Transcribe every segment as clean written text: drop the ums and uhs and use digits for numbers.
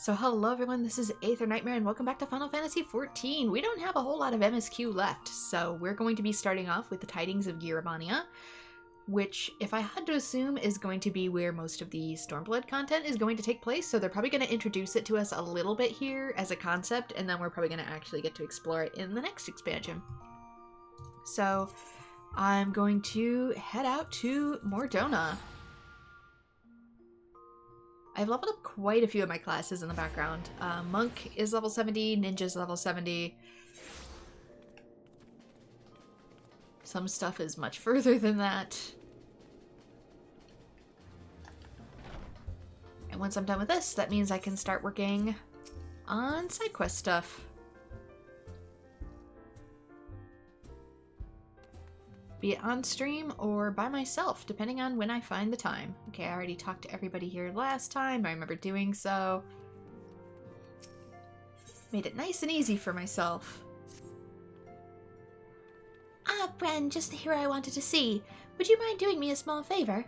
So hello everyone, this is AetherNightmare and welcome back to Final Fantasy XIV. We don't have a whole lot of MSQ left, so we're going to be starting off with the Tidings of Giromania, which, if I had to assume, is going to be where most of the Stormblood content is going to take place, so they're probably going to introduce it to us a little bit here as a concept, and then we're probably going to actually get to explore it in the next expansion. So, I'm going to head out to Mordona. I've leveled up quite a few of my classes in the background. Monk is level 70, Ninja's level 70. Some stuff is much further than that. And once I'm done with this, that means I can start working on side quest stuff. Be it on stream or by myself, depending on when I find the time. Okay, I already talked to everybody here last time. I remember doing so. Made it nice and easy for myself. Ah, Bren, just the hero I wanted to see. Would you mind doing me a small favor?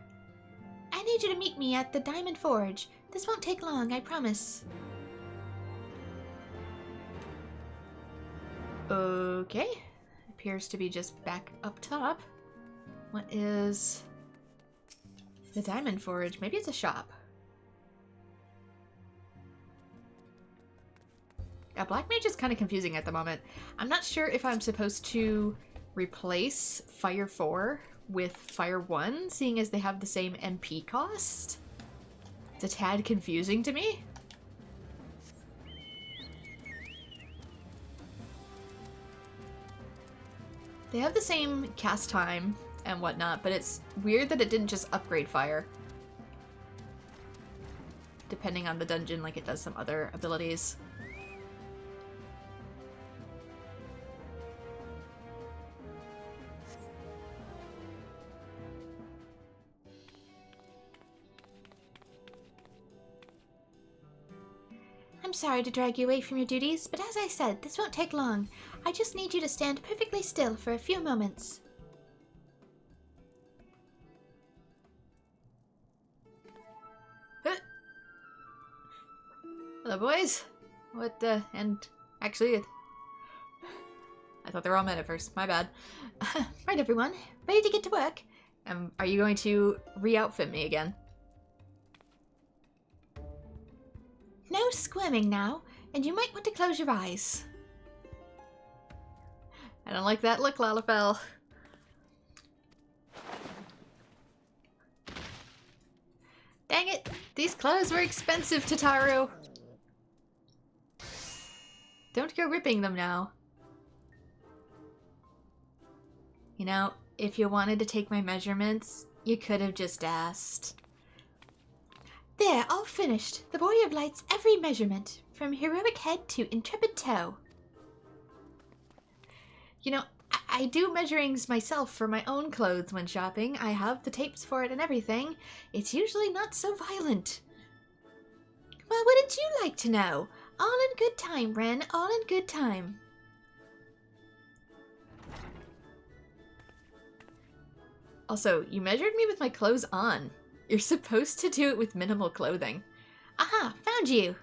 I need you to meet me at the Diamond Forge. This won't take long, I promise. Okay. Appears to be just back up top. What is the Diamond Forge? Maybe it's a shop. Yeah, Black Mage is kind of confusing at the moment. I'm not sure if I'm supposed to replace Fire 4 with Fire 1, seeing as they have the same MP cost. It's a tad confusing to me. They have the same cast time and whatnot, but it's weird that it didn't just upgrade fire. Depending on the dungeon, like it does some other abilities. I'm sorry to drag you away from your duties, but as I said, this won't take long. I just need you to stand perfectly still for a few moments. Hello, boys. What, and actually, I thought they were all men at first. My bad. Right, everyone. Ready to get to work? Are you going to re-outfit me again? No squirming now, and you might want to close your eyes. I don't like that look, Lalafell. Dang it! These clothes were expensive, Tataru! Don't go ripping them now. You know, if you wanted to take my measurements, you could have just asked. There, all finished. The Warrior of Light's every measurement, from heroic head to intrepid toe. You know, I do measurings myself for my own clothes when shopping. I have the tapes for it and everything. It's usually not so violent. Well, wouldn't you like to know? All in good time, Ren, all in good time. Also, you measured me with my clothes on. You're supposed to do it with minimal clothing. Aha, found you!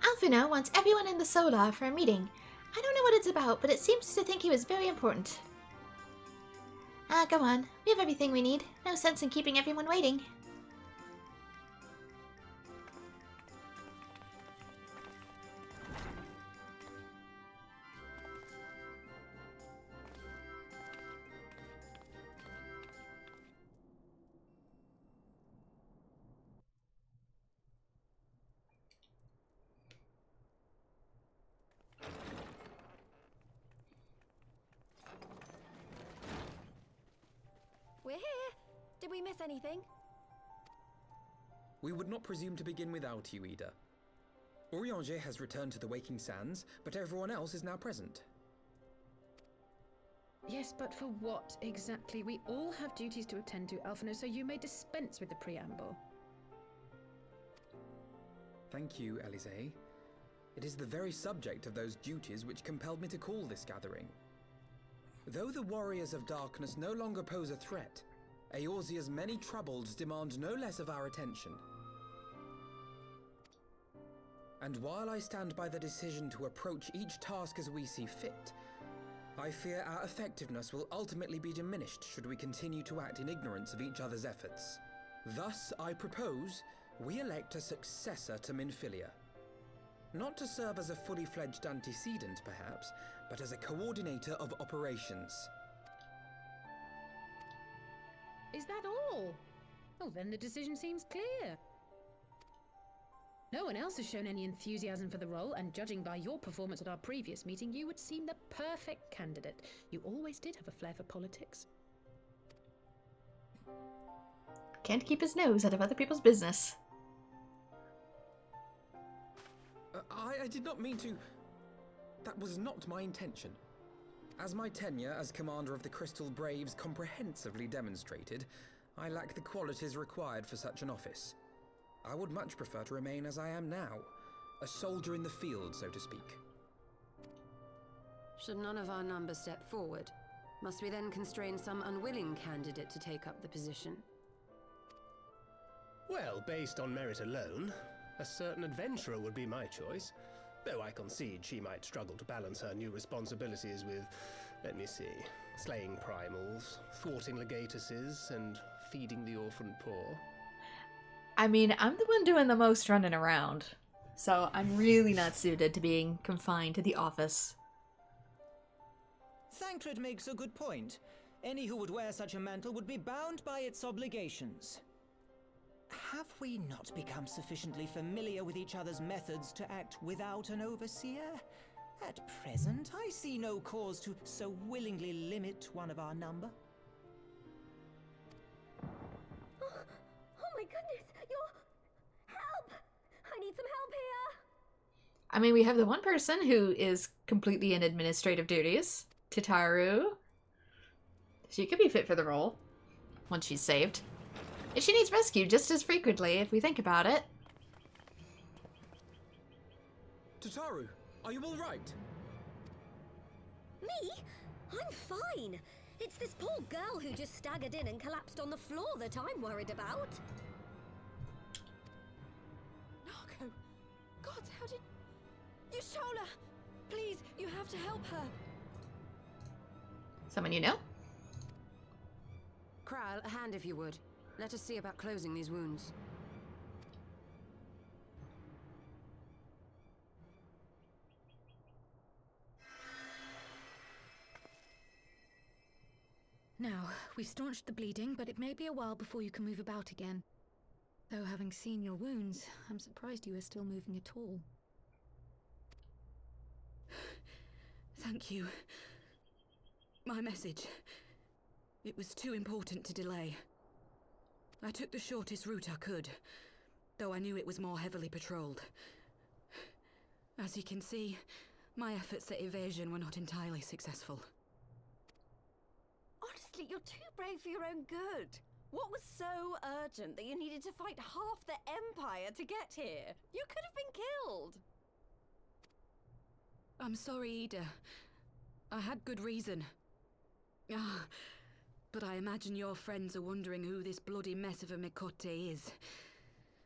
Alphino wants everyone in the Solar for a meeting. I don't know what it's about, but it seems to think he was very important. Ah, go on. We have everything we need. No sense in keeping everyone waiting. We're here. Did we miss anything? We would not presume to begin without you, Ida. Orianger has returned to the Waking Sands, but everyone else is now present. Yes, but for what exactly? We all have duties to attend to, Alphino, so you may dispense with the preamble. Thank you, Elise. It is the very subject of those duties which compelled me to call this gathering. Though the Warriors of Darkness no longer pose a threat, Eorzea's many troubles demand no less of our attention. And while I stand by the decision to approach each task as we see fit, I fear our effectiveness will ultimately be diminished should we continue to act in ignorance of each other's efforts. Thus, I propose we elect a successor to Minfilia. Not to serve as a fully fledged antecedent, perhaps, but as a coordinator of operations. Is that all? Oh, then the decision seems clear. No one else has shown any enthusiasm for the role, and judging by your performance at our previous meeting, you would seem the perfect candidate. You always did have a flair for politics. Can't keep his nose out of other people's business. I did not mean to... That was not my intention. As my tenure as commander of the Crystal Braves comprehensively demonstrated, I lack the qualities required for such an office. I would much prefer to remain as I am now, a soldier in the field, so to speak. Should none of our numbers step forward, must we then constrain some unwilling candidate to take up the position? Well, based on merit alone, a certain adventurer would be my choice. Though I concede she might struggle to balance her new responsibilities with, let me see, slaying primals, thwarting legatuses, and feeding the orphan poor. I mean, I'm the one doing the most running around, so I'm really not suited to being confined to the office. Thancred makes a good point. Any who would wear such a mantle would be bound by its obligations. Have we not become sufficiently familiar with each other's methods to act without an overseer? At present, I see no cause to so willingly limit one of our number. Oh my goodness! Help! I need some help here! I mean, we have the one person who is completely in administrative duties, Titaru. She could be fit for the role, once she's saved. If she needs rescue just as frequently, if we think about it. Tataru, are you all right? Me? I'm fine. It's this poor girl who just staggered in and collapsed on the floor that I'm worried about. Narco! God, how did... Yashola! Please, you have to help her. Someone you know? Kral, a hand if you would. Let us see about closing these wounds. Now, we've staunched the bleeding, but it may be a while before you can move about again. Though having seen your wounds, I'm surprised you are still moving at all. Thank you. My message. It was too important to delay. I took the shortest route I could, though I knew it was more heavily patrolled. As you can see, my efforts at evasion were not entirely successful. Honestly, you're too brave for your own good. What was so urgent that you needed to fight half the Empire to get here? You could have been killed. I'm sorry, Ida. I had good reason. But I imagine your friends are wondering who this bloody mess of a Mikote is.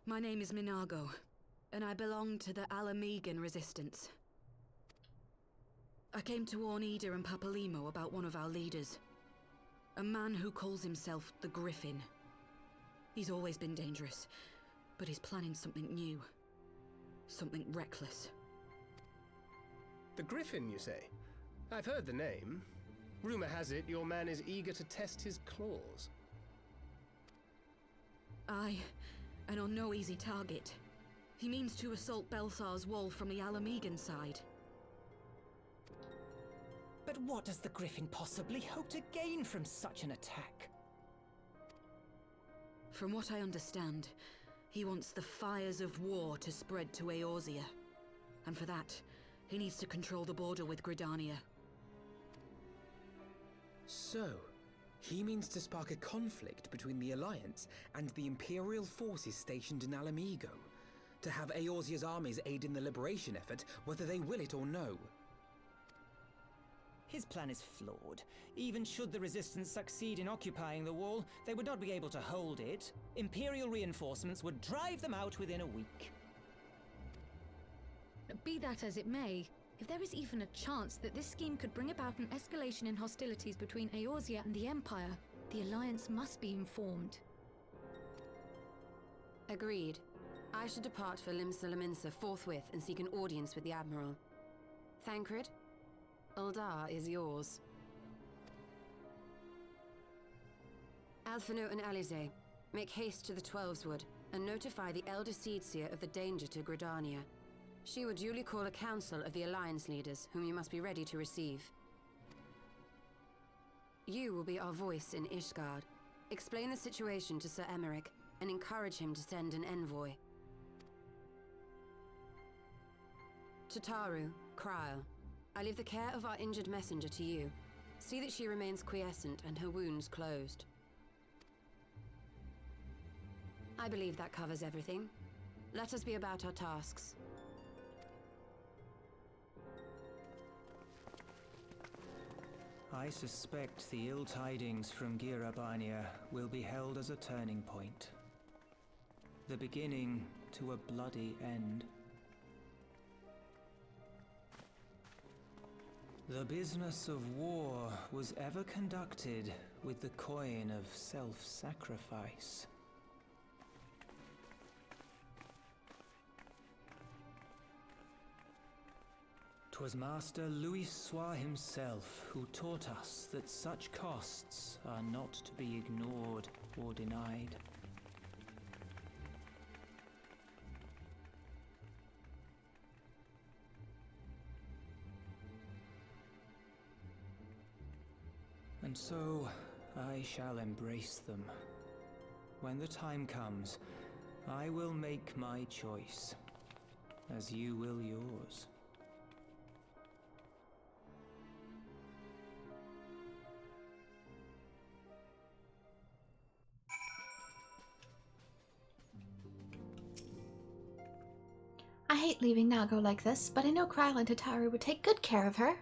My name is Minago, and I belong to the Alamegan Resistance. I came to warn Ida and Papalimo about one of our leaders. A man who calls himself the Griffin. He's always been dangerous, but he's planning something new. Something reckless. The Griffin, you say? I've heard the name. Rumor has it your man is eager to test his claws. Aye, and on no easy target. He means to assault Belsar's wall from the Alamegan side. But what does the Griffin possibly hope to gain from such an attack? From what I understand, he wants the fires of war to spread to Eorzea. And for that, he needs to control the border with Gridania. So, he means to spark a conflict between the Alliance and the Imperial forces stationed in Alamigo, to have Eorzea's armies aid in the liberation effort, whether they will it or no. His plan is flawed. Even should the Resistance succeed in occupying the wall, they would not be able to hold it. Imperial reinforcements would drive them out within a week. Be that as it may, if there is even a chance that this scheme could bring about an escalation in hostilities between Eorzea and the Empire, the Alliance must be informed. Agreed. I should depart for Limsa Lominsa forthwith and seek an audience with the Admiral. Thancred, Uldar is yours. Alphino and Alize, make haste to the Twelveswood and notify the Elder Seedseer of the danger to Gridania. She will duly call a council of the Alliance leaders, whom you must be ready to receive. You will be our voice in Ishgard. Explain the situation to Sir Emmerich and encourage him to send an envoy. To Taru, Kryl, I leave the care of our injured messenger to you. See that she remains quiescent and her wounds closed. I believe that covers everything. Let us be about our tasks. I suspect the ill tidings from Girabania will be held as a turning point. The beginning to a bloody end. The business of war was ever conducted with the coin of self-sacrifice. 'Twas Master Louis Soir himself who taught us that such costs are not to be ignored or denied. And so, I shall embrace them. When the time comes, I will make my choice, as you will yours. I hate leaving Nago like this, but I know Kryl and Tataru would take good care of her.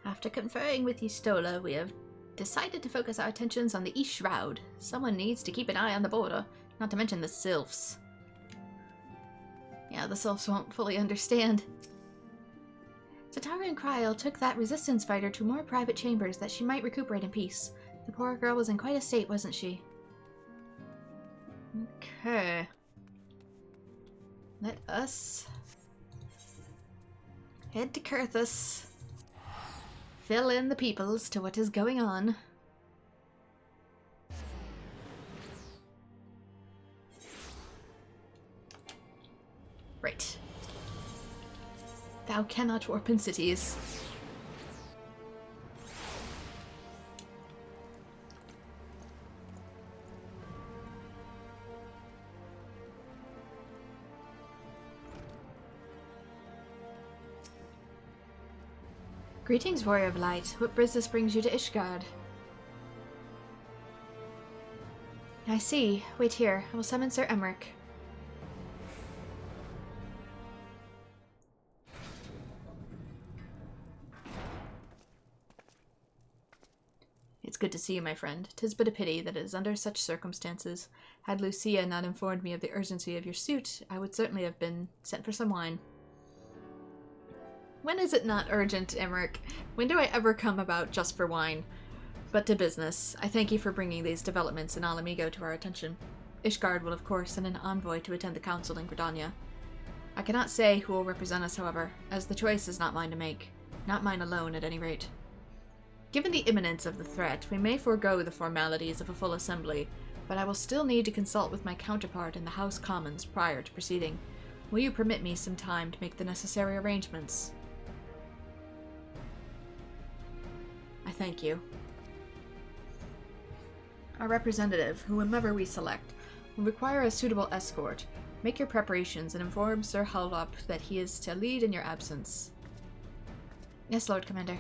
After conferring with Y'shtola, we have decided to focus our attentions on the East Shroud. Someone needs to keep an eye on the border, not to mention the Sylphs. Yeah, the Sylphs won't fully understand. Tataru and Kryl took that resistance fighter to more private chambers that she might recuperate in peace. The poor girl was in quite a state, wasn't she? Okay. Let us head to Kurthus. Fill in the peoples to what is going on. Right. Thou cannot warp in cities. Greetings, Warrior of Light. What business brings you to Ishgard? I see. Wait here. I will summon Sir Emmerich. It's good to see you, my friend. 'Tis but a pity that it is under such circumstances. Had Lucia not informed me of the urgency of your suit, I would certainly have been sent for some wine. When is it not urgent, Emmerich? When do I ever come about just for wine? But to business. I thank you for bringing these developments in Ala Mhigo to our attention. Ishgard will of course send an envoy to attend the council in Gridania. I cannot say who will represent us, however, as the choice is not mine to make. Not mine alone, at any rate. Given the imminence of the threat, we may forego the formalities of a full assembly, but I will still need to consult with my counterpart in the House Commons prior to proceeding. Will you permit me some time to make the necessary arrangements? I thank you. Our representative, whomever we select, will require a suitable escort. Make your preparations and inform Sir Hulwop that he is to lead in your absence. Yes, Lord Commander.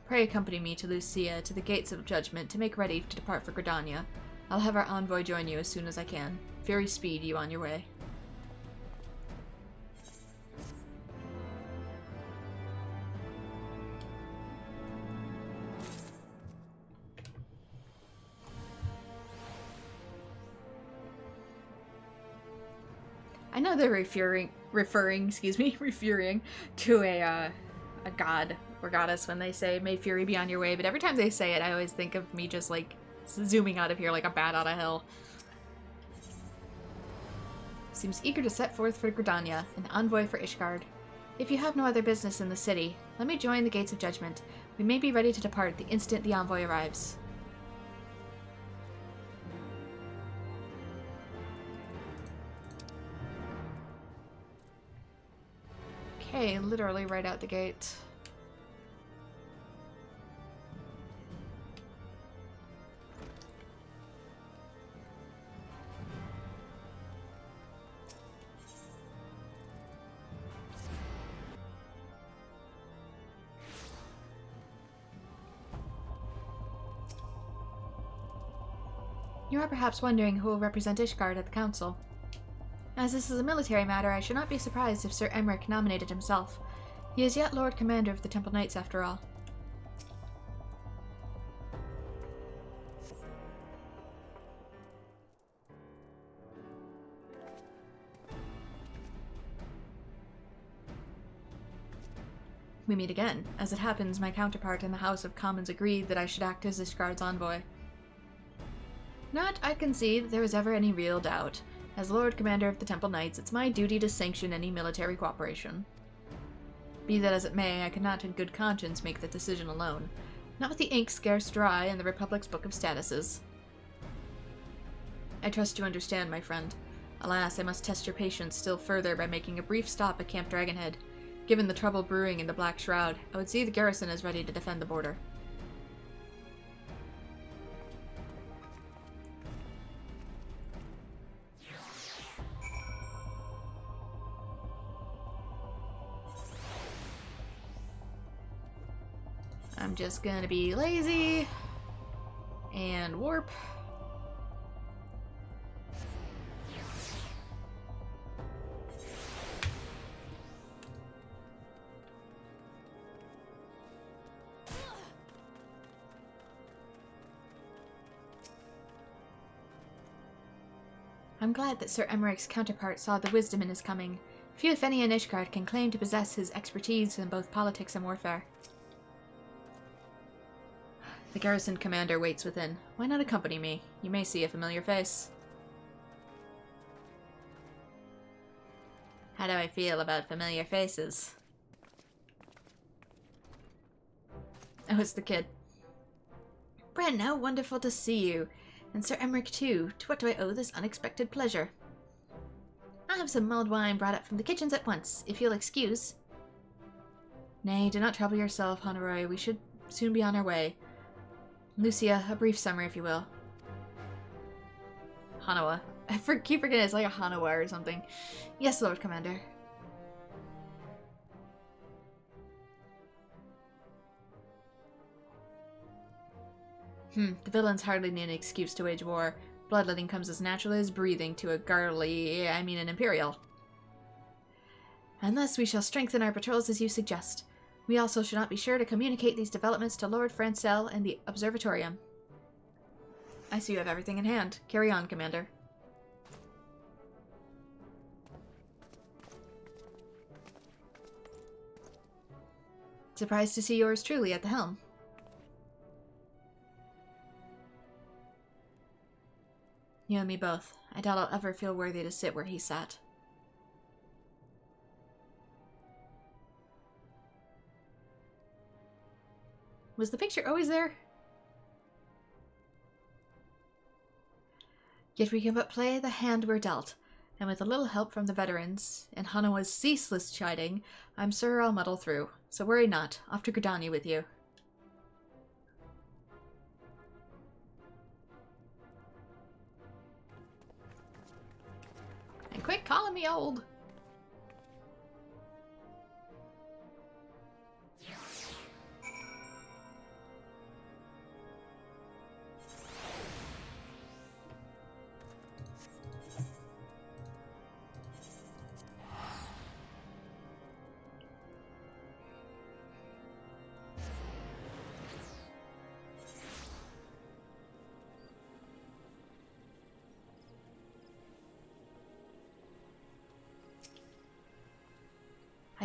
Pray accompany me to Lucia to the Gates of Judgment to make ready to depart for Gridania. I'll have our envoy join you as soon as I can. Very speed you on your way. I know they're referring to a god or goddess when they say, may fury be on your way, but every time they say it, I always think of me just, like, zooming out of here like a bat out of hell. Seems eager to set forth for Gridania, an envoy for Ishgard. If you have no other business in the city, let me join the Gates of Judgment. We may be ready to depart the instant the envoy arrives. Okay, literally right out the gate. You are perhaps wondering who will represent Ishgard at the council. As this is a military matter, I should not be surprised if Sir Emmerich nominated himself. He is yet Lord Commander of the Temple Knights, after all. We meet again. As it happens, my counterpart in the House of Commons agreed that I should act as Ishgard's envoy. Not, I concede, that there was ever any real doubt. As Lord Commander of the Temple Knights, it's my duty to sanction any military cooperation. Be that as it may, I cannot in good conscience make that decision alone. Not with the ink scarce dry in the Republic's Book of Statuses. I trust you understand, my friend. Alas, I must test your patience still further by making a brief stop at Camp Dragonhead. Given the trouble brewing in the Black Shroud, I would see the garrison as ready to defend the border. I'm just gonna be lazy and warp. I'm glad that Sir Emmerich's counterpart saw the wisdom in his coming. Few, if any, in Ishgard can claim to possess his expertise in both politics and warfare. The garrison commander waits within. Why not accompany me? You may see a familiar face. How do I feel about familiar faces? Oh, it's the kid. Brenna, wonderful to see you. And Sir Emmerich too. To what do I owe this unexpected pleasure? I'll have some mulled wine brought up from the kitchens at once, if you'll excuse. Nay, do not trouble yourself, Honorary. We should soon be on our way. Lucia, a brief summary, if you will. Hanawa. I keep forgetting it's like a Hanawa or something. Yes, Lord Commander. The villains hardly need an excuse to wage war. Bloodletting comes as naturally as breathing to an Imperial. And thus we shall strengthen our patrols as you suggest. We also should not be sure to communicate these developments to Lord Francel and the Observatorium. I see you have everything in hand. Carry on, Commander. Surprised to see yours truly at the helm. You and me both. I doubt I'll ever feel worthy to sit where he sat. Was the picture always there? Yet we can but play the hand we're dealt, and with a little help from the veterans, and Hanawa's ceaseless chiding, I'm sure I'll muddle through. So worry not. Off to Gridania with you. And quit calling me old.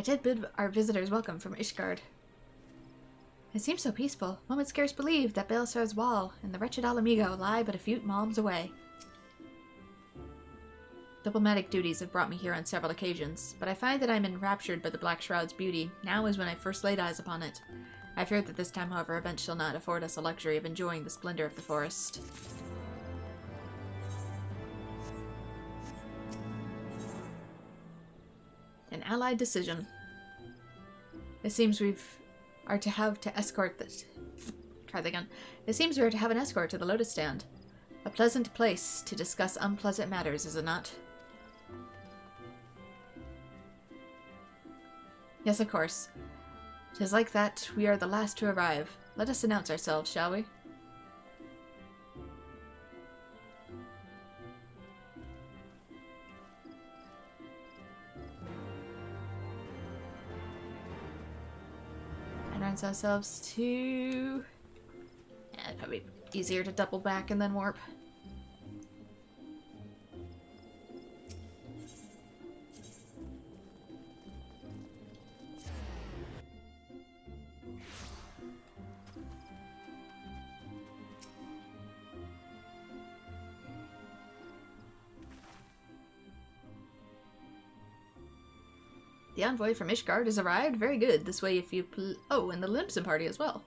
I did bid our visitors welcome from Ishgard. It seems so peaceful. One would scarce believe that Baelsar's wall and the wretched Alamigo lie but a few malms away. Diplomatic duties have brought me here on several occasions, but I find that I am enraptured by the Black Shroud's beauty. Now is when I first laid eyes upon it. I fear that this time, however, events shall not afford us the luxury of enjoying the splendor of the forest. An allied decision. It seems It seems we are to have an escort to the Lotus Stand. A pleasant place to discuss unpleasant matters, is it not? Yes, of course. 'Tis like that we are the last to arrive. Let us announce ourselves, shall we? Announce ourselves to... Yeah, it'd probably be easier to double back and then warp. The envoy from Ishgard has arrived. Very good. This way if you... Oh, and the Limpson party as well.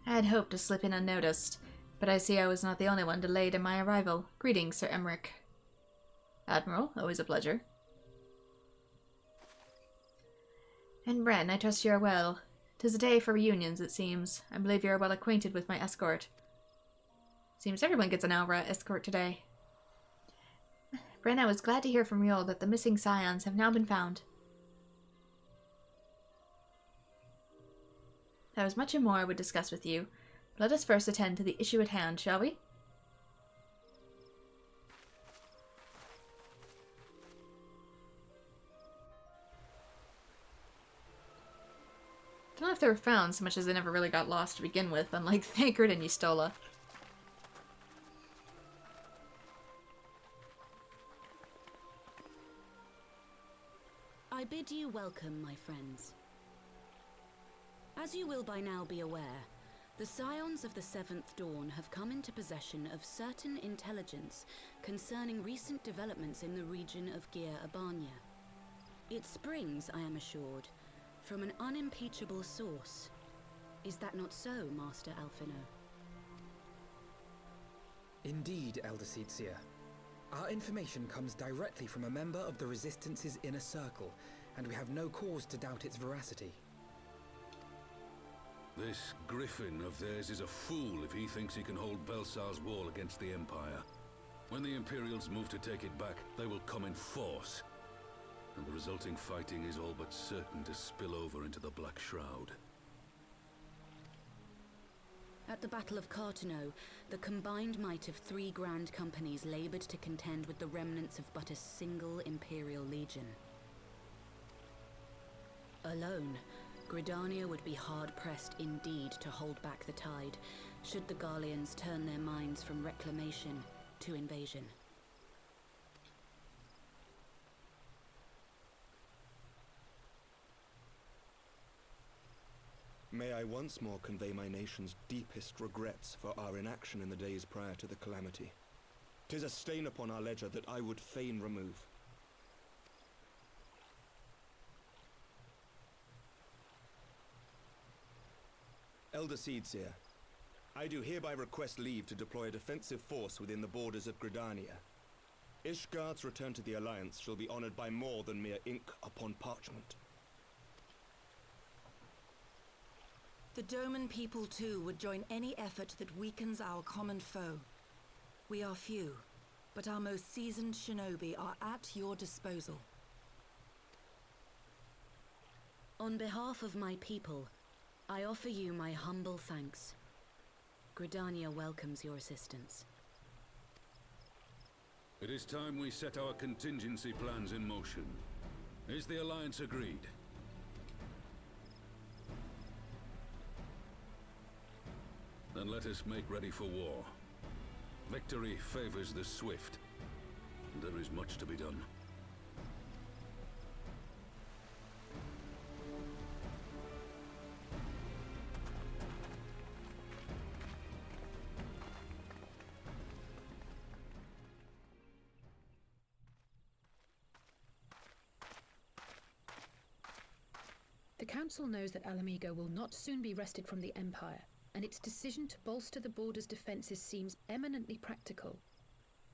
I had hoped to slip in unnoticed, but I see I was not the only one delayed in my arrival. Greetings, Sir Emmerich. Admiral, always a pleasure. And Bren, I trust you are well. 'Tis a day for reunions, it seems. I believe you are well acquainted with my escort. Seems everyone gets an Aura escort today. Bren, I was glad to hear from Riol that the missing scions have now been found. There was much and more I would discuss with you. But let us first attend to the issue at hand, shall we? I don't know if they were found so much as they never really got lost to begin with, unlike Thancred and Yustola. I bid you welcome, my friends. As you will by now be aware, the Scions of the Seventh Dawn have come into possession of certain intelligence concerning recent developments in the region of Gyr Abania. It springs, I am assured, from an unimpeachable source. Is that not so, Master Alphino? Indeed, Elder Seedseer. Our information comes directly from a member of the Resistance's inner circle, and we have no cause to doubt its veracity. This griffin of theirs is a fool if he thinks he can hold Baelsar's wall against the Empire. When the Imperials move to take it back, they will come in force. And the resulting fighting is all but certain to spill over into the Black Shroud. At the Battle of Cartano, the combined might of 3 grand companies labored to contend with the remnants of but a single Imperial legion. Alone, Gridania would be hard-pressed indeed to hold back the tide, should the Garleans turn their minds from reclamation to invasion. May I once more convey my nation's deepest regrets for our inaction in the days prior to the calamity. 'Tis a stain upon our ledger that I would fain remove. Elder Seedseer, I do hereby request leave to deploy a defensive force within the borders of Gridania. Ishgard's return to the Alliance shall be honored by more than mere ink upon parchment. The Doman people, too, would join any effort that weakens our common foe. We are few, but our most seasoned shinobi are at your disposal. On behalf of my people, I offer you my humble thanks. Gridania welcomes your assistance. It is time we set our contingency plans in motion. Is the Alliance agreed? Then let us make ready for war. Victory favors the swift. There is much to be done. The Council knows that Alamigo will not soon be wrested from the Empire, and its decision to bolster the border's defences seems eminently practical.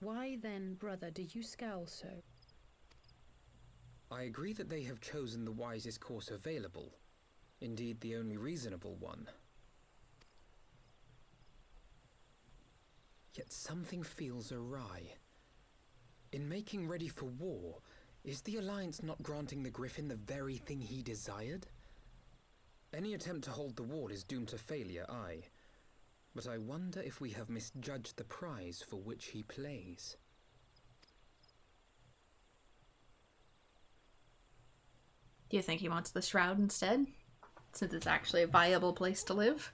Why then, brother, do you scowl so? I agree that they have chosen the wisest course available. Indeed, the only reasonable one. Yet something feels awry. In making ready for war, is the Alliance not granting the Griffin the very thing he desired? Any attempt to hold the wall is doomed to failure, aye. But I wonder if we have misjudged the prize for which he plays. Do you think he wants the Shroud instead? Since it's actually a viable place to live?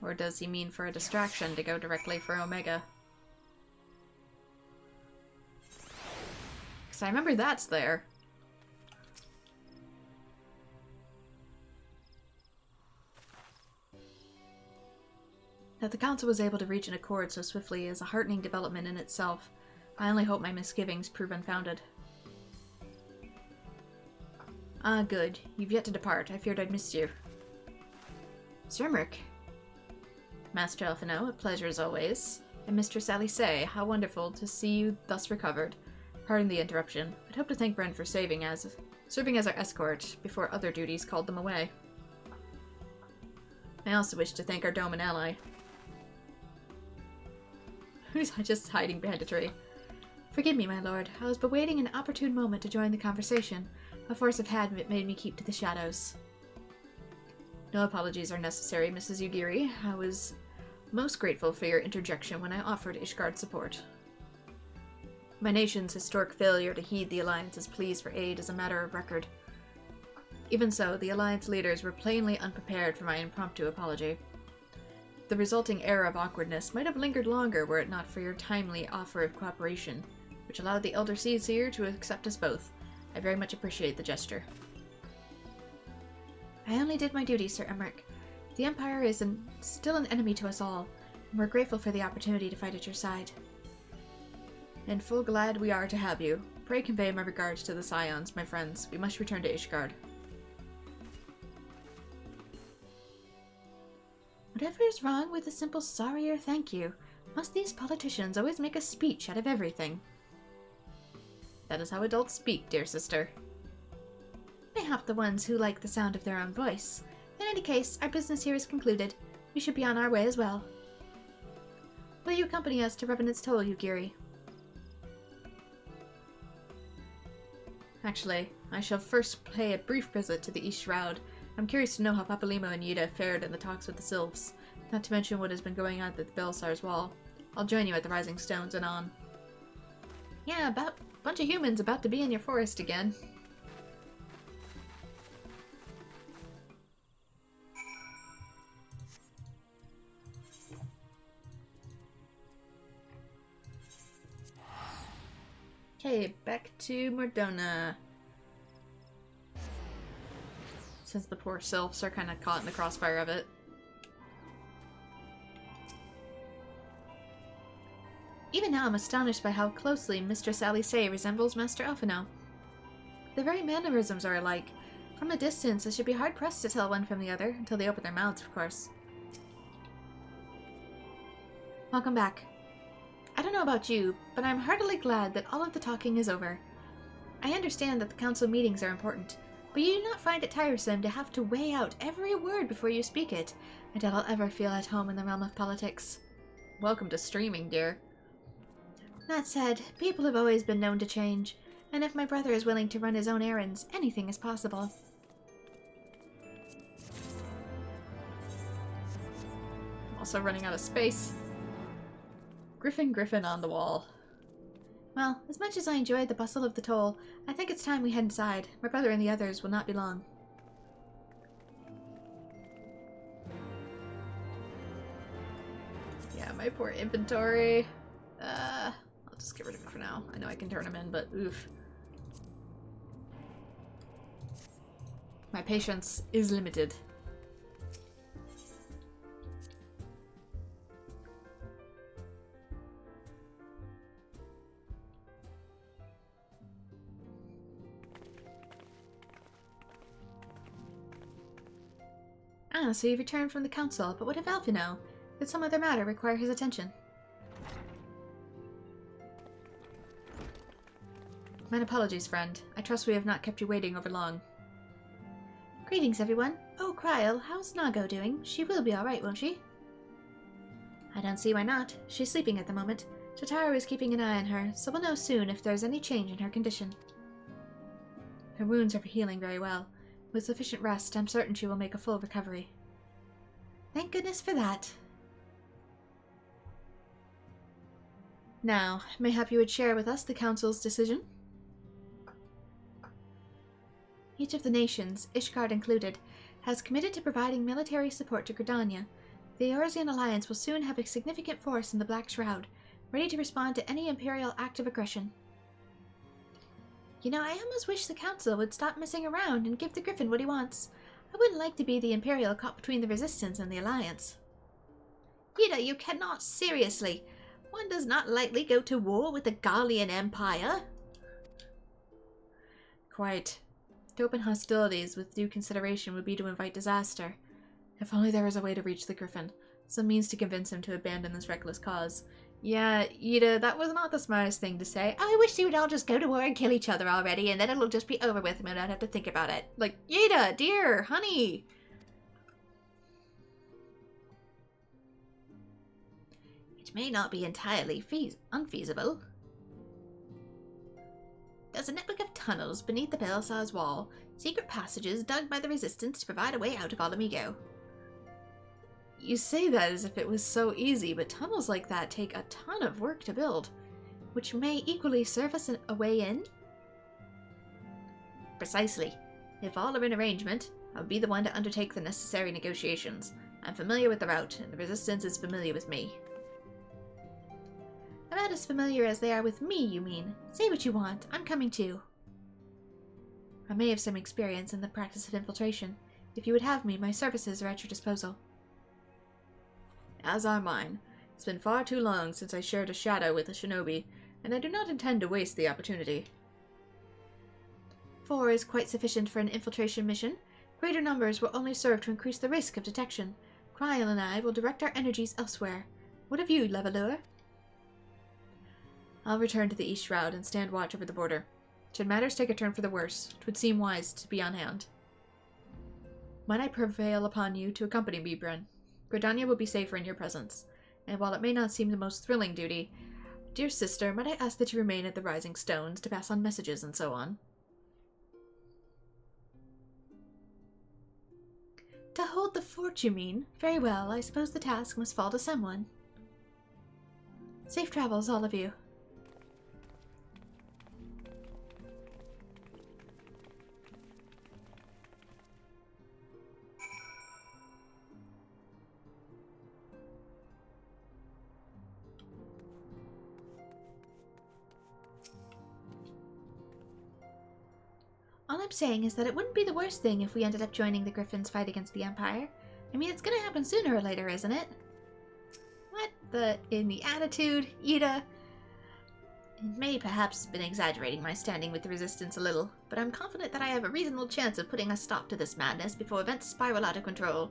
Or does he mean for a distraction to go directly for Omega? Because I remember that's there. That the Council was able to reach an accord so swiftly is a heartening development in itself. I only hope my misgivings prove unfounded. Ah, good. You've yet to depart. I feared I'd missed you. Zermeric. Master Elfino, a pleasure as always. And Mistress Say, how wonderful to see you thus recovered. Pardon the interruption. I'd hope to thank Bren for serving as our escort before other duties called them away. I also wish to thank our Doman ally. Who's just hiding banditry? Forgive me, my lord. I was but waiting an opportune moment to join the conversation. A force of habit made me keep to the shadows. No apologies are necessary, Mrs. Yugiri. I was most grateful for your interjection when I offered Ishgard support. My nation's historic failure to heed the Alliance's pleas for aid is a matter of record. Even so, the Alliance leaders were plainly unprepared for my impromptu apology. The resulting air of awkwardness might have lingered longer were it not for your timely offer of cooperation, which allowed the Elder Seer to accept us both. I very much appreciate the gesture. I only did my duty, Sir Emmerich. The Empire is still an enemy to us all, and we're grateful for the opportunity to fight at your side. And full glad we are to have you. Pray convey my regards to the Scions, my friends. We must return to Ishgard. Whatever is wrong with a simple sorry or thank you? Must these politicians always make a speech out of everything? That is how adults speak, dear sister. Mayhap the ones who like the sound of their own voice. In any case, our business here is concluded. We should be on our way as well. Will you accompany us to Revenant's Toll, Yugiri? Actually, I shall first pay a brief visit to the East Shroud. I'm curious to know how Papalimo and Yida fared in the talks with the Sylphs, not to mention what has been going on at the Belsar's Wall. I'll join you at the Rising Stones and on. Yeah, about a bunch of humans about to be in your forest again. Okay, back to Mordona. Since the poor sylphs are kind of caught in the crossfire of it. Even now I'm astonished by how closely Mistress Say resembles Master Elfino. Their very mannerisms are alike. From a distance, I should be hard-pressed to tell one from the other, until they open their mouths, of course. Welcome back. I don't know about you, but I'm heartily glad that all of the talking is over. I understand that the council meetings are important, but you do not find it tiresome to have to weigh out every word before you speak it. I doubt I'll ever feel at home in the realm of politics. Welcome to streaming, dear. That said, people have always been known to change, and if my brother is willing to run his own errands, anything is possible. I'm also running out of space. Griffin on the wall. Well, as much as I enjoyed the bustle of the toll, I think it's time we head inside. My brother and the others will not be long. my poor inventory. I'll just get rid of it for now. I know I can turn them in, but oof. My patience is limited. Ah, so you've returned from the council, but what of Alphino? Did some other matter require his attention? My apologies, friend. I trust we have not kept you waiting over long. Greetings, everyone. Oh, Kryl, how's Nago doing? She will be alright, won't she? I don't see why not. She's sleeping at the moment. Tataru is keeping an eye on her, so we'll know soon if there's any change in her condition. Her wounds are healing very well. With sufficient rest, I'm certain she will make a full recovery. Thank goodness for that. Now, mayhap you would share with us the Council's decision? Each of the nations, Ishgard included, has committed to providing military support to Gridania. The Eorzean Alliance will soon have a significant force in the Black Shroud, ready to respond to any Imperial act of aggression. You know, I almost wish the Council would stop messing around and give the Griffin what he wants. I wouldn't like to be the Imperial caught between the Resistance and the Alliance. Yida, you cannot seriously. One does not lightly go to war with the Garlean Empire. Quite. To open hostilities with due consideration would be to invite disaster. If only there was a way to reach the Griffin. Some means to convince him to abandon this reckless cause. Yeah, Ida, that was not the smartest thing to say. I wish they would all just go to war and kill each other already, and then it'll just be over with and I don't have to think about it. Like, Ida, dear, honey! It may not be entirely unfeasible. There's a network of tunnels beneath the Belsar's wall, secret passages dug by the Resistance to provide a way out of Alamigo. You say that as if it was so easy, but tunnels like that take a ton of work to build, which may equally serve as a way in? Precisely. If all are in arrangement, I'll be the one to undertake the necessary negotiations. I'm familiar with the route, and the Resistance is familiar with me. About as familiar as they are with me, you mean? Say what you want. I'm coming too. I may have some experience in the practice of infiltration. If you would have me, my services are at your disposal. As are mine. It's been far too long since I shared a shadow with a shinobi, and I do not intend to waste the opportunity. 4 is quite sufficient for an infiltration mission. Greater numbers will only serve to increase the risk of detection. Kryl and I will direct our energies elsewhere. What of you, Levalure? I'll return to the East Shroud and stand watch over the border. Should matters take a turn for the worse, it would seem wise to be on hand. Might I prevail upon you to accompany me, Bren? Gridania will be safer in your presence, and while it may not seem the most thrilling duty, dear sister, might I ask that you remain at the Rising Stones to pass on messages and so on? To hold the fort, you mean? Very well, I suppose the task must fall to someone. Safe travels, all of you. All I'm saying is that it wouldn't be the worst thing if we ended up joining the Griffin's fight against the Empire. I mean, it's gonna happen sooner or later, isn't it? What in the attitude, Ida? It may perhaps have been exaggerating my standing with the Resistance a little, but I'm confident that I have a reasonable chance of putting a stop to this madness before events spiral out of control.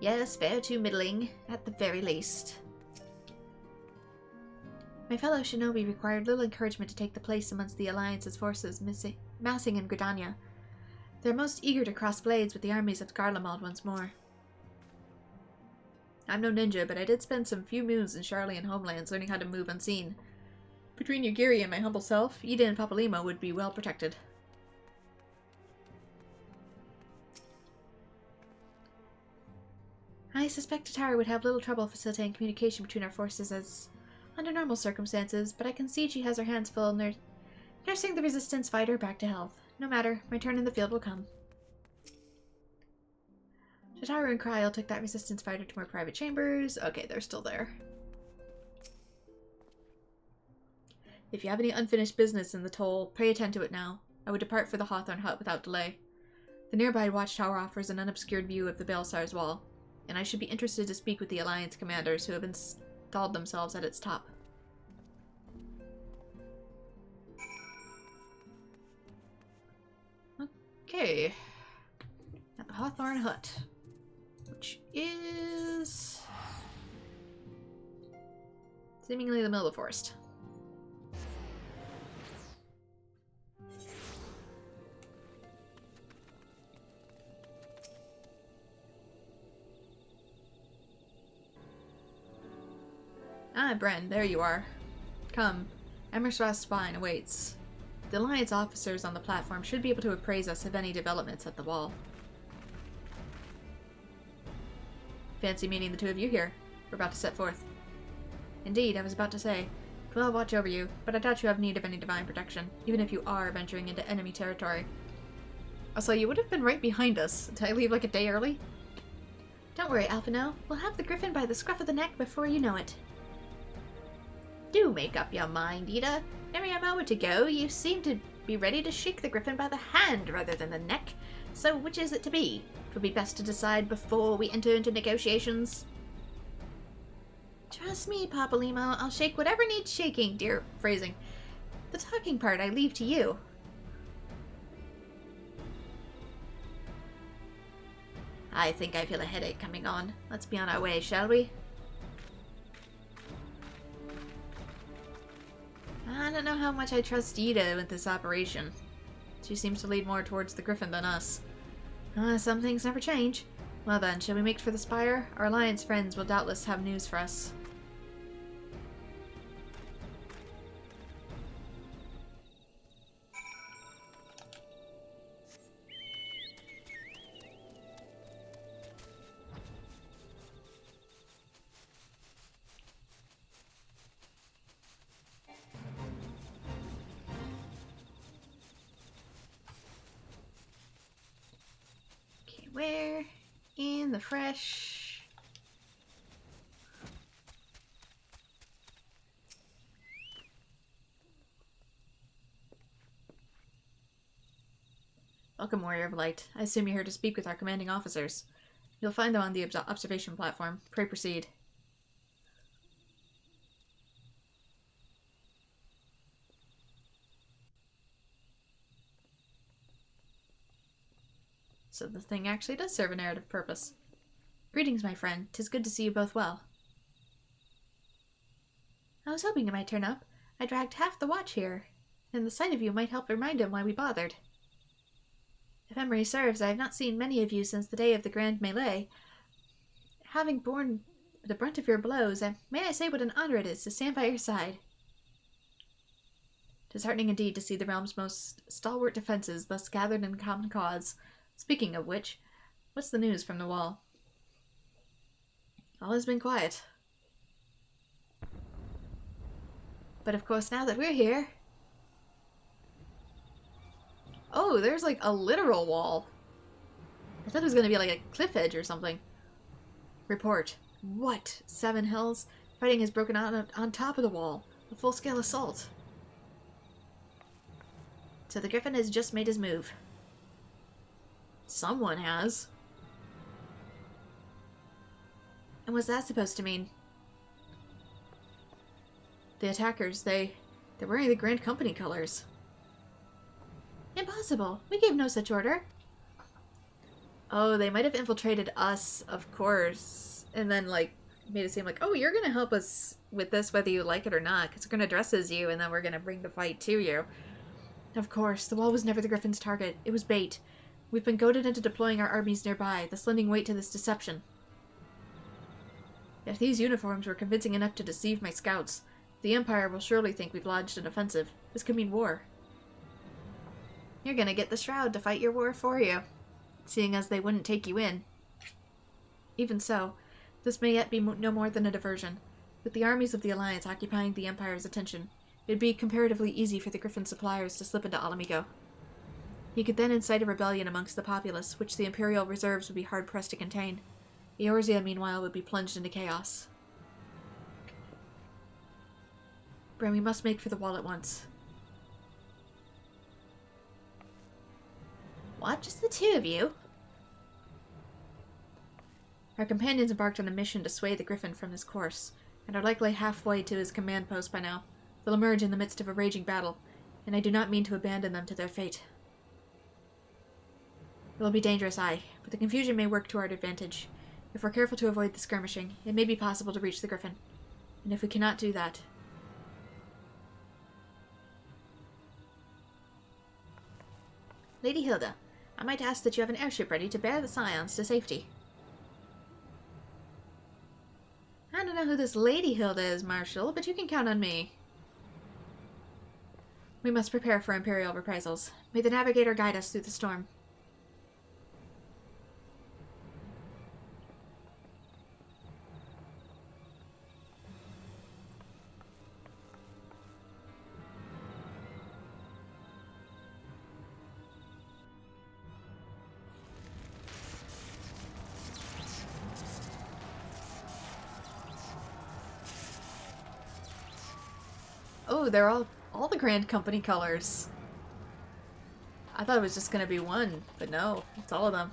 Yes, fair to middling, at the very least. My fellow shinobi required little encouragement to take the place amongst the Alliance's forces massing in Gridania. They're most eager to cross blades with the armies of Garlemald once more. I'm no ninja, but I did spend some few moons in Sharlayan homelands learning how to move unseen. Between Yugiri and my humble self, Ida and Papalima would be well protected. I suspect Tataru would have little trouble facilitating communication between our forces as under normal circumstances, but I concede she has her hands full nursing the Resistance fighter back to health. No matter, my turn in the field will come. Tataru and Kryl took that Resistance fighter to more private chambers. Okay, they're still there. If you have any unfinished business in the toll, pray attend to it now. I would depart for the Hawthorn Hut without delay. The nearby watchtower offers an unobscured view of the Balesar's wall, and I should be interested to speak with the Alliance commanders who have installed themselves at its top. Okay. At the Hawthorn Hut, which is seemingly the middle of the forest. Ah, Bren, there you are. Come, Emersrath's spine awaits. The Alliance officers on the platform should be able to appraise us of any developments at the wall. Fancy meeting the two of you here. We're about to set forth. Indeed, I was about to say, I'll watch over you, but I doubt you have need of any divine protection, even if you are venturing into enemy territory. Also, you would have been right behind us. Did I leave like a day early? Don't worry, Alphino. We'll have the griffin by the scruff of the neck before you know it. Do make up your mind, Ida. Only a moment ago, you seemed to be ready to shake the griffin by the hand rather than the neck. So which is it to be? It would be best to decide before we enter into negotiations. Trust me, Papalymo. I'll shake whatever needs shaking, dear phrasing. The talking part I leave to you. I think I feel a headache coming on. Let's be on our way, shall we? I don't know how much I trust Ida with this operation. She seems to lead more towards the griffin than us. Some things never change. Well then, shall we make for the spire? Our Alliance friends will doubtless have news for us. Where in the fresh? Welcome, Warrior of Light. I assume you're here to speak with our commanding officers. You'll find them on the observation platform. Pray proceed. So the thing actually does serve a narrative purpose. Greetings, my friend. 'Tis good to see you both well. I was hoping you might turn up. I dragged half the watch here, and the sight of you might help remind him why we bothered. If memory serves, I have not seen many of you since the day of the grand melee. Having borne the brunt of your blows, may I say what an honor it is to stand by your side. 'Tis heartening indeed to see the realm's most stalwart defenses thus gathered in common cause. Speaking of which, what's the news from the wall? All has been quiet. But of course, now that we're here... Oh, there's like a literal wall. I thought it was going to be like a cliff edge or something. Report. What? 7 Hills? Fighting has broken out on top of the wall. A full-scale assault. So the Griffin has just made his move. Someone has. And what's that supposed to mean? The attackers, they're wearing the Grand Company colors. Impossible. We gave no such order. Oh, they might have infiltrated us, of course. And then, like, made it seem like, oh, you're gonna help us with this whether you like it or not, because we're gonna dress as you, and then we're gonna bring the fight to you. Of course, the wall was never the Griffin's target. It was bait. We've been goaded into deploying our armies nearby, thus lending weight to this deception. If these uniforms were convincing enough to deceive my scouts, the Empire will surely think we've lodged an offensive. This could mean war. You're gonna get the Shroud to fight your war for you, seeing as they wouldn't take you in. Even so, this may yet be no more than a diversion. With the armies of the Alliance occupying the Empire's attention, it'd be comparatively easy for the Griffin suppliers to slip into Alamigo. He could then incite a rebellion amongst the populace, which the Imperial reserves would be hard-pressed to contain. Eorzea, meanwhile, would be plunged into chaos. Bran, we must make for the wall at once. What? Just the two of you? Our companions embarked on a mission to sway the Griffin from his course, and are likely halfway to his command post by now. They'll emerge in the midst of a raging battle, and I do not mean to abandon them to their fate. It will be dangerous, aye, but the confusion may work to our advantage. If we're careful to avoid the skirmishing, it may be possible to reach the Griffin. And if we cannot do that... Lady Hilda, I might ask that you have an airship ready to bear the Scions to safety. I don't know who this Lady Hilda is, Marshal, but you can count on me. We must prepare for Imperial reprisals. May the Navigator guide us through the storm. Oh, they're all the Grand Company colors. I thought it was just gonna be one, but no, it's all of them.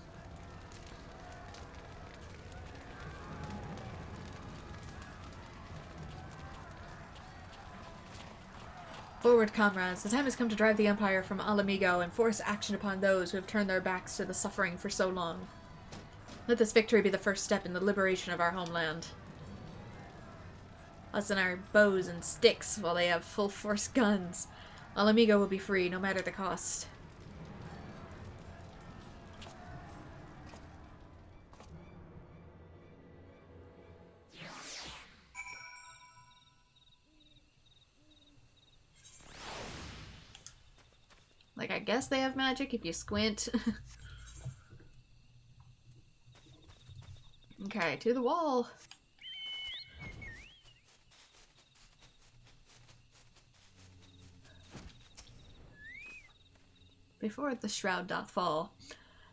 Forward, comrades. The time has come to drive the Empire from Alamigo and force action upon those who have turned their backs to the suffering for so long. Let this victory be the first step in the liberation of our homeland. Us and our bows and sticks while they have full-force guns. Alamigo will be free, no matter the cost. Like, I guess they have magic if you squint. Okay, to the wall. Before the shroud doth fall.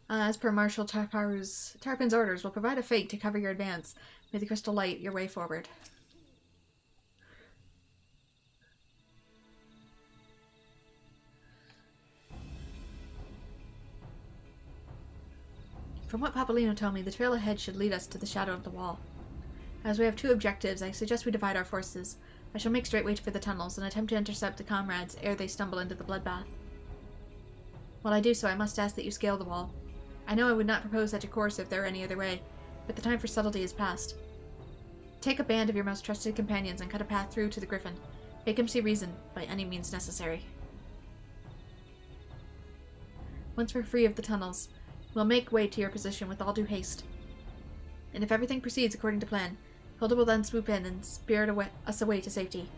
As per Marshal Tarpin's orders, will provide a fate to cover your advance. May the crystal light your way forward. From what Papolino told me, the trail ahead should lead us to the shadow of the wall. As we have two objectives, I suggest we divide our forces. I shall make straight way for the tunnels and attempt to intercept the comrades ere they stumble into the bloodbath. While I do so, I must ask that you scale the wall. I know I would not propose such a course if there were any other way, but the time for subtlety is past. Take a band of your most trusted companions and cut a path through to the Griffin. Make him see reason, by any means necessary. Once we're free of the tunnels, we'll make way to your position with all due haste. And if everything proceeds according to plan, Hilda will then swoop in and spirit us away to safety.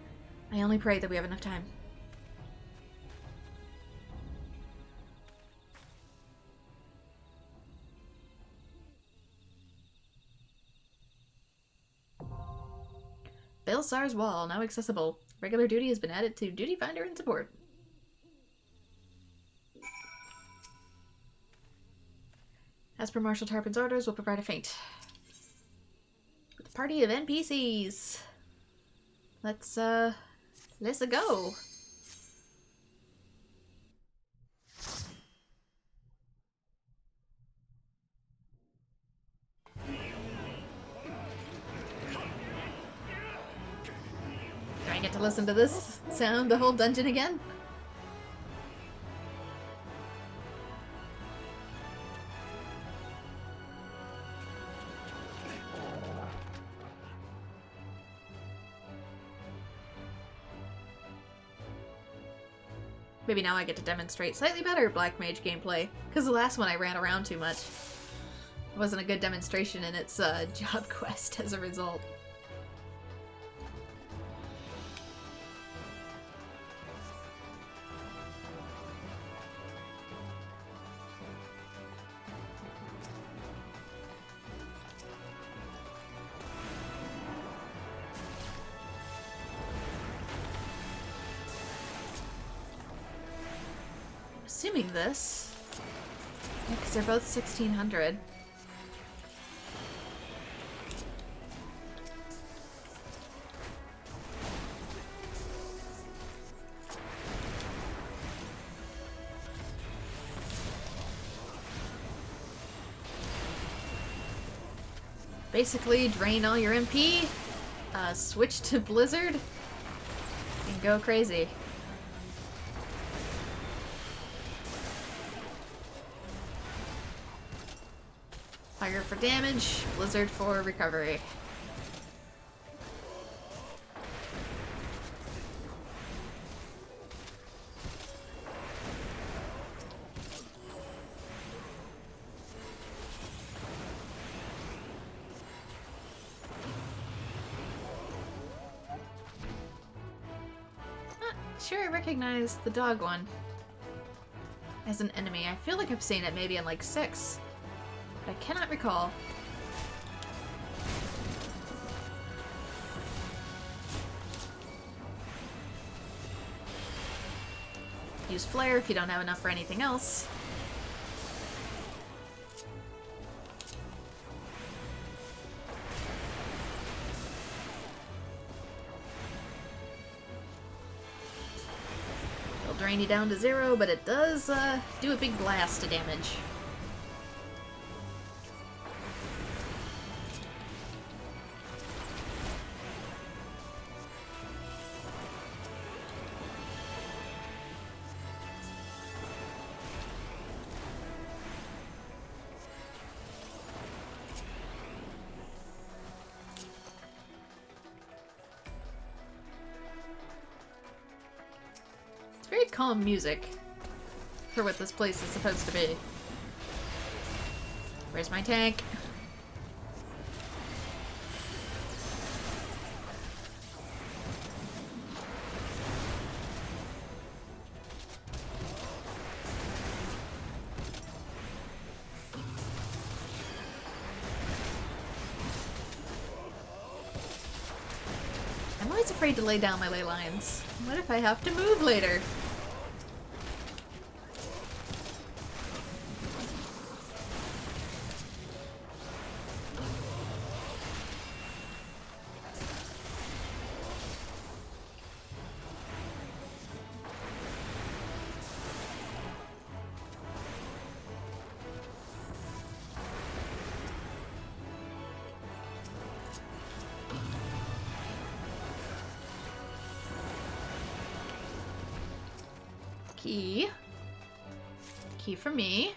I only pray that we have enough time. Belsar's Wall, now accessible. Regular duty has been added to Duty Finder and Support. As per Marshal Tarpin's orders, we'll provide a feint. With a party of NPCs. Let's go. Do I get to listen to this sound the whole dungeon again? Maybe now I get to demonstrate slightly better Black Mage gameplay, because the last one I ran around too much. It wasn't a good demonstration in its job quest as a result. Assuming this, because they're both 1600. basically drain all your MP, switch to Blizzard, and go crazy. Fire for damage, Blizzard for recovery. Sure, I recognize the dog one as an enemy. I feel like I've seen it maybe in like 6, but I cannot recall. Use Flare if you don't have enough for anything else. Drain you down to 0, but it does do a big blast of damage. Very calm music for what this place is supposed to be. Where's my tank? I'm always afraid to lay down my ley lines. What if I have to move later? Key. Key for me.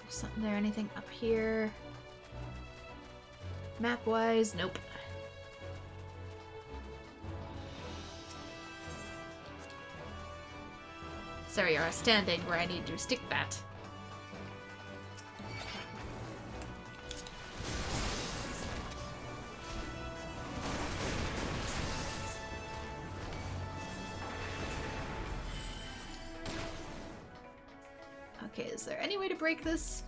There's something there, anything up here? Map-wise, nope. So there you are, standing where I need to stick that. Okay, is there any way to break this?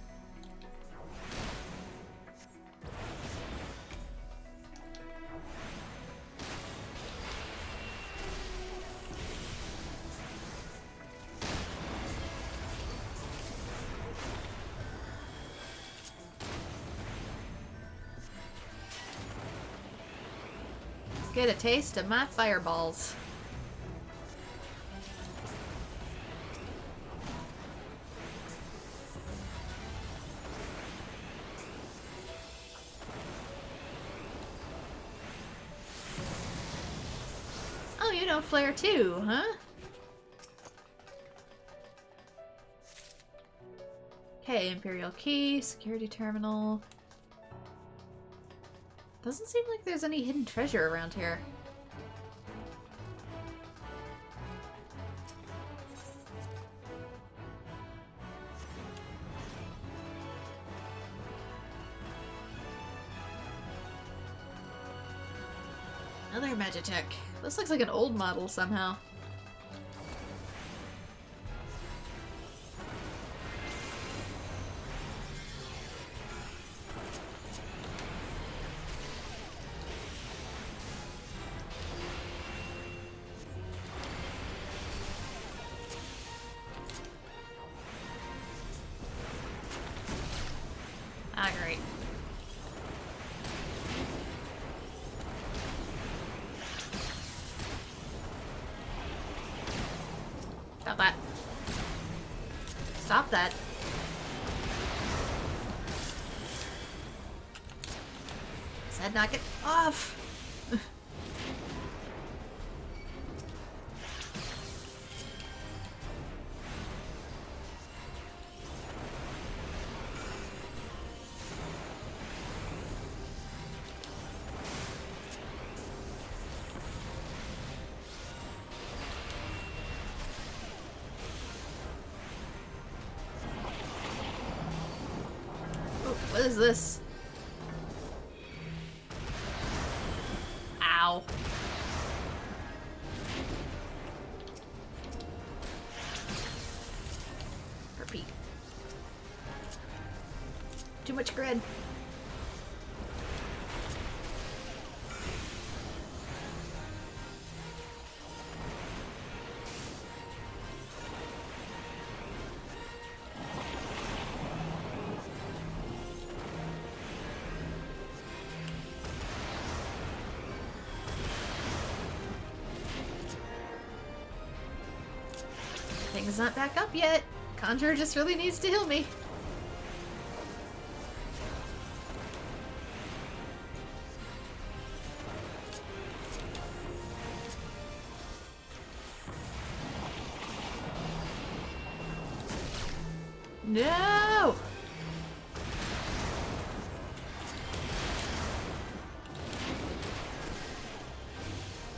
Get a taste of my fireballs. Oh, you know Flare too, huh? Okay, Imperial Key, Security Terminal. Doesn't seem like there's any hidden treasure around here. Another Magitech. This looks like an old model somehow. Ah, great. Got that. Stop that. Said knock it off. What is this? Ow. Repeat. Too much grid. Thing's not back up yet. Conjurer just really needs to heal me. No!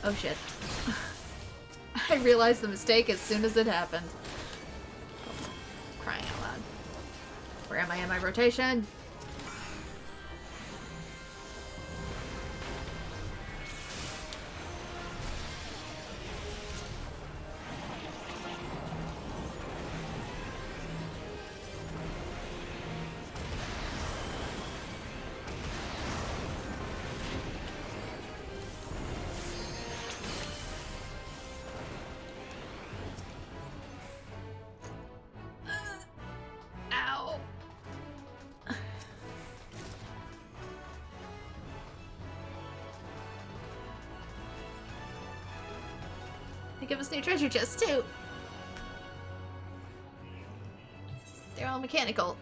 Oh shit. I realized the mistake as soon as it happened. Crying out loud. Where am I in my rotation? Ow. They give us new treasure chests too. They're all mechanical.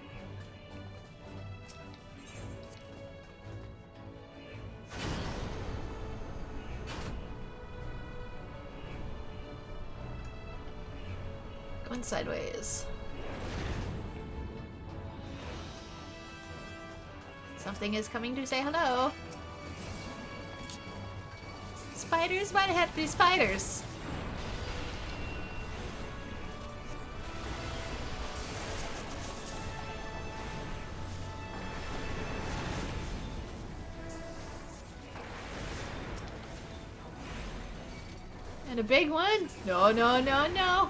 Going sideways. Something is coming to say hello. Spiders? Why'd it have to be spiders? And a big one? No, no, no, no.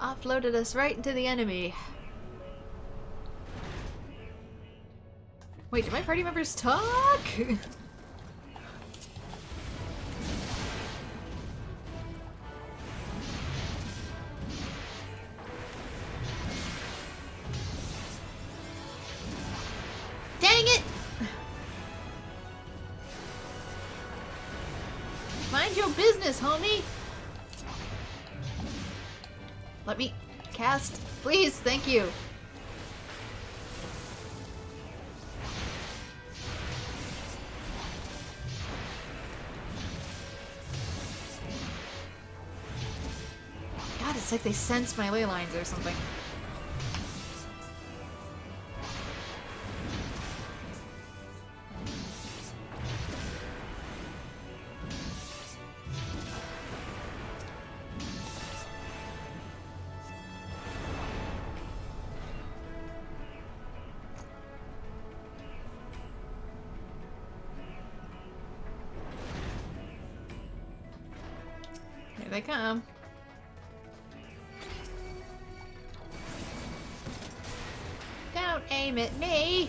Offloaded us right into the enemy. Wait, do my party members talk? Dang it! Mind your business, homie! Let me cast, please, thank you. God, it's like they sense my ley lines or something. Here they come. Don't aim at me!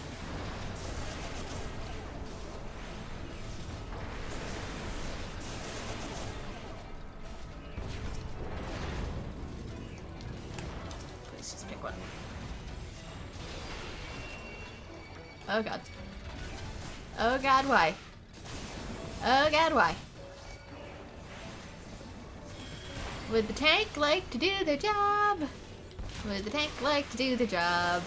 Let's just pick one. Oh god. Oh god, why? Oh god, why? Would the tank like to do their job? Would the tank like to do their job?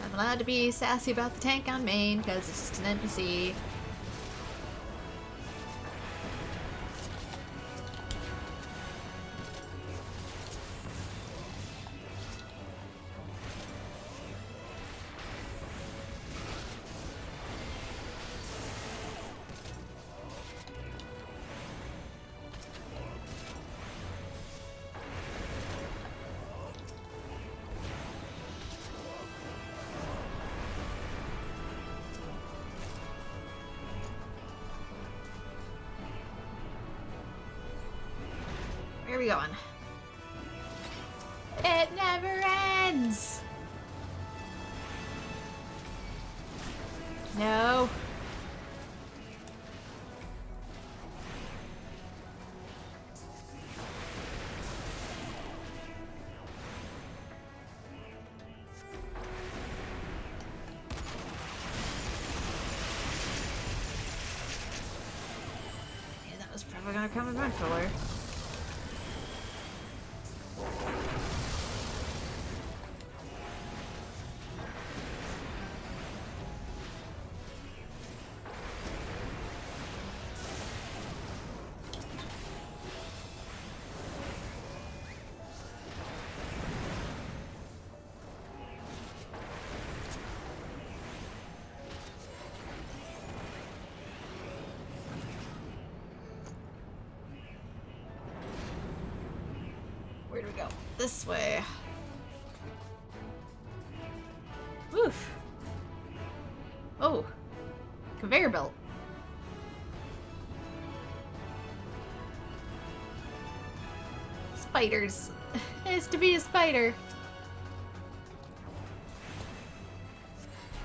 I'm allowed to be sassy about the tank on main because it's just an NPC. Where are we going? It never ends! No. Yeah, that was probably gonna come in my filler. Where do we go? This way. Oof. Oh. Conveyor belt. Spiders. It has to be a spider.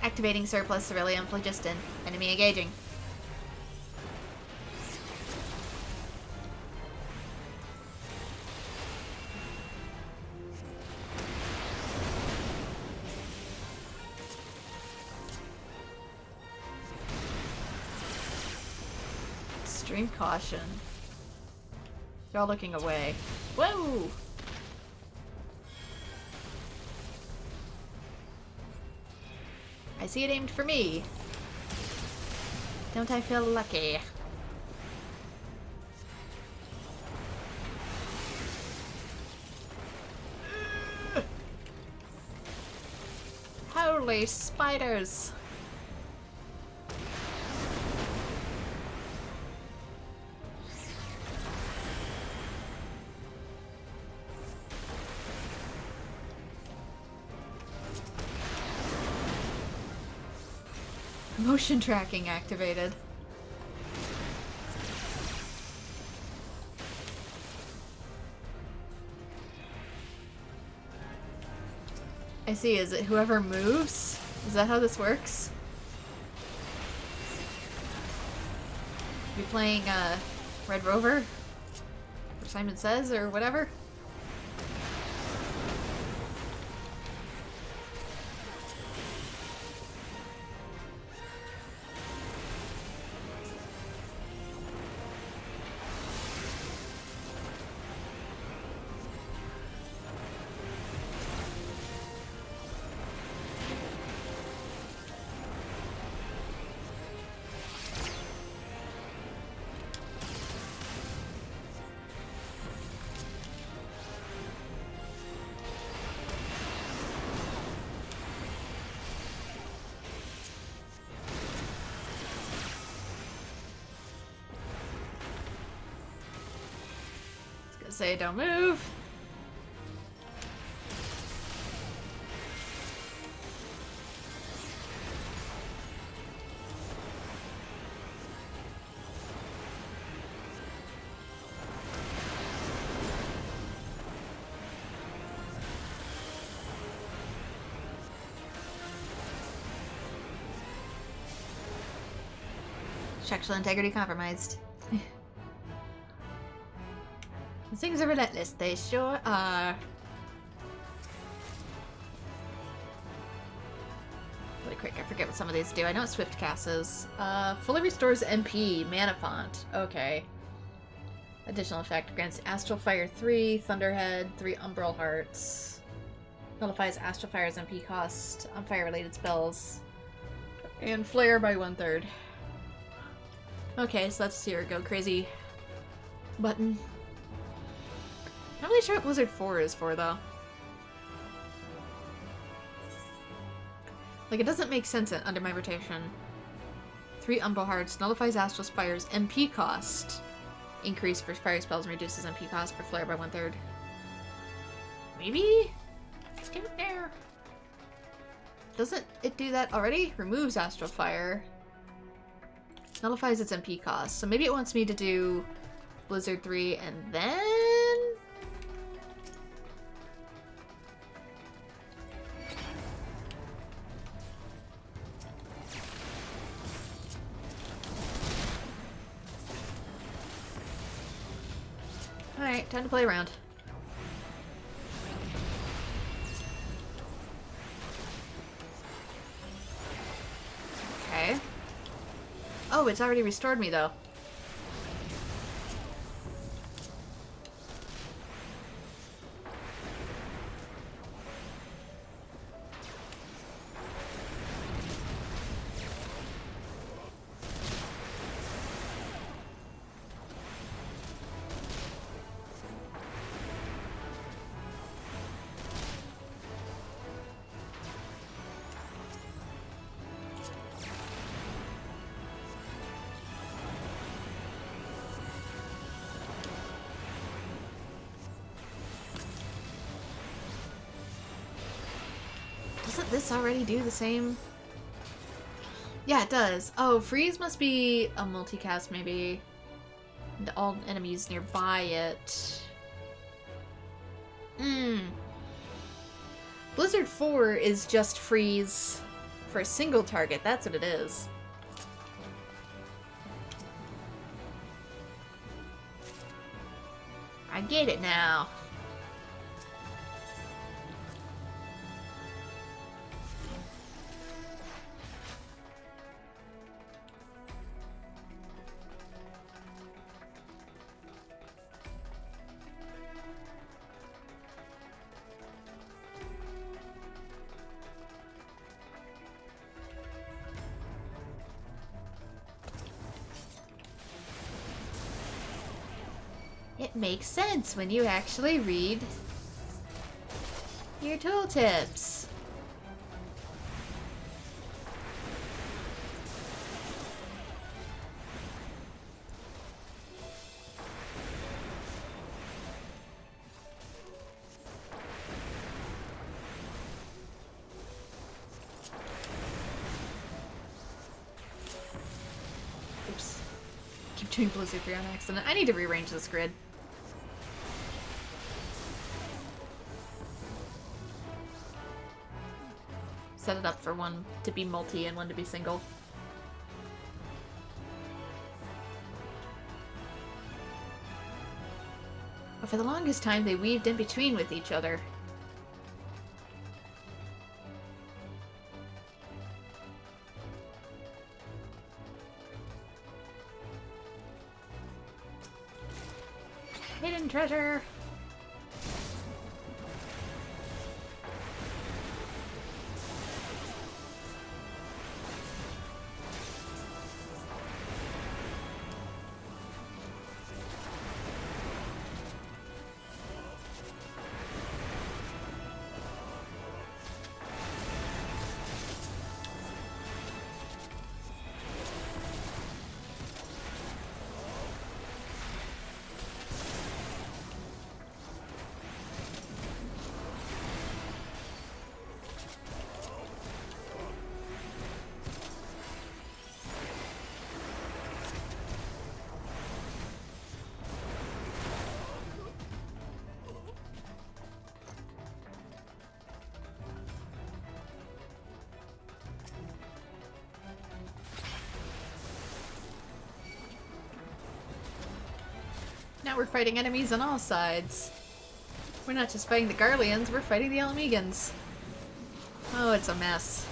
Activating surplus civilian phlogiston. Enemy engaging. Extreme caution. They're all looking away. Whoa! I see it aimed for me. Don't I feel lucky? Holy spiders! Motion tracking activated. I see, is it whoever moves? Is that how this works? You playing Red Rover? Or Simon Says, or whatever? say don't move. Structural integrity compromised. These things are relentless, they sure are. Really quick, I forget what some of these do. I know what Swift casts. Fully restores MP, mana font. Okay. Additional effect grants Astral Fire 3, Thunderhead, 3 Umbral Hearts. Nullifies Astral Fire's MP cost on fire-related spells. And Flare by 1/3. Okay, so that's your go crazy button. Not really sure what Blizzard 4 is for, though. Like, it doesn't make sense under my rotation. 3 Umbral Hearts, nullifies Astral Spire's MP cost. Increase for fire spells and reduces MP cost for Flare by 1/3. Maybe? Let's do it there. Doesn't it do that already? Removes Astral Fire. Nullifies its MP cost. So maybe it wants me to do Blizzard 3 and then... Alright, time to play around. Okay. Oh, it's already restored me, though. Doesn't this already do the same? Yeah, it does. Oh, freeze must be a multicast, maybe. And all enemies nearby it. Blizzard 4 is just freeze for a single target. That's what it is. I get it now. It makes sense when you actually read your tooltips. Oops. Keep doing Blizzard 3 on accident. I need to rearrange this grid. Set it up for one to be multi and one to be single. But for the longest time, they weaved in between with each other. Hidden treasure! Now we're fighting enemies on all sides. We're not just fighting the Garleans, we're fighting the Alamegans. Oh, it's a mess.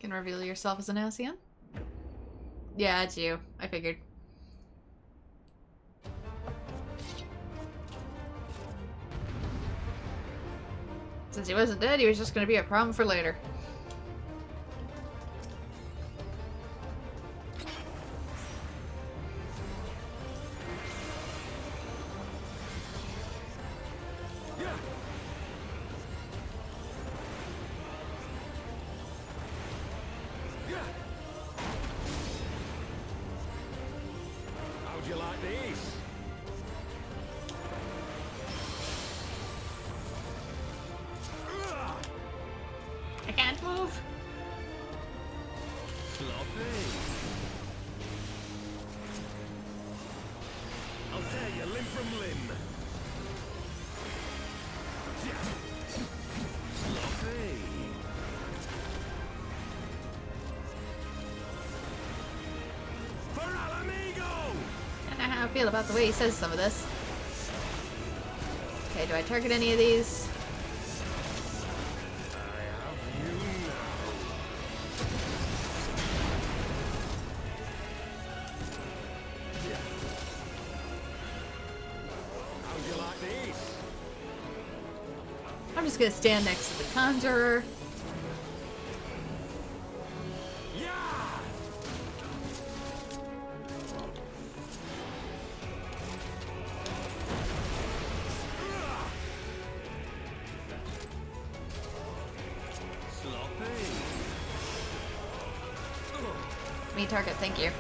Can reveal yourself as an Ascian? Yeah, it's you. I figured. Since he wasn't dead, he was just gonna be a problem for later. How'd you like these? I can't move. Sloppy. I'll tear you limb from limb. Sloppy. For Alamigo! I don't know how I feel about the way he says some of this. Okay, do I target any of these? How'd you like these? I'm just gonna stand next to the Conjurer. Me target, thank you.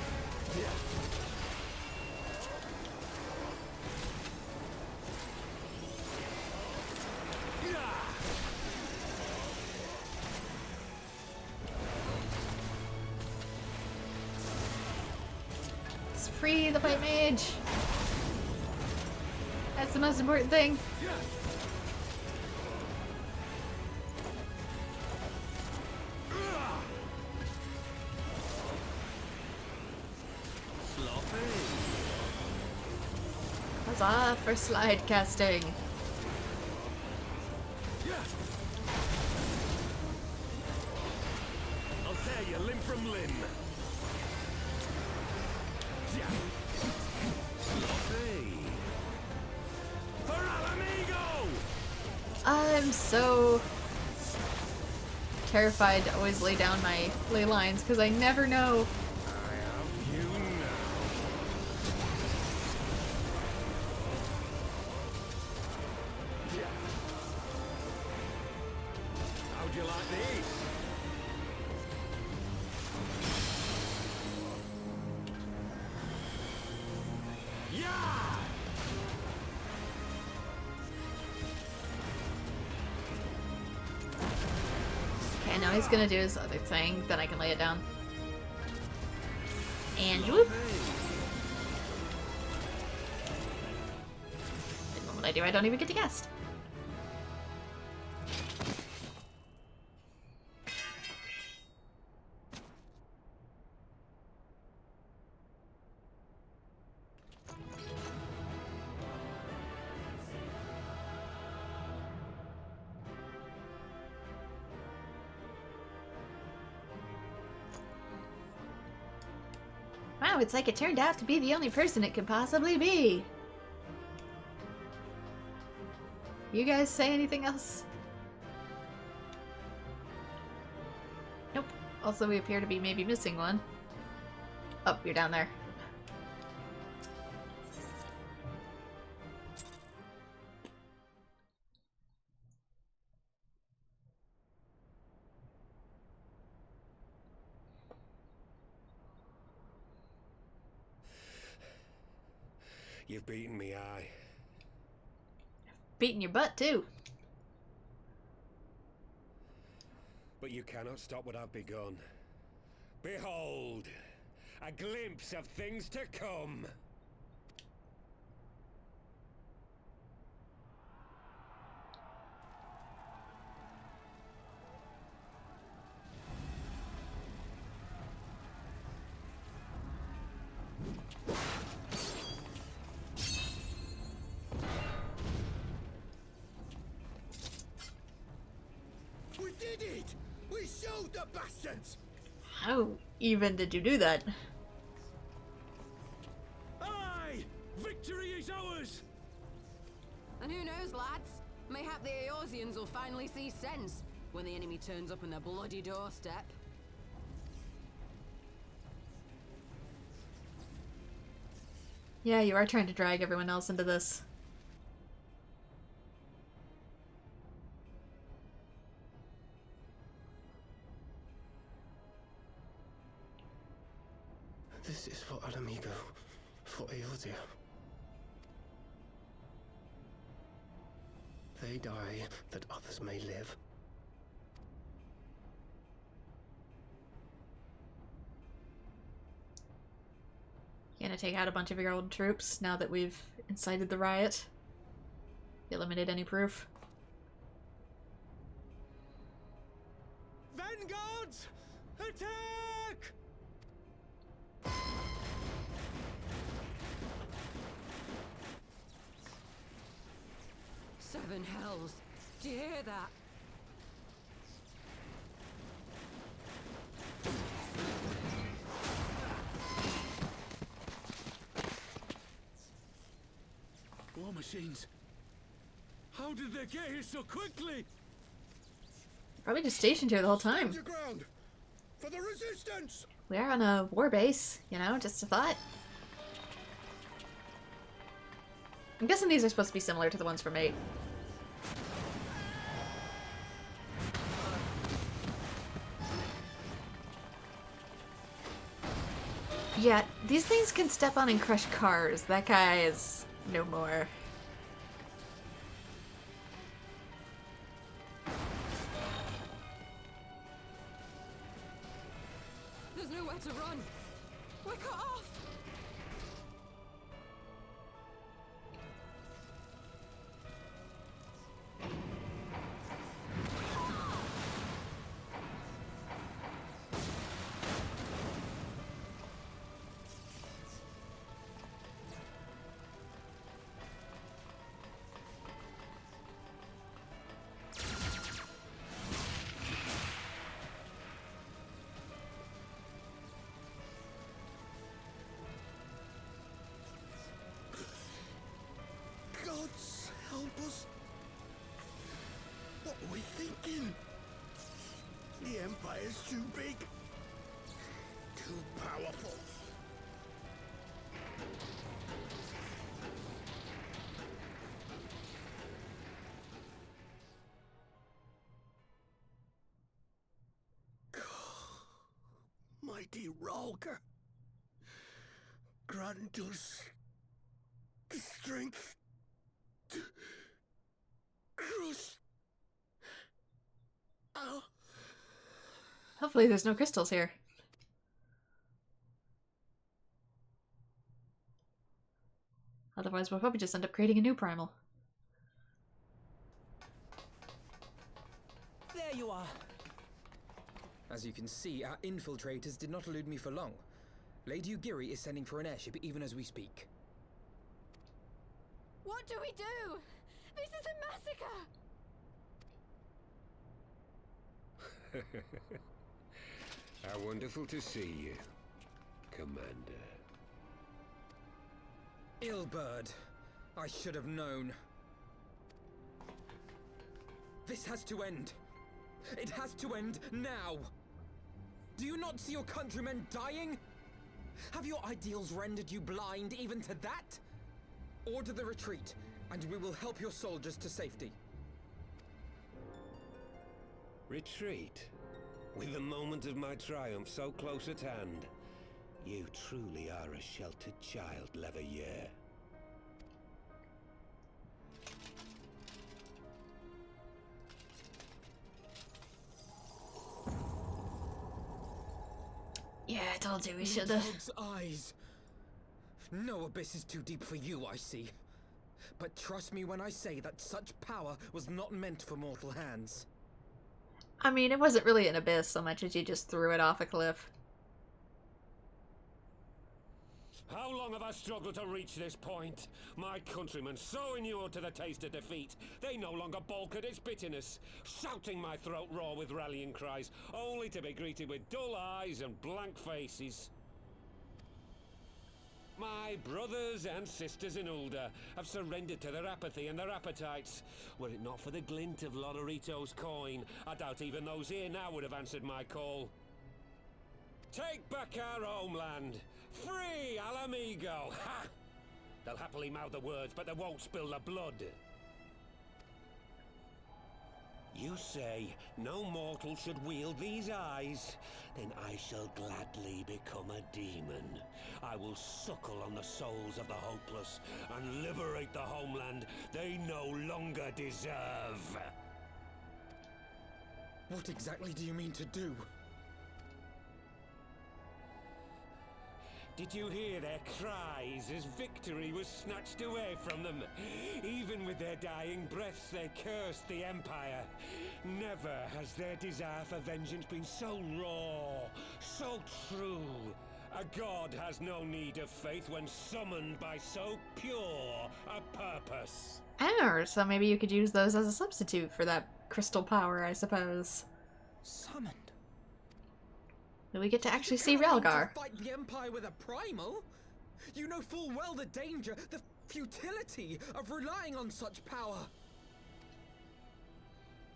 Let's free the white mage. That's the most important thing. Huzzah for slide casting. I'll tear you limb from limb. Sloppy. For Alamigo! I'm so terrified to always lay down my ley lines because I never know. How'd you like these? Yeah! Okay, now he's gonna do his other thing, then I can lay it down. And whoop! The moment I do, I don't even get to guess. Wow, it's like it turned out to be the only person it could possibly be. You guys say anything else? Also, we appear to be maybe missing one. Oh, you're down there. You've beaten me, aye. Beating your butt, too. But you cannot stop what I've begun. Behold, a glimpse of things to come. We did it! We showed the bastards! How even did you do that? Aye! Victory is ours! And who knows, lads? Mayhap the Eorzeans will finally see sense when the enemy turns up on their bloody doorstep. Yeah, you are trying to drag everyone else into this. This is for Alamigo, for Eorzea. They die that others may live. You gonna take out a bunch of your old troops now that we've incited the riot? Eliminate any proof? Vanguards! Attack! Seven hells. Do you hear that? War machines. How did they get here so quickly? Probably just stationed here the whole time. Stand your ground! For the resistance! We are on a war base, you know, just a thought. I'm guessing these are supposed to be similar to the ones from 8. Yeah, these things can step on and crush cars. That guy is no more. There's nowhere to run. We're cut off. Gods help us! What are we thinking? The Empire's too big. Too powerful. Mighty Ralker, grant us the strength to crush our... Hopefully there's no crystals here. Otherwise we'll probably just end up creating a new primal. There you are. As you can see, our infiltrators did not elude me for long. Lady Ugiri is sending for an airship even as we speak. What do we do? This is a massacre! How wonderful to see you, Commander. Ilbird, I should have known. This has to end. It has to end now. Do you not see your countrymen dying? Have your ideals rendered you blind even to that? Order the retreat, and we will help your soldiers to safety. Retreat? With the moment of my triumph so close at hand? You truly are a sheltered child, Leverrier. Yeah, I told you we should've. Dog's eyes. No abyss is too deep for you, I see. But trust me when I say that such power was not meant for mortal hands. I mean, it wasn't really an abyss so much as you just threw it off a cliff. How long have I struggled to reach this point? My countrymen, so inured to the taste of defeat, they no longer balk at its bitterness, shouting my throat raw with rallying cries, only to be greeted with dull eyes and blank faces. My brothers and sisters in Ulda have surrendered to their apathy and their appetites. Were it not for the glint of Lodorito's coin, I doubt even those here now would have answered my call. Take back our homeland! Free Alamigo! Ha! They'll happily mouth the words, but they won't spill the blood. You say no mortal should wield these eyes? Then I shall gladly become a demon. I will suckle on the souls of the hopeless and liberate the homeland they no longer deserve. What exactly do you mean to do? Did you hear their cries as victory was snatched away from them? Even with their dying breaths, they cursed the Empire. Never has their desire for vengeance been so raw, so true. A god has no need of faith when summoned by so pure a purpose. Oh, so maybe you could use those as a substitute for that crystal power, I suppose. Summoned? Do we get to actually see You cannot Relgar? fight the Empire with a primal. You know full well the danger, the futility of relying on such power.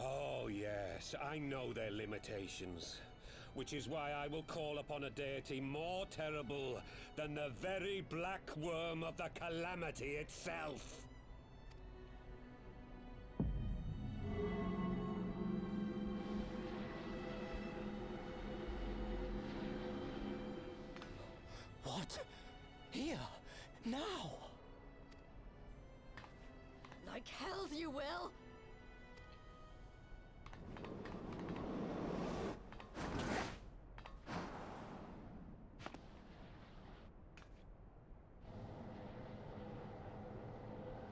Oh yes, I know their limitations. Which is why I will call upon a deity more terrible than the very black worm of the calamity itself. What? Here? Now? Like hells you will!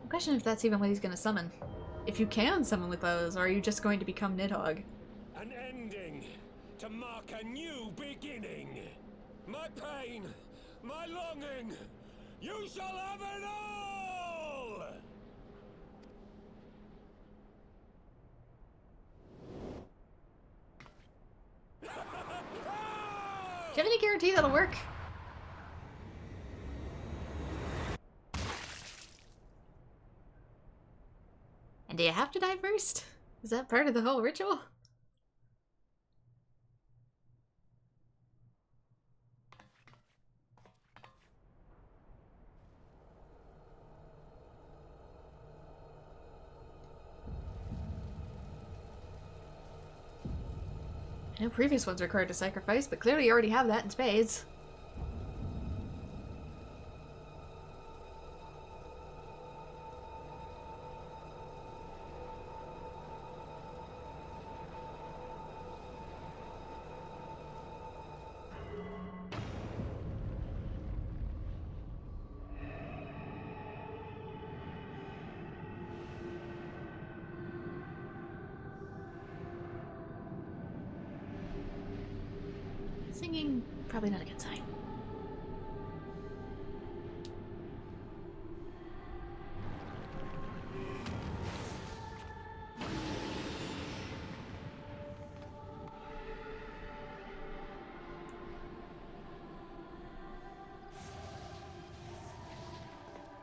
I question if that's even what he's gonna summon. If you can summon with those, or are you just going to become Nidhogg? An ending to mark a new beginning. My pain, my longing, you shall have it all! Do you have any guarantee that'll work? And do you have to die first? Is that part of the whole ritual? I know previous ones required to sacrifice, but clearly you already have that in spades. Singing, probably not a good sign.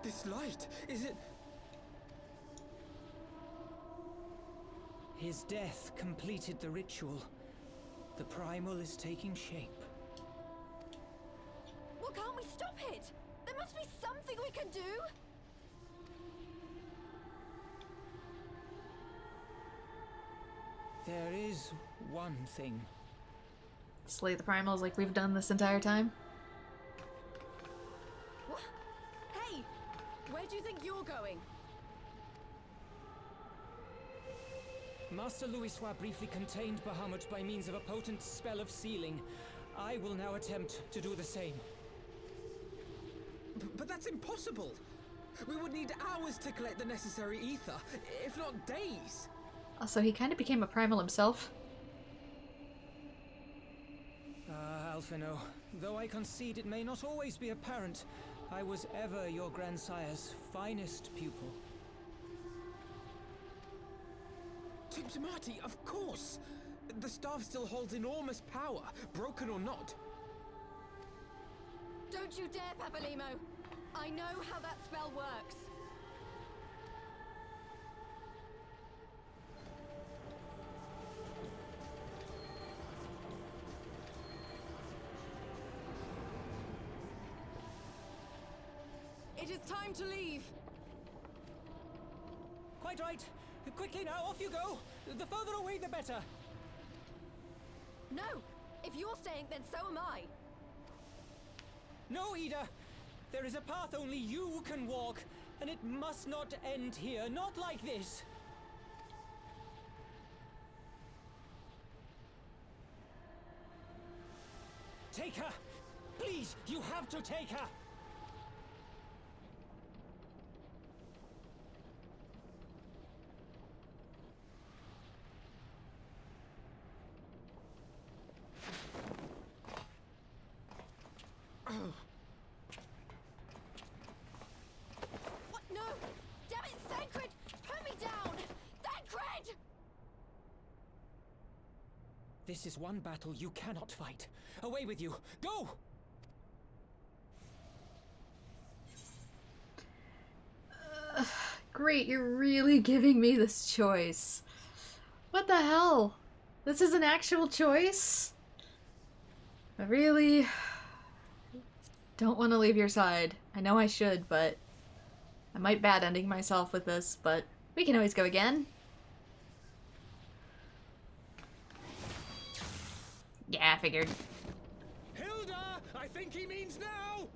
This light, is it? His death completed the ritual. The primal is taking shape. Well, can't we stop it? There must be something we can do! There is one thing. Slay the primals like we've done this entire time. What? Hey! Where do you think you're going? Master Louisoix briefly contained Bahamut by means of a potent spell of sealing. I will now attempt to do the same. But that's impossible! We would need hours to collect the necessary ether, if not days! Also, he kind of became a primal himself. Alphino, though I concede it may not always be apparent, I was ever your grandsire's finest pupil. Tiptimati, of course! The staff still holds enormous power, broken or not. Don't you dare, Papalimo! I know how that spell works. It is time to leave. Quite right. Quickly now, off you go. The further away, the better. No! If you're staying, then so am I. No, Ida. There is a path only you can walk, and it must not end here. Not like this. Take her! Please, you have to take her! What? No! Damn it, Thancred! Put me down! Thancred! This is one battle you cannot fight. Away with you! Go! Great, you're really giving me this choice. What the hell? This is an actual choice? I really don't want to leave your side. I know I should, but I might bad ending myself with this, but we can always go again. Yeah, I figured. Hilda! I think he means now!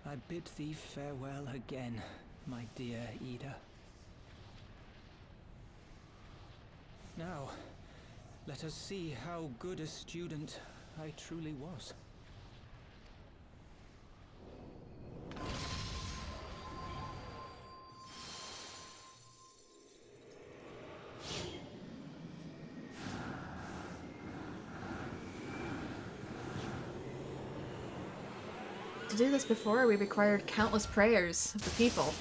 I bid thee farewell again, my dear Ida. Now, let us see how good a student I truly was. To do this before, we required countless prayers of the people.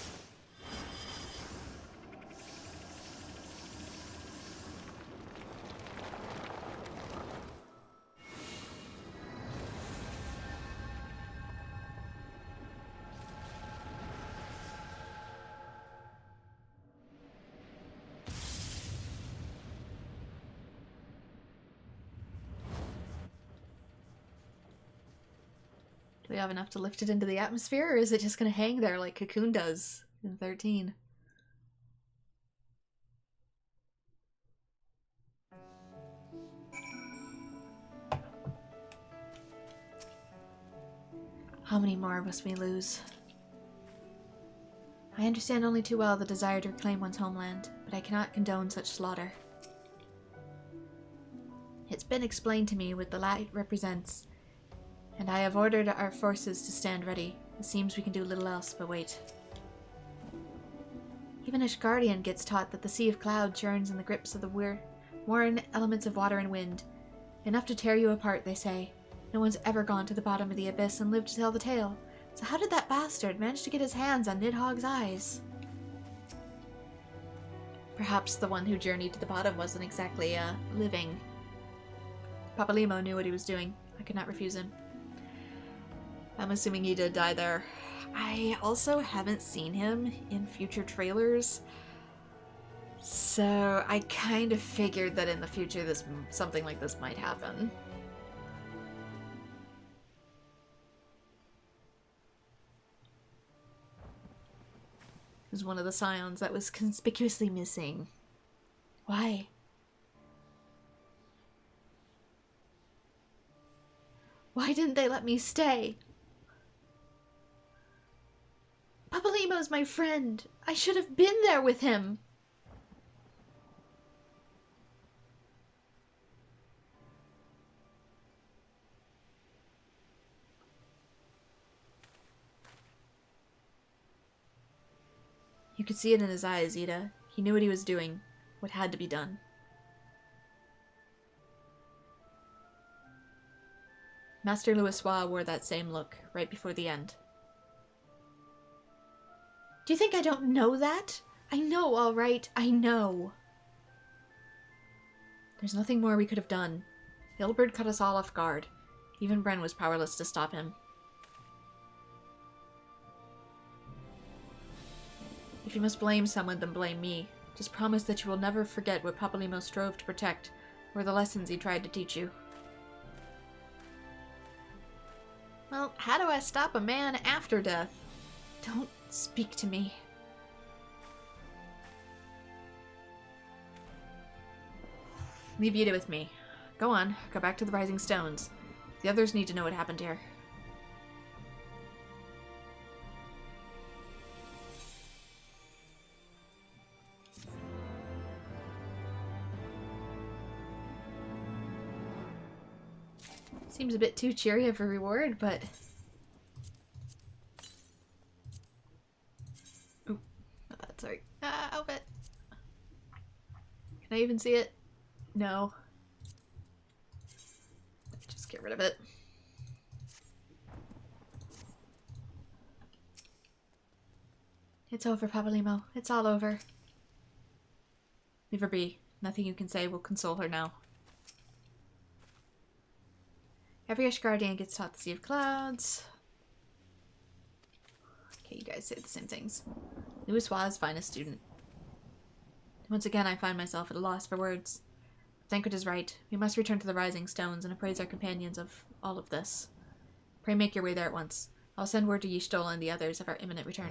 Do we have enough to lift it into the atmosphere, or is it just going to hang there like Cocoon does in 13? How many more must we lose? I understand only too well the desire to reclaim one's homeland, but I cannot condone such slaughter. It's been explained to me what the light represents, and I have ordered our forces to stand ready. It seems we can do little else but wait. Even Ishgardian gets taught that the sea of cloud churns in the grips of the warring elements of water and wind. Enough to tear you apart, they say. No one's ever gone to the bottom of the abyss and lived to tell the tale. So how did that bastard manage to get his hands on Nidhogg's eyes? Perhaps the one who journeyed to the bottom wasn't exactly, living. Papalimo knew what he was doing. I could not refuse him. I'm assuming he did die there. I also haven't seen him in future trailers, so I kind of figured that in the future something like this might happen. It was one of the scions that was conspicuously missing. Why? Why didn't they let me stay? Papalimo's my friend. I should have been there with him. You could see it in his eyes, Ida. He knew what he was doing, what had to be done. Master Louisoix wore that same look right before the end. Do you think I don't know that? I know, all right. I know. There's nothing more we could have done. Hilbert cut us all off guard. Even Bren was powerless to stop him. If you must blame someone, then blame me. Just promise that you will never forget what Papalimo strove to protect, or the lessons he tried to teach you. Well, how do I stop a man after death? Don't speak to me. Leave Ida with me. Go on, go back to the Rising Stones. The others need to know what happened here. Seems a bit too cheery of a reward, but... Ooh, not that, sorry. Outfit! Can I even see it? No. Just get rid of it. It's over, Papalimo. It's all over. Leave her be. Nothing you can say will console her now. Every Ishgardian gets taught the Sea of Clouds. Okay, you guys say the same things. Louisoix's finest student. Once again, I find myself at a loss for words. Thancred is right. We must return to the Rising Stones and appraise our companions of all of this. Pray make your way there at once. I'll send word to Y'shtola and the others of our imminent return.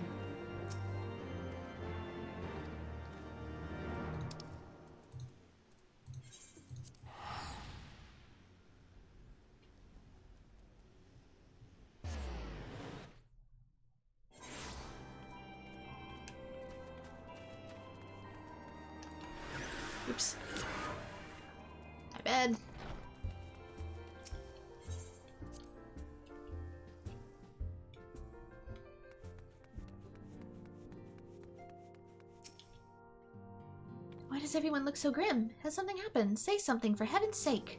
Oops. My bad. Why does everyone look so grim? Has something happened? Say something, for heaven's sake.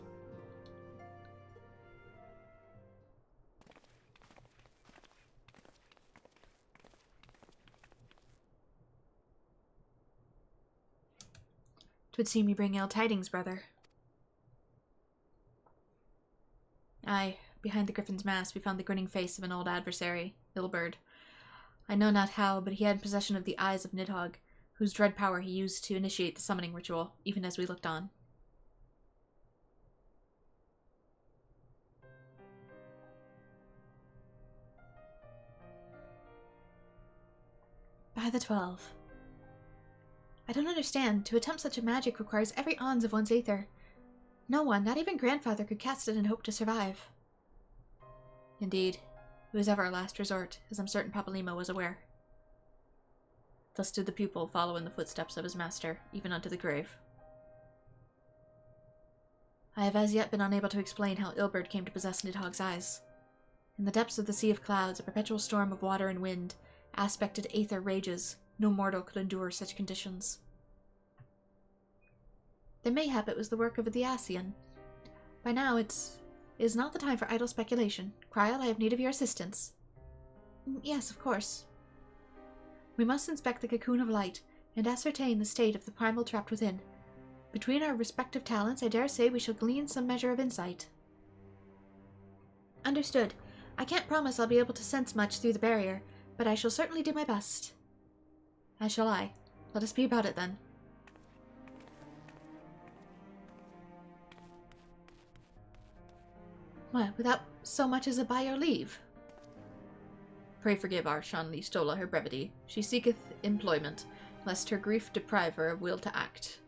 Twould seem you bring ill tidings, brother. Aye, behind the griffin's mask we found the grinning face of an old adversary, Ilberd. I know not how, but he had possession of the eyes of Nidhogg, whose dread power he used to initiate the summoning ritual, even as we looked on. By the 12. I don't understand. To attempt such a magic requires every ounce of one's aether. No one, not even grandfather, could cast it and hope to survive. Indeed. It was ever our last resort, as I'm certain Papalimo was aware. Thus did the pupil follow in the footsteps of his master, even unto the grave. I have as yet been unable to explain how Ilberd came to possess Nidhogg's eyes. In the depths of the Sea of Clouds, a perpetual storm of water and wind, aspected aether rages. No mortal could endure such conditions. Then mayhap it was the work of the Asian. By now it is not the time for idle speculation. Kryal, I have need of your assistance. Yes, of course. We must inspect the cocoon of light. and ascertain the state of the primal trapped within. Between our respective talents, I dare say we shall glean some measure of insight. Understood. I can't promise I'll be able to sense much through the barrier, but I shall certainly do my best. As shall I. Let us be about it, then. What, without so much as a by your leave? Pray forgive our Shanli Stola her brevity. She seeketh employment, lest her grief deprive her of will to act.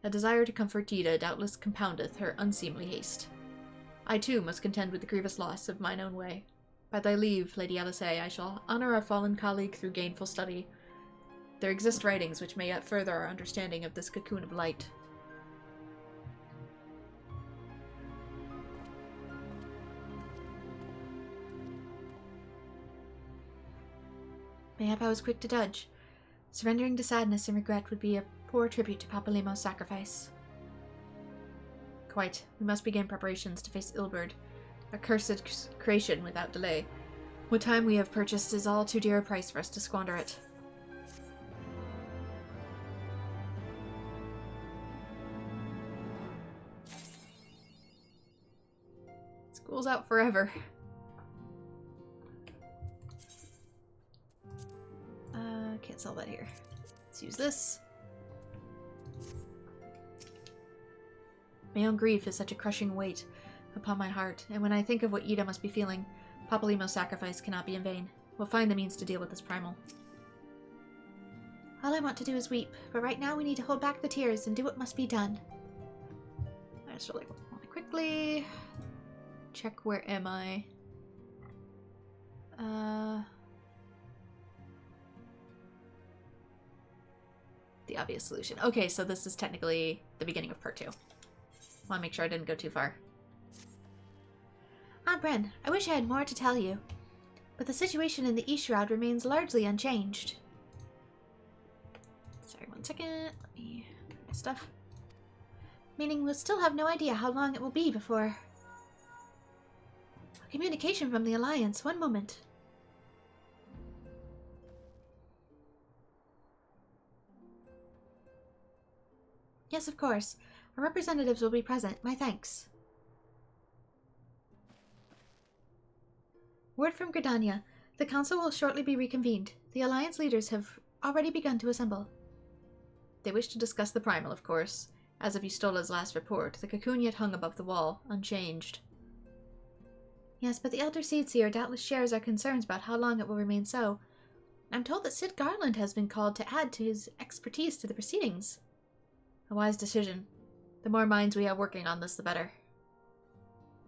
A desire to comfort Dita doubtless compoundeth her unseemly haste. I too must contend with the grievous loss of mine own way. By thy leave, Lady Alisay, I shall honour our fallen colleague through gainful study. There exist writings which may yet further our understanding of this cocoon of light. Mayhap I was quick to judge. Surrendering to sadness and regret would be a poor tribute to Papalimo's sacrifice. Quite. We must begin preparations to face Ilberd, a cursed creation without delay. What time we have purchased is all too dear a price for us to squander it. School's out forever. Can't sell that here. Let's use this. My own grief is such a crushing weight upon my heart, and when I think of what Ida must be feeling, Papalimo's sacrifice cannot be in vain. We'll find the means to deal with this primal. All I want to do is weep, but right now we need to hold back the tears and do what must be done. I just really want to quickly check where am I. The obvious solution. Okay, so this is technically the beginning of part 2. Want to make sure I didn't go too far. Aunt Bren, I wish I had more to tell you, but the situation in the East Shroud remains largely unchanged. Sorry, one second. Let me get my stuff. Meaning we'll still have no idea how long it will be before... Communication from the Alliance. One moment. Yes, of course. Our representatives will be present. My thanks. Word from Gridania. The Council will shortly be reconvened. The Alliance leaders have already begun to assemble. They wish to discuss the primal, of course. As of Ystola's last report, the cocoon yet hung above the wall, unchanged. Yes, but the Elder Seedseer doubtless shares our concerns about how long it will remain so. I'm told that Sid Garland has been called to add to his expertise to the proceedings. A wise decision. The more minds we have working on this, the better.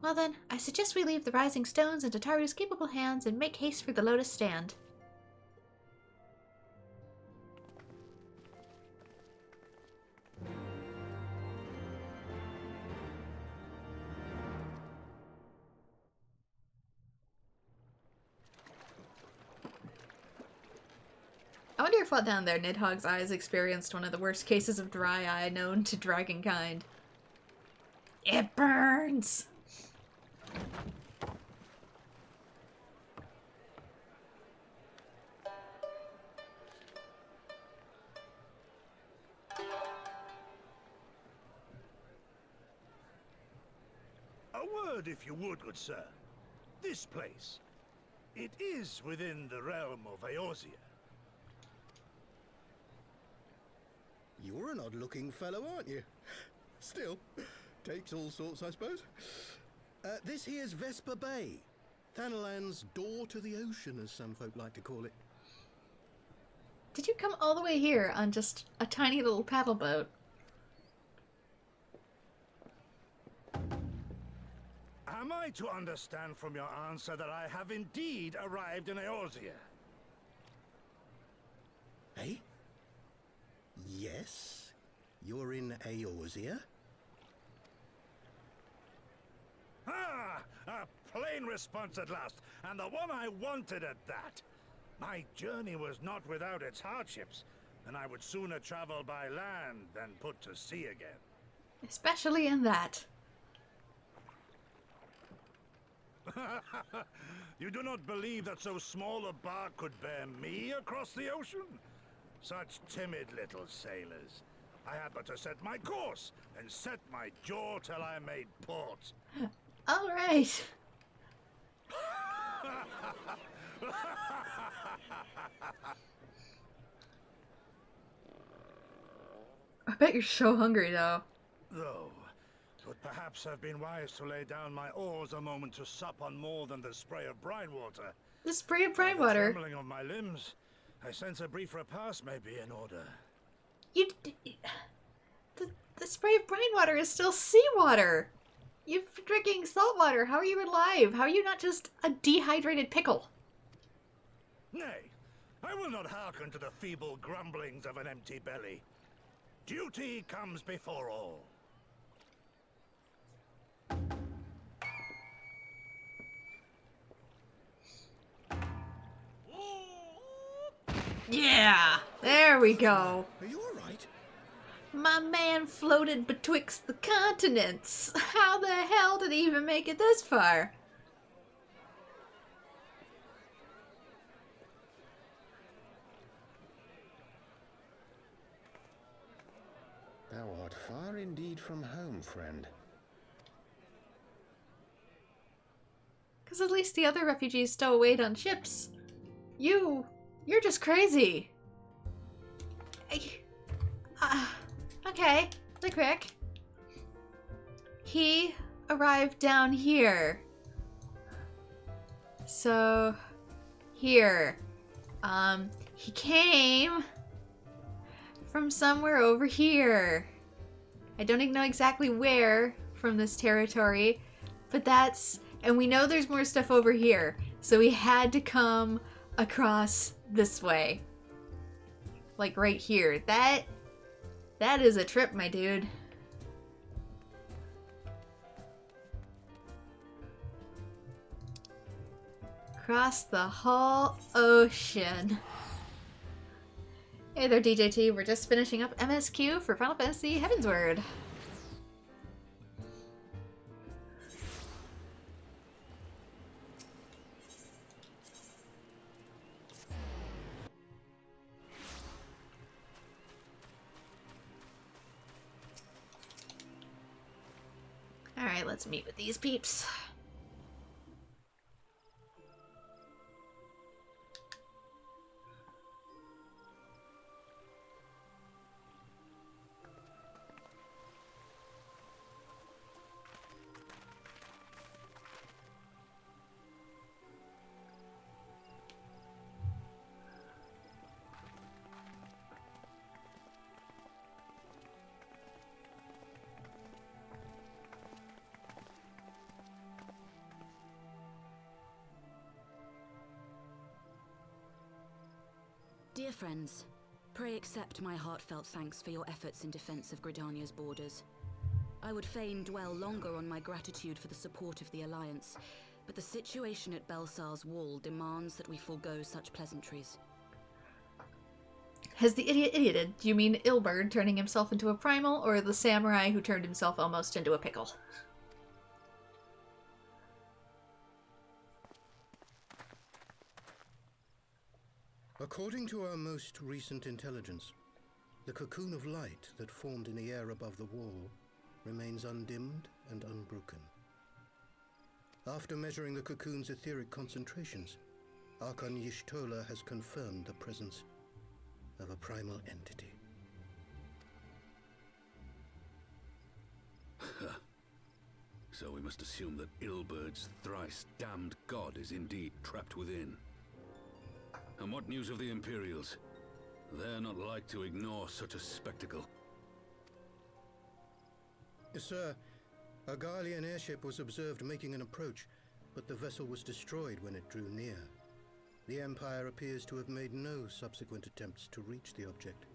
Well then, I suggest we leave the Rising Stones in Tataru's capable hands and make haste for the Lotus Stand. I wonder if while down there, Nidhogg's eyes experienced one of the worst cases of dry eye known to dragonkind. It burns! A word, if you would, good sir. This place, it is within the realm of Eorzea. You're an odd-looking fellow, aren't you? Still, takes all sorts, I suppose. This here's Vesper Bay. Thanalan's door to the ocean, as some folk like to call it. Did you come all the way here on just a tiny little paddle boat? Am I to understand from your answer that I have indeed arrived in Eorzea? Eh? Yes, you're in Eorzea. Ah! A plain response at last, and the one I wanted at that. My journey was not without its hardships, and I would sooner travel by land than put to sea again. Especially in that. You do not believe that so small a bark could bear me across the ocean? Such timid little sailors. I had but to set my course and set my jaw till I made port. All right. I bet you're so hungry, though. Though, it would perhaps have been wise to lay down my oars a moment to sup on more than the spray of brine water. The spray of brine The water. trembling of my limbs, I sense a brief repast may be in order. The spray of brine water is still seawater. You're drinking salt water. How are you alive? How are you not just a dehydrated pickle? Nay, I will not hearken to the feeble grumblings of an empty belly. Duty comes before all. Yeah, there we go. Are you all right? My man floated betwixt the continents. How the hell did he even make it this far? Thou art far indeed from home, friend. Because at least the other refugees stowawayed on ships. You're just crazy. Okay, the crick. He arrived down here. So, here. He came from somewhere over here. I don't even know exactly where from this territory, but that's... And we know there's more stuff over here, so he had to come across this way. Like right here. That is a trip, my dude. Across the whole ocean. Hey there, DJT. We're just finishing up MSQ for Final Fantasy Heavensward. Alright, let's meet with these peeps. Dear friends, pray accept my heartfelt thanks for your efforts in defense of Gridania's borders. I would fain dwell longer on my gratitude for the support of the Alliance, but the situation at Belsar's Wall demands that we forego such pleasantries. Has the idiot idioted? Do you mean Ilberd turning himself into a primal, or the samurai who turned himself almost into a pickle? According to our most recent intelligence, the cocoon of light that formed in the air above the wall remains undimmed and unbroken. After measuring the cocoon's etheric concentrations, Archon Y'shtola has confirmed the presence of a primal entity. So we must assume that Ilberd's thrice damned god is indeed trapped within. And what news of the Imperials? They're not like to ignore such a spectacle. Sir, a Garlean airship was observed making an approach, but the vessel was destroyed when it drew near. The Empire appears to have made no subsequent attempts to reach the object.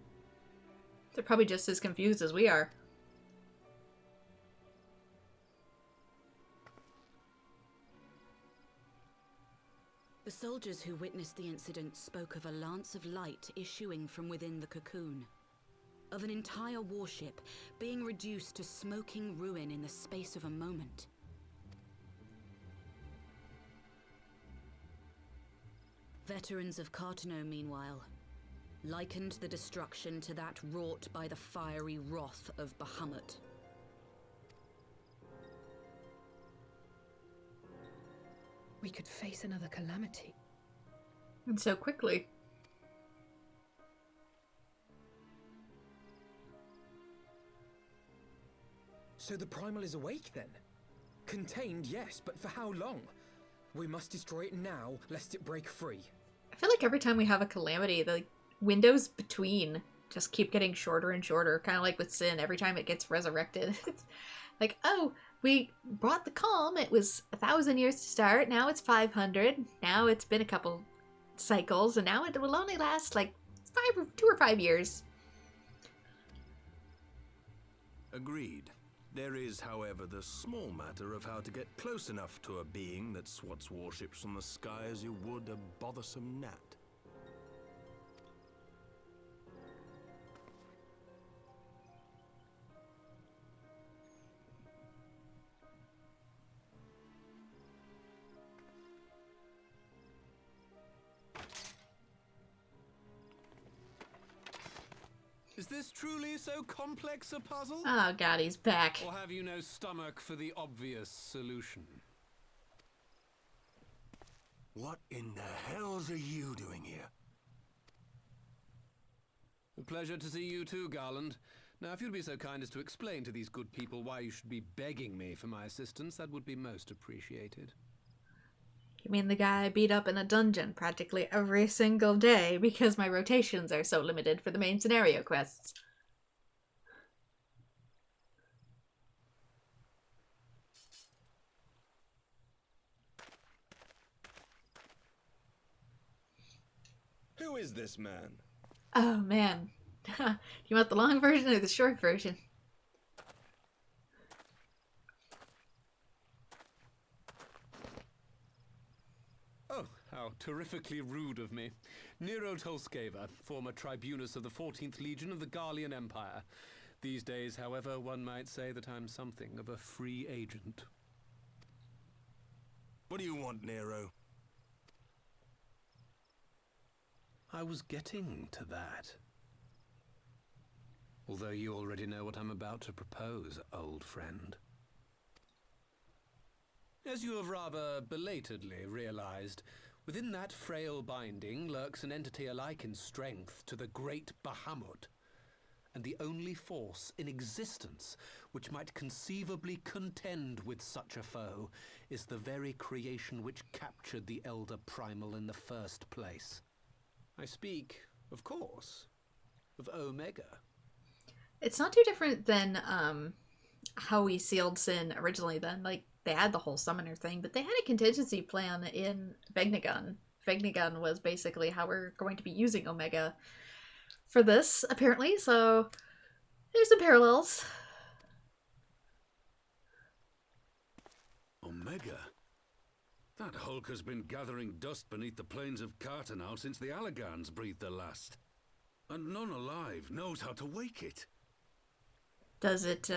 They're probably just as confused as we are. The soldiers who witnessed the incident spoke of a lance of light issuing from within the cocoon. Of an entire warship being reduced to smoking ruin in the space of a moment. Veterans of Cartano, meanwhile, likened the destruction to that wrought by the fiery wrath of Bahamut. We could face another calamity. And so quickly. So the Primal is awake then? Contained, yes, but for how long? We must destroy it now, lest it break free. I feel like every time we have a calamity, the windows between just keep getting shorter and shorter, kind of like with Sin. Every time it gets resurrected, it's like, oh, we brought the calm. It was 1,000 years to start. Now it's 500. Now it's been a couple cycles, and now it will only last like 2 or 5 years. Agreed. There is, however, the small matter of how to get close enough to a being that swats warships from the sky as you would a bothersome gnat. Is this truly so complex a puzzle? Oh god, he's back. Or have you no stomach for the obvious solution? What in the hells are you doing here? A pleasure to see you too, Garland. Now, if you'd be so kind as to explain to these good people why you should be begging me for my assistance, that would be most appreciated. You mean the guy I beat up in a dungeon practically every single day because my rotations are so limited for the main scenario quests? Who is this man? Oh man. You want the long version or the short version? Oh, how terrifically rude of me. Nero Tolskeva, former tribunus of the 14th Legion of the Garlean Empire. These days, however, one might say that I'm something of a free agent. What do you want, Nero? I was getting to that. Although you already know what I'm about to propose, old friend. As you have rather belatedly realized, within that frail binding lurks an entity alike in strength to the great Bahamut, and the only force in existence which might conceivably contend with such a foe is the very creation which captured the Elder Primal in the first place. I speak, of course, of Omega. It's not too different than how we sealed Sin originally then. Like, they had the whole summoner thing, but they had a contingency plan in Vegnagun. Vegnagun was basically how we're going to be using Omega for this, apparently, so there's some parallels. Omega? That hulk has been gathering dust beneath the plains of Cartanau since the Allagans breathed their last. And none alive knows how to wake it. Does it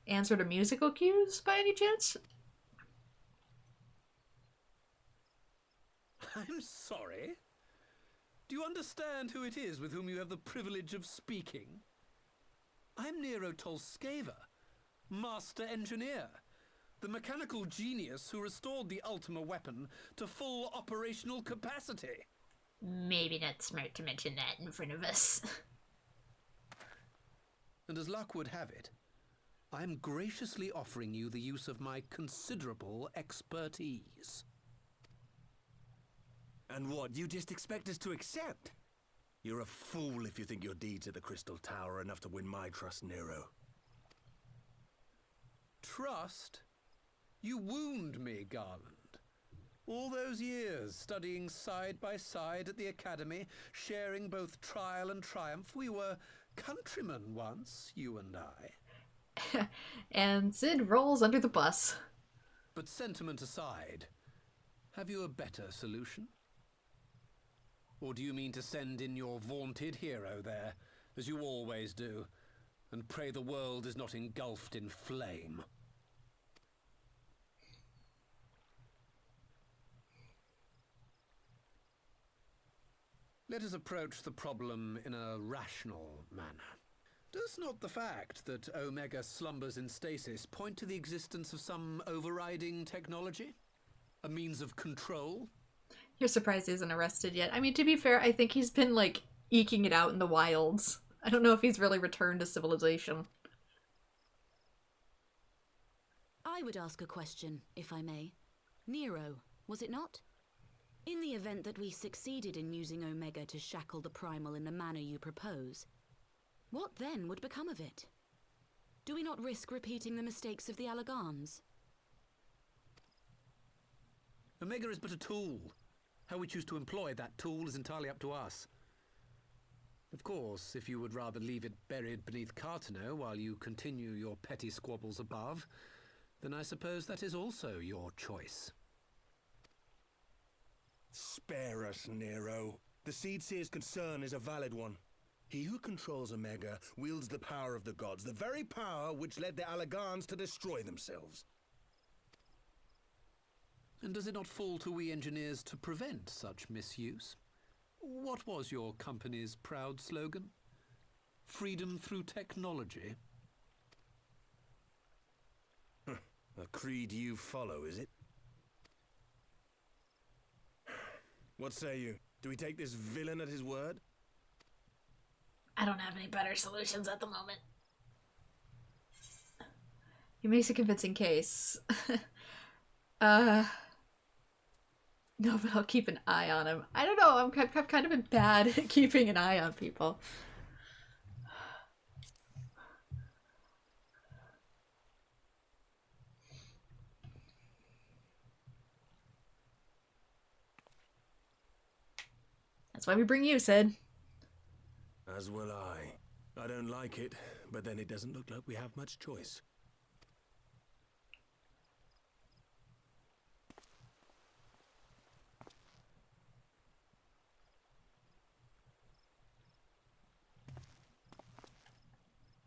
answer to musical cues by any chance? I'm sorry. Do you understand who it is with whom you have the privilege of speaking? I'm Nero Tolskeva, Master Engineer, the mechanical genius who restored the Ultima weapon to full operational capacity. Maybe not smart to mention that in front of us. And as luck would have it, I'm graciously offering you the use of my considerable expertise. And what, you just expect us to accept? You're a fool if you think your deeds at the Crystal Tower are enough to win my trust, Nero. Trust? You wound me, Garland. All those years, studying side by side at the Academy, sharing both trial and triumph, we were countrymen once, you and I. And Sid rolls under the bus. But sentiment aside, have you a better solution? Or do you mean to send in your vaunted hero there, as you always do, and pray the world is not engulfed in flame? Let us approach the problem in a rational manner. Does not the fact that Omega slumbers in stasis point to the existence of some overriding technology? A means of control? You're surprised he isn't arrested yet. I mean, to be fair, I think he's been, like, eking it out in the wilds. I don't know if he's really returned to civilization. I would ask a question, if I may. Nero, was it not? In the event that we succeeded in using Omega to shackle the Primal in the manner you propose, what then would become of it? Do we not risk repeating the mistakes of the Allagans? Omega is but a tool. How we choose to employ that tool is entirely up to us. Of course, if you would rather leave it buried beneath Cartano while you continue your petty squabbles above, then I suppose that is also your choice. Spare us, Nero. The Seedseer's concern is a valid one. He who controls Omega wields the power of the gods, the very power which led the Allagans to destroy themselves. And does it not fall to we engineers to prevent such misuse? What was your company's proud slogan? Freedom through technology? A creed you follow, is it? What say you? Do we take this villain at his word? I don't have any better solutions at the moment. He makes a convincing case. No, but I'll keep an eye on him. I don't know, I've kind of been bad at keeping an eye on people. That's why we bring you, Sid. As will I. I don't like it, but then it doesn't look like we have much choice.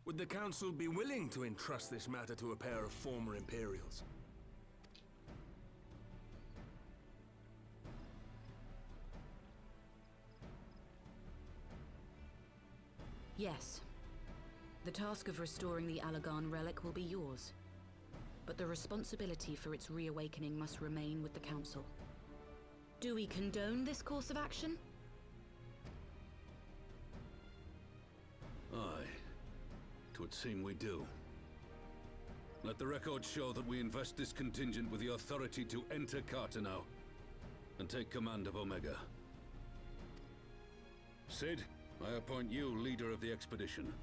Would the Council be willing to entrust this matter to a pair of former Imperials? Yes. The task of restoring the Allagan relic will be yours. But the responsibility for its reawakening must remain with the Council. Do we condone this course of action? Aye. It would seem we do. Let the record show that we invest this contingent with the authority to enter Cartano and take command of Omega. Sid, I appoint you leader of the expedition.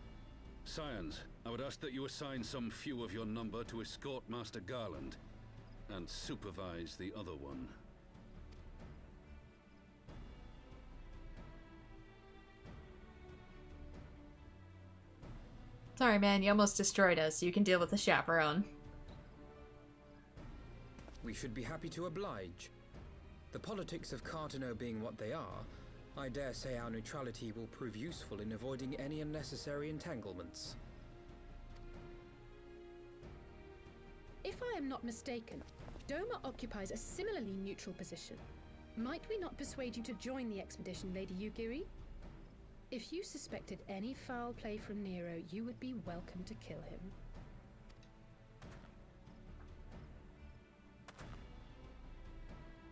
Scions, I would ask that you assign some few of your number to escort Master Garland and supervise the other one. Sorry, man, you almost destroyed us. You can deal with the chaperone. We should be happy to oblige. The politics of Cartano being what they are, I dare say our neutrality will prove useful in avoiding any unnecessary entanglements. If I am not mistaken, Doma occupies a similarly neutral position. Might we not persuade you to join the expedition, Lady Yugiri? If you suspected any foul play from Nero, you would be welcome to kill him.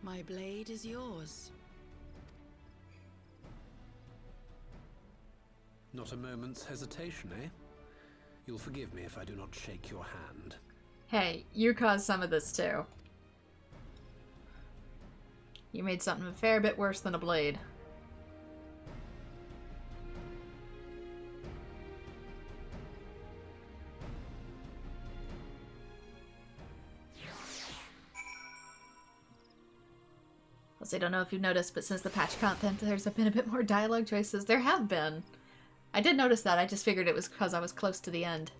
My blade is yours. Not a moment's hesitation, eh? You'll forgive me if I do not shake your hand. Hey, you caused some of this too. You made something a fair bit worse than a blade. I don't know if you've noticed, but since the patch content, there's been a bit more dialogue choices. There have been. I did notice that. I just figured it was because I was close to the end.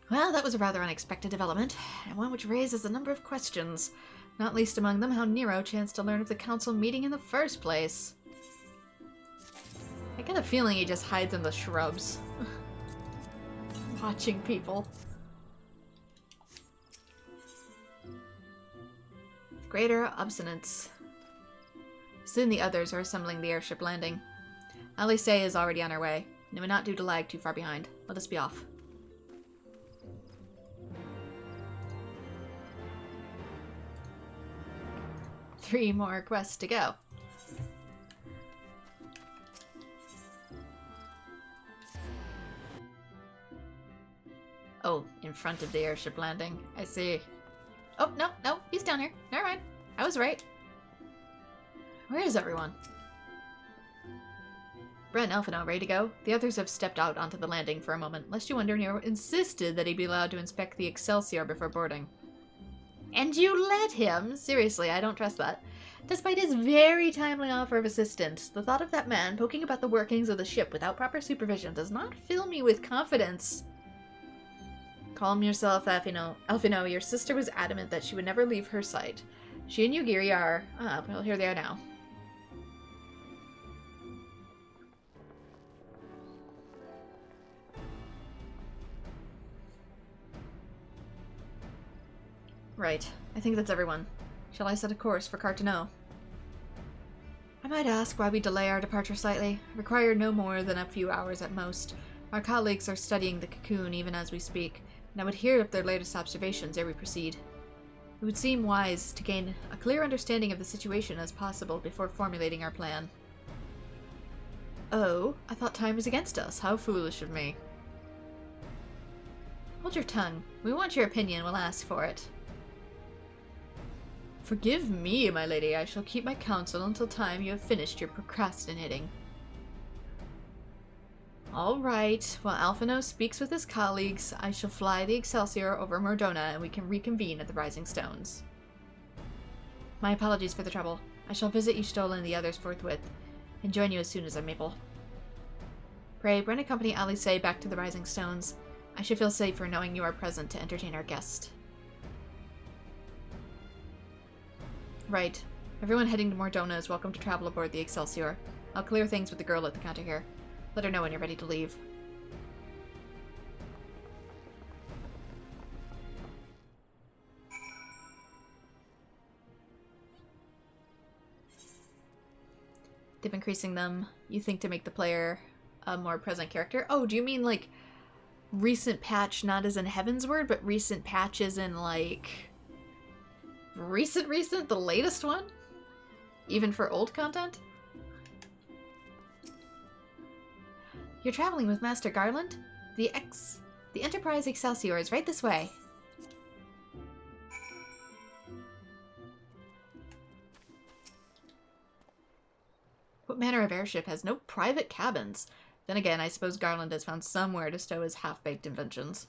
Well, that was a rather unexpected development, and one which raises a number of questions. Not least among them how Nero chanced to learn of the council meeting in the first place. I get a feeling he just hides in the shrubs. Watching people. Greater obstinance. Soon the others are assembling the airship landing. Alice is already on her way, and it would not do to lag too far behind. Let us be off. Three more quests to go. Oh, in front of the airship landing. I see. Oh, no, he's down here. Never mind. I was right. Where is everyone? Brent and Elfino, ready to go? The others have stepped out onto the landing for a moment, lest you wonder Nero insisted that he be allowed to inspect the Excelsior before boarding. And you let him? Seriously, I don't trust that. Despite his very timely offer of assistance, the thought of that man poking about the workings of the ship without proper supervision does not fill me with confidence. Calm yourself, Elfino. Elfino, your sister was adamant that she would never leave her sight. She and Yugiri are... well, here they are now. Right. I think that's everyone. Shall I set a course for Cartano? I might ask why we delay our departure slightly. Require no more than a few hours at most. Our colleagues are studying the cocoon even as we speak, and I would hear of their latest observations ere we proceed. It would seem wise to gain a clear understanding of the situation as possible before formulating our plan. Oh, I thought time was against us. How foolish of me. Hold your tongue. We want your opinion, we'll ask for it. Forgive me, my lady. I shall keep my counsel until time you have finished your procrastinating. All right. While Alphino speaks with his colleagues, I shall fly the Excelsior over Mordona and we can reconvene at the Rising Stones. My apologies for the trouble. I shall visit Y'shtola and the others forthwith, and join you as soon as I'm able. Pray, Brent accompany Alice back to the Rising Stones. I should feel safer knowing you are present to entertain our guest. Right. Everyone heading to Mordona is welcome to travel aboard the Excelsior. I'll clear things with the girl at the counter here. Let her know when you're ready to leave. They've increasing them, you think, to make the player a more present character? Oh, do you mean like recent patch, not as in Heavensward, but recent patches in like... Recent? The latest one? Even for old content? You're traveling with Master Garland? The Enterprise Excelsior is right this way. What manner of airship has no private cabins? Then again, I suppose Garland has found somewhere to stow his half-baked inventions.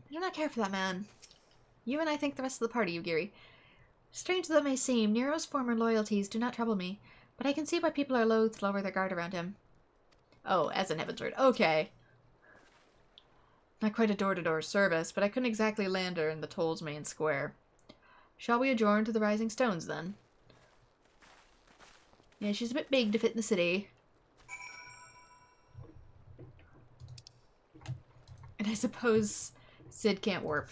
I do not care for that man. You and I think the rest of the party, Yugiri. Strange though it may seem, Nero's former loyalties do not trouble me, but I can see why people are loath to lower their guard around him. Oh, as in Heavensward. Okay. Not quite a door-to-door service, but I couldn't exactly land her in the Toll's main square. Shall we adjourn to the Rising Stones, then? Yeah, she's a bit big to fit in the city. And I suppose Sid can't warp.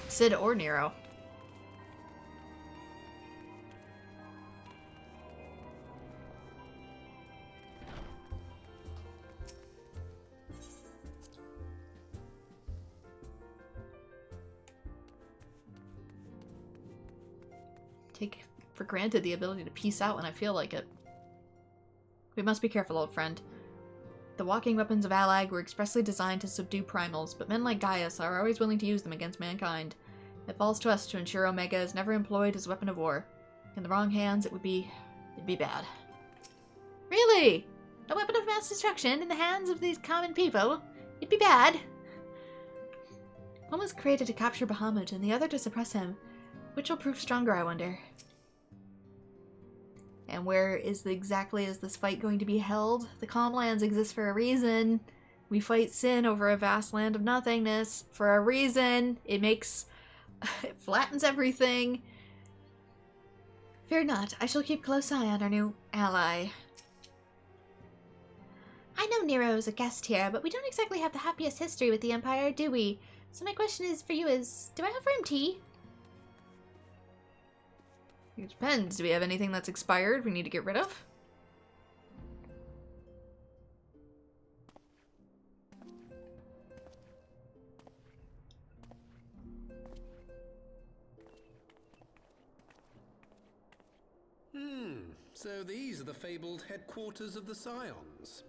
Sid or Nero. Take for granted the ability to peace out when I feel like it. We must be careful, old friend. The walking weapons of Allag were expressly designed to subdue primals, but men like Gaius are always willing to use them against mankind. It falls to us to ensure Omega is never employed as a weapon of war. In the wrong hands, it'd be bad. Really? A weapon of mass destruction in the hands of these common people? It'd be bad. One was created to capture Bahamut, and the other to suppress him. Which will prove stronger, I wonder? And where exactly is this fight going to be held? The Calm Lands exist for a reason. We fight sin over a vast land of nothingness for a reason. It flattens everything. Fear not, I shall keep close eye on our new ally. I know Nero's a guest here, but we don't exactly have the happiest history with the Empire, do we? So my question is for you is, do I have room tea? It depends. Do we have anything that's expired we need to get rid of? So these are the fabled headquarters of the Scions.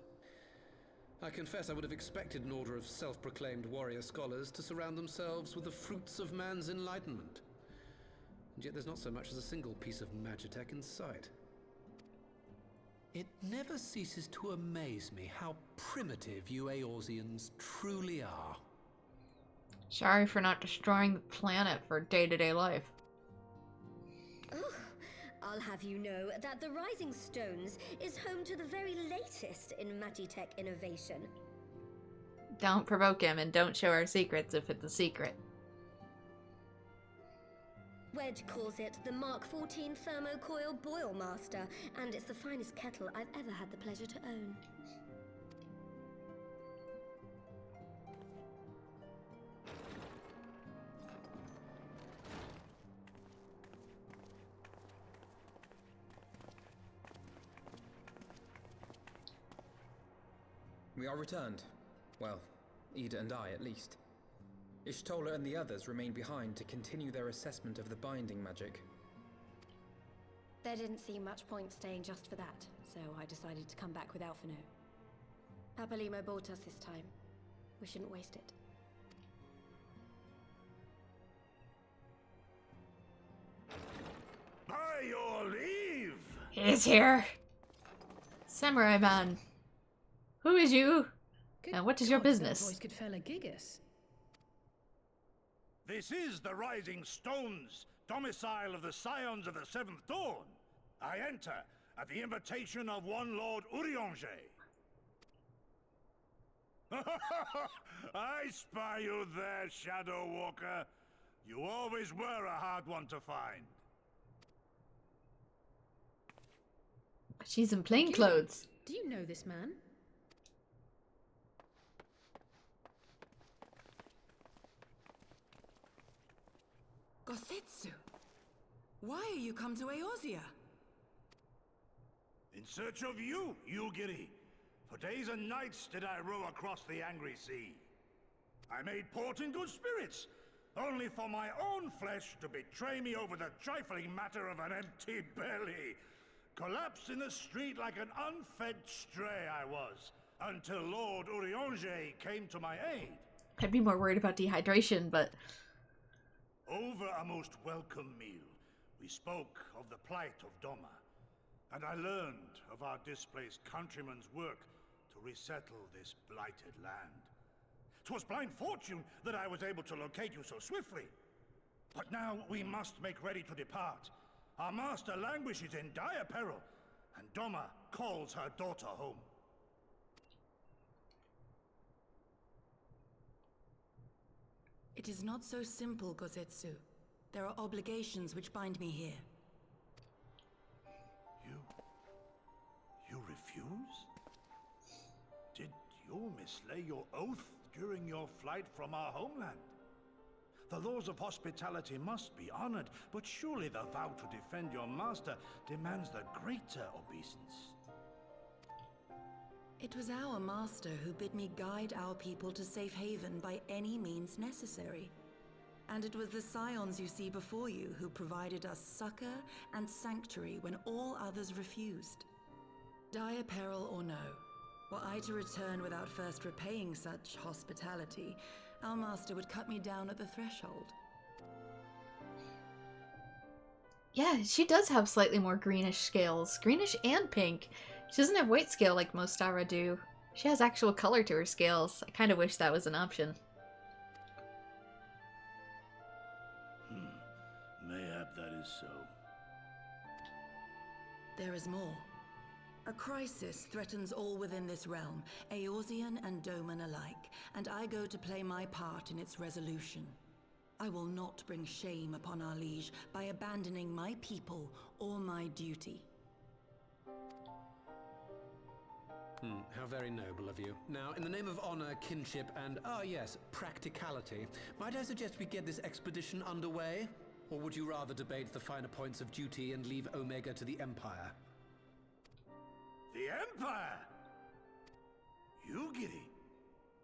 I confess I would have expected an order of self-proclaimed warrior scholars to surround themselves with the fruits of man's enlightenment. And yet there's not so much as a single piece of magitech in sight. It never ceases to amaze me how primitive you Eorzeans truly are. Sorry for not destroying the planet for day-to-day life. I'll have you know that the Rising Stones is home to the very latest in magitech innovation. Don't provoke him and don't show our secrets if it's a secret. Wedge calls it the Mark XIV Thermocoil Boil Master, and it's the finest kettle I've ever had the pleasure to own. We are returned. Well, Ida and I, at least. Ishtola and the others remain behind to continue their assessment of the binding magic. There didn't seem much point staying just for that, so I decided to come back with Alphino. Papalimo bought us this time. We shouldn't waste it. By your leave! He's here! Samurai man. Who is you? And what is your business? This is the Rising Stones, domicile of the Scions of the Seventh Dawn. I enter at the invitation of one Lord Urianger. I spy you there, Shadow Walker. You always were a hard one to find. She's in plain clothes. Do you know this man? Gosetsu, why are you come to Eorzea? In search of you, Yugiri. For days and nights did I row across the angry sea. I made port in good spirits, only for my own flesh to betray me over the trifling matter of an empty belly. Collapsed in the street like an unfed stray I was, until Lord Urianger came to my aid. I'd be more worried about dehydration, but... Over a most welcome meal, we spoke of the plight of Doma, and I learned of our displaced countrymen's work to resettle this blighted land. 'Twas blind fortune that I was able to locate you so swiftly. But now we must make ready to depart. Our master languishes in dire peril, and Doma calls her daughter home. It is not so simple, Gosetsu. There are obligations which bind me here. You refuse? Did you mislay your oath during your flight from our homeland? The laws of hospitality must be honored, but surely the vow to defend your master demands the greater obeisance. It was our master who bid me guide our people to safe haven by any means necessary. And it was the Scions you see before you who provided us succor and sanctuary when all others refused. Dire peril or no, were I to return without first repaying such hospitality, our master would cut me down at the threshold. Yeah, she does have slightly more greenish scales. Greenish and pink. She doesn't have white scale like most Ara do. She has actual color to her scales. I kind of wish that was an option. Mayhap that is so. There is more. A crisis threatens all within this realm, Eorzean and Doman alike, and I go to play my part in its resolution. I will not bring shame upon our liege by abandoning my people or my duty. How very noble of you. Now, in the name of honor, kinship, and, yes, practicality, might I suggest we get this expedition underway? Or would you rather debate the finer points of duty and leave Omega to the Empire? The Empire? You, Giddy?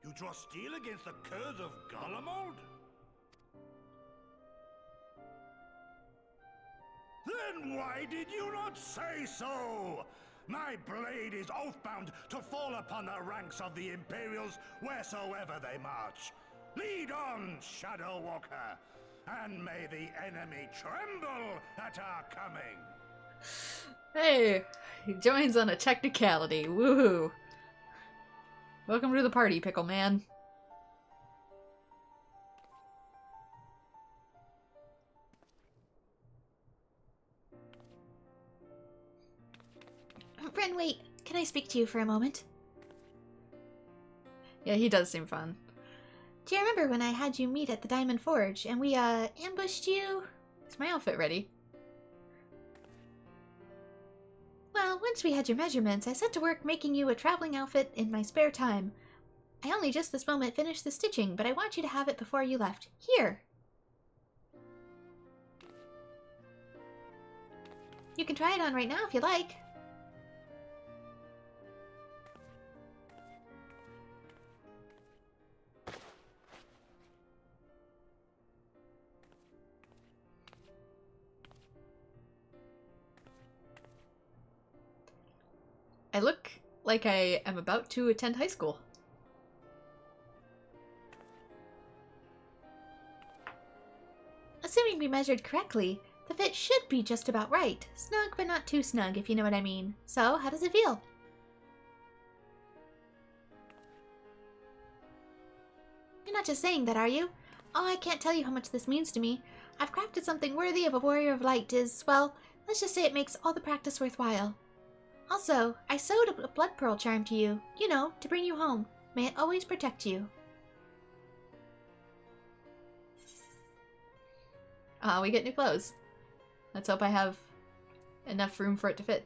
You draw steel against the curse of Garlemald? Then why did you not say so? My blade is oath-bound to fall upon the ranks of the Imperials wheresoever they march. Lead on, Shadow Walker, and may the enemy tremble at our coming. Hey, he joins on a technicality. Woohoo! Welcome to the party, Pickle Man. Ren, wait. Can I speak to you for a moment? Yeah, he does seem fun. Do you remember when I had you meet at the Diamond Forge and we, ambushed you? Is my outfit ready? Well, once we had your measurements, I set to work making you a traveling outfit in my spare time. I only just this moment finished the stitching, but I want you to have it before you left. Here! You can try it on right now if you like. I look like I am about to attend high school. Assuming we measured correctly, the fit should be just about right. Snug, but not too snug, if you know what I mean. So, how does it feel? You're not just saying that, are you? Oh, I can't tell you how much this means to me. I've crafted something worthy of a warrior of light well, let's just say it makes all the practice worthwhile. Also, I sewed a blood pearl charm to you, you know, to bring you home. May it always protect you. We get new clothes. Let's hope I have enough room for it to fit.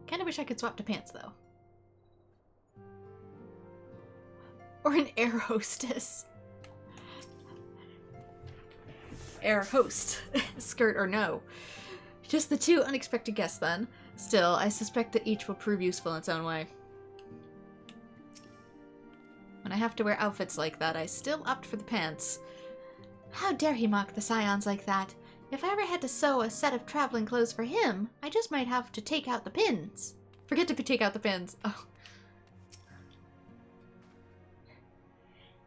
Kinda wish I could swap to pants, though. Or an air hostess. Air host. Skirt or no. Just the two unexpected guests then. Still, I suspect that each will prove useful in its own way. When I have to wear outfits like that, I still opt for the pants. How dare he mock the Scions like that? If I ever had to sew a set of traveling clothes for him, I just might have to take out the pins. Forget to take out the pins. Oh.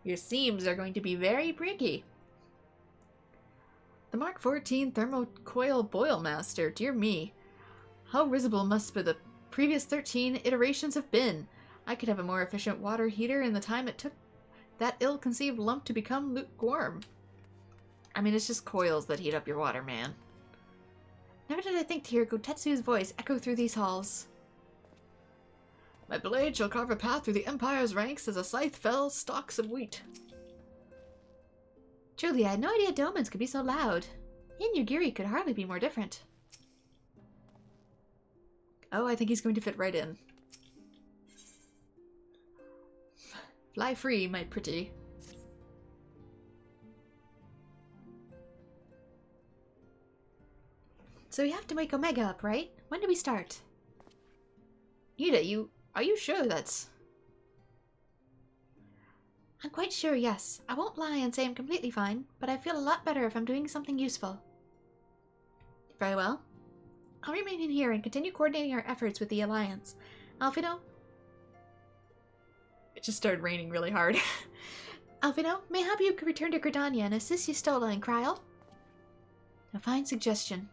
Your seams are going to be very pricky. The Mark 14 Thermocoil Boilmaster, dear me. How risible must the previous 13 iterations have been. I could have a more efficient water heater in the time it took that ill-conceived lump to become lukewarm. I mean, it's just coils that heat up your water, man. Never did I think to hear Gotetsu's voice echo through these halls. My blade shall carve a path through the Empire's ranks as a scythe fells stalks of wheat. Truly, I had no idea Domans could be so loud. Yugiri could hardly be more different. Oh, I think he's going to fit right in. Fly free, my pretty. So we have to wake Omega up, right? When do we start? Ida, are you sure that's... I'm quite sure, yes. I won't lie and say I'm completely fine, but I feel a lot better if I'm doing something useful. Very well. I'll remain in here and continue coordinating our efforts with the Alliance. Alphino? It just started raining really hard. Alphino, may I help you return to Gridania and assist Yustola and Kryl? A fine suggestion.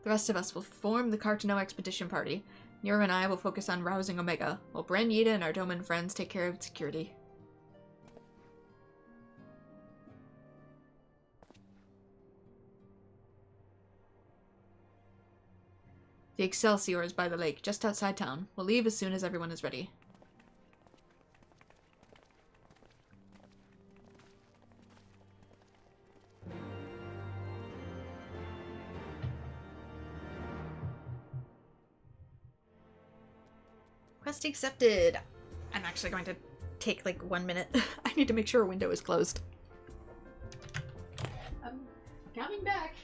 The rest of us will form the Cartano Expedition Party. Nero and I will focus on rousing Omega, while Bren, Yida, and our Doman friends take care of security. The Excelsior is by the lake, just outside town. We'll leave as soon as everyone is ready. Quest accepted. I'm actually going to take like 1 minute. I need to make sure a window is closed. I'm coming back.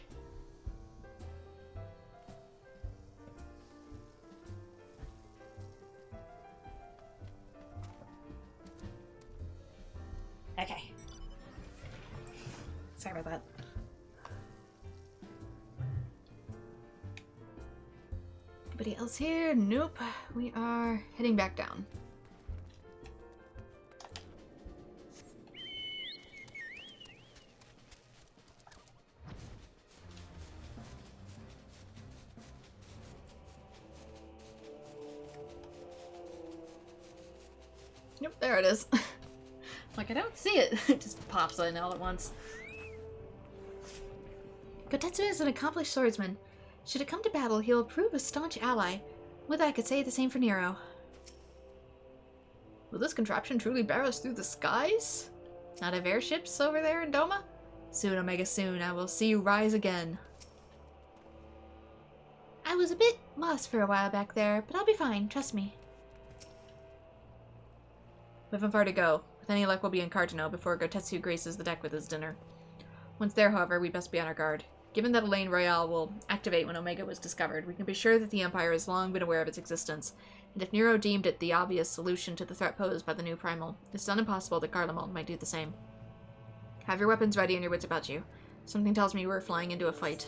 Okay. Sorry about that. Anybody else here? Nope. We are heading back down. Nope, there it is. Like, I don't see it. It just pops in all at once. Gotetsu is an accomplished swordsman. Should it come to battle, he'll prove a staunch ally. Whether I could say the same for Nero. Will this contraption truly bear us through the skies? Not have airships over there in Doma? Soon, Omega, soon. I will see you rise again. I was a bit lost for a while back there, but I'll be fine, trust me. We haven't far to go. With any luck, we'll be in Cardinal before Gotetsu graces the deck with his dinner. Once there, however, we best be on our guard. Given that Elaine Royale will activate when Omega was discovered, we can be sure that the Empire has long been aware of its existence, and if Nero deemed it the obvious solution to the threat posed by the new Primal, it's not impossible that Garlemald might do the same. Have your weapons ready and your wits about you. Something tells me we're flying into a fight.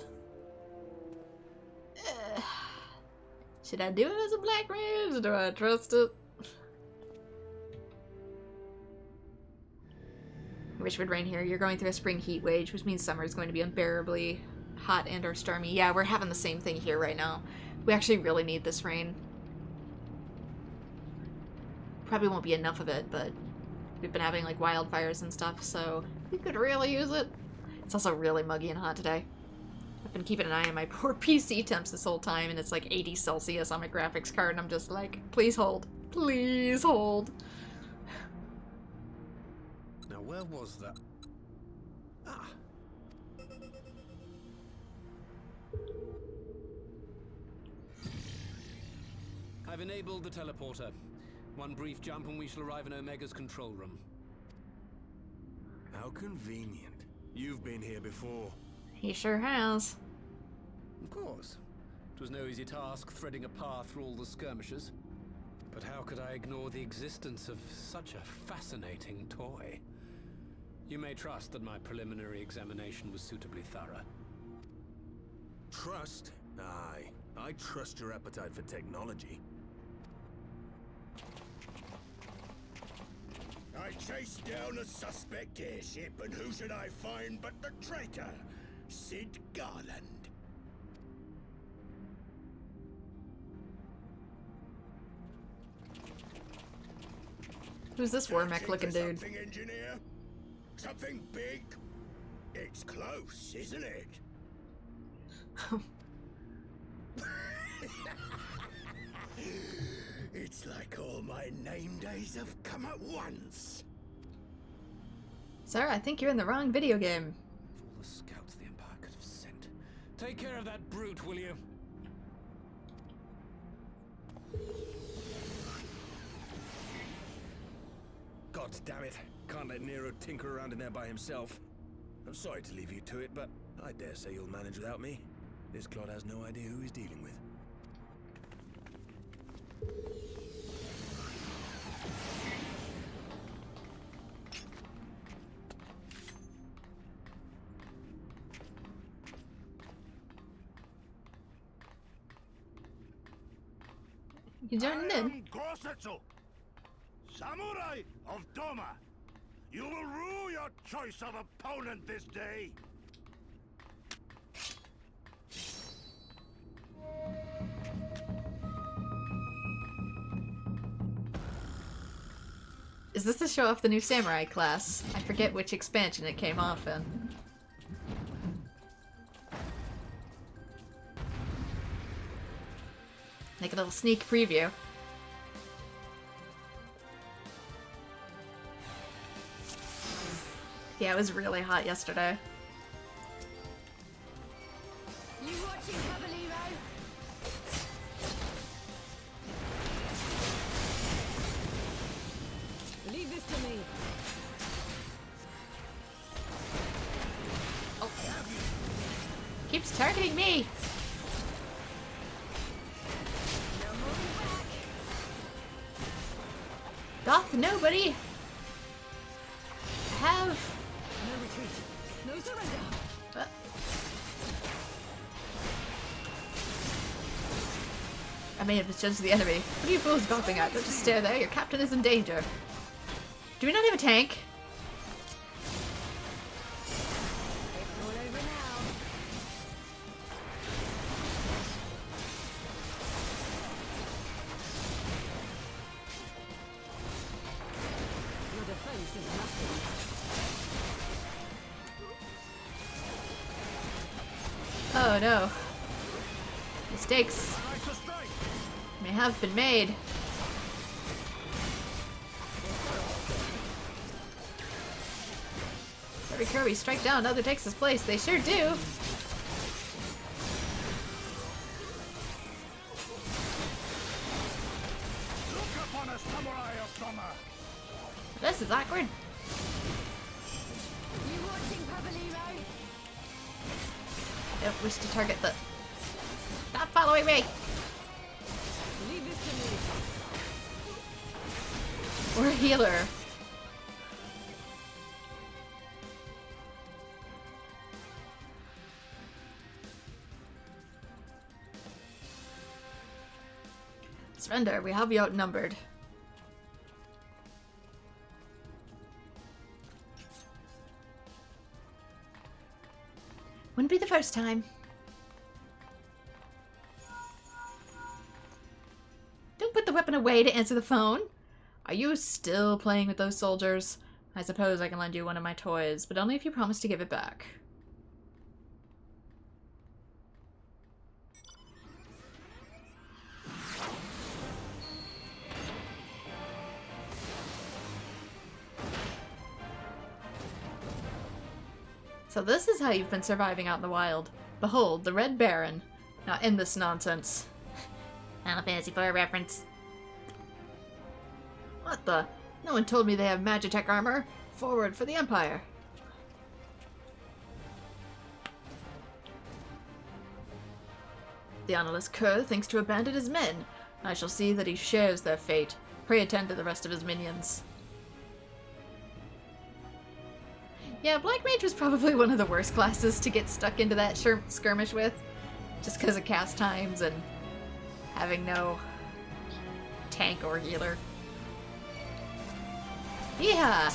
Should I do it as a Black Mage? Do I trust it? I wish it would rain here. You're going through a spring heat wave, which means summer is going to be unbearably hot and or stormy. Yeah, we're having the same thing here right now. We actually really need this rain. Probably won't be enough of it, but we've been having like wildfires and stuff, so we could really use it. It's also really muggy and hot today. I've been keeping an eye on my poor PC temps this whole time, and it's like 80 Celsius on my graphics card, and I'm just like, please hold. Please hold. Now, where was that? Ah. I've enabled the teleporter. One brief jump and we shall arrive in Omega's control room. How convenient. You've been here before. He sure has. Of course. It was no easy task threading a path through all the skirmishes. But how could I ignore the existence of such a fascinating toy? You may trust that my preliminary examination was suitably thorough. Trust? Aye. I trust your appetite for technology. I chased down a suspect airship, and who should I find but the traitor, Sid Garland. Who's this war mech looking dude? Something, engineer? Something big? It's close, isn't it? It's like all my name days have come at once. Sir, I think you're in the wrong video game. Of all the scouts the Empire could have sent. Take care of that brute, will you? God damn it. Can't let Nero tinker around in there by himself. I'm sorry to leave you to it, but I dare say you'll manage without me. This clod has no idea who he's dealing with. You joined I in. am Gosetsu, Samurai of Doma. You will rue your choice of opponent this day. Is this to show off the new samurai class? I forget which expansion it came off in. Like a little sneak preview. Yeah, it was really hot yesterday. You watching, Caballero? Leave this to me. Oh. Keeps targeting me. Doth nobody have... No retreat. No surrender. I may have misjudged the enemy. What are you fools gawping at? Don't just stare there. Your captain is in danger. Do we not have a tank? It's all over now. Your defense is nothing. Oh no. Mistakes may have been made. Every Kirby strike down, another takes his place. They sure do. Look upon a samurai of Doma. This is awkward. You watching, Caballero? I don't wish to target the... Stop following me! Leave this to me. We're a healer. Surrender, we have you outnumbered. Wouldn't be the first time. Don't put the weapon away to answer the phone. Are you still playing with those soldiers? I suppose I can lend you one of my toys, but only if you promise to give it back. So this is how you've been surviving out in the wild. Behold, the Red Baron. Now end this nonsense. Final Fantasy IV reference. What the? No one told me they have Magitech armor. Forward for the Empire. The honorless cur thinks to abandon his men. I shall see that he shares their fate. Pray attend to the rest of his minions. Yeah, Black Mage was probably one of the worst classes to get stuck into that skirmish with. Just because of cast times and having no tank or healer. Yeah.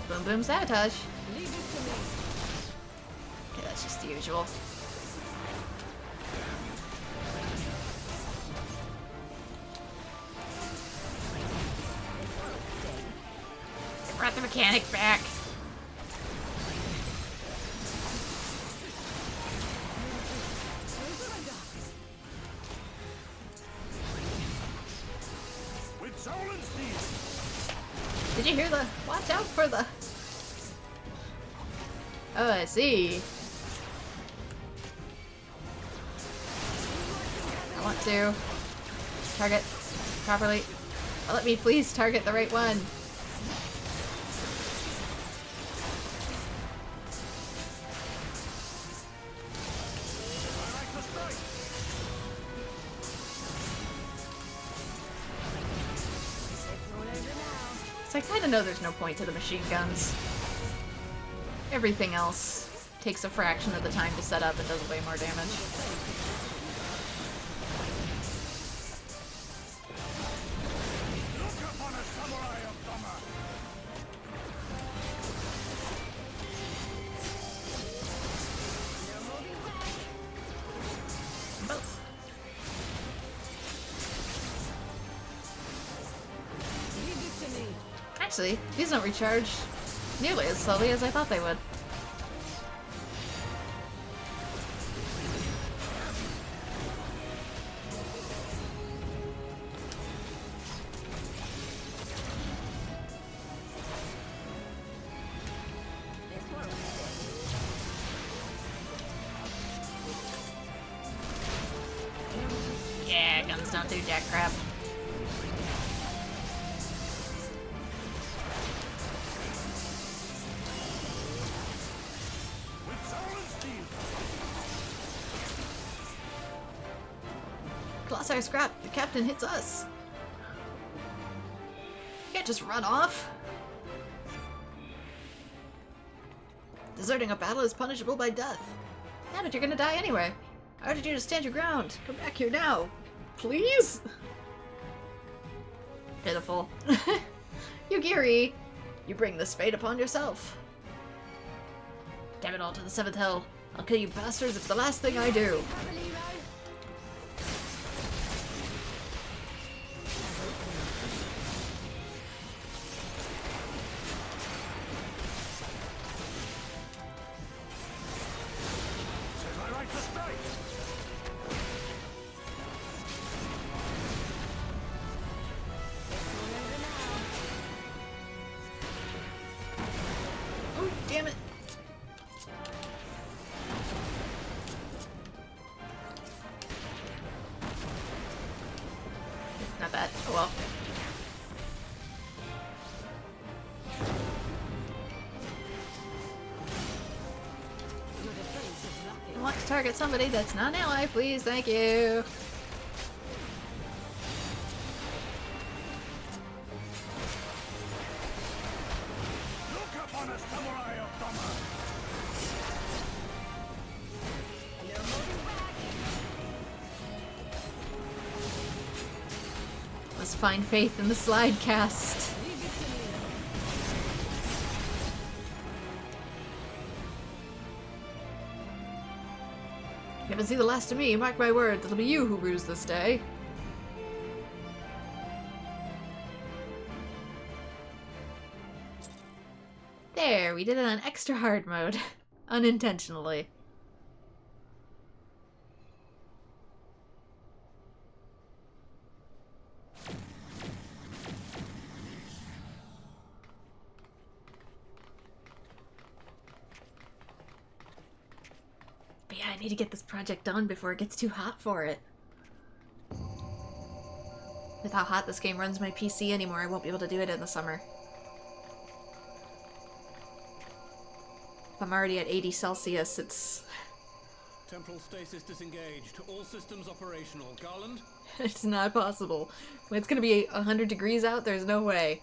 Boom boom sabotage. Okay, that's just the usual. They brought the mechanic back. Did you hear the... Watch out for the... Oh, I see. I want to target properly. Oh, let me please target the right one. So I kind of know there's no point to the machine guns. Everything else takes a fraction of the time to set up and does way more damage. Both. Actually, these don't recharge nearly as slowly as I thought they would. Yeah, guns don't do jack crap. Colossar scrap, the captain hits us. You can't just run off. Deserting a battle is punishable by death. Yeah, but you're gonna die anyway. I ordered you to stand your ground. Come back here now. Please? Pitiful. Yugiri, you bring this fate upon yourself. Damn it all to the 7th hell. I'll kill you bastards if it's the last thing I do. Damn it. Not bad. Oh well. I want to target somebody that's not an ally, please. Thank you. Let's find faith in the slide cast. You haven't seen the last of me, mark my words, it'll be you who rues this day. There, we did it on extra hard mode. Unintentionally. But yeah, I need to get this project done before it gets too hot for it. With how hot this game runs my PC anymore, I won't be able to do it in the summer. If I'm already at 80 Celsius, it's... Temporal stasis disengaged. All systems operational. Garland? It's not possible. When it's gonna be 100 degrees out, there's no way.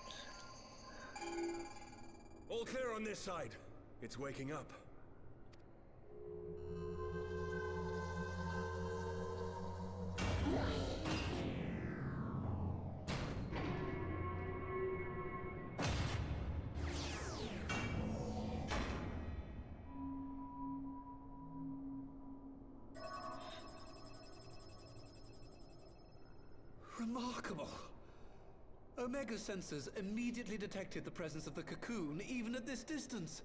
All clear on this side. It's waking up. Remarkable. Omega sensors immediately detected the presence of the cocoon, even at this distance.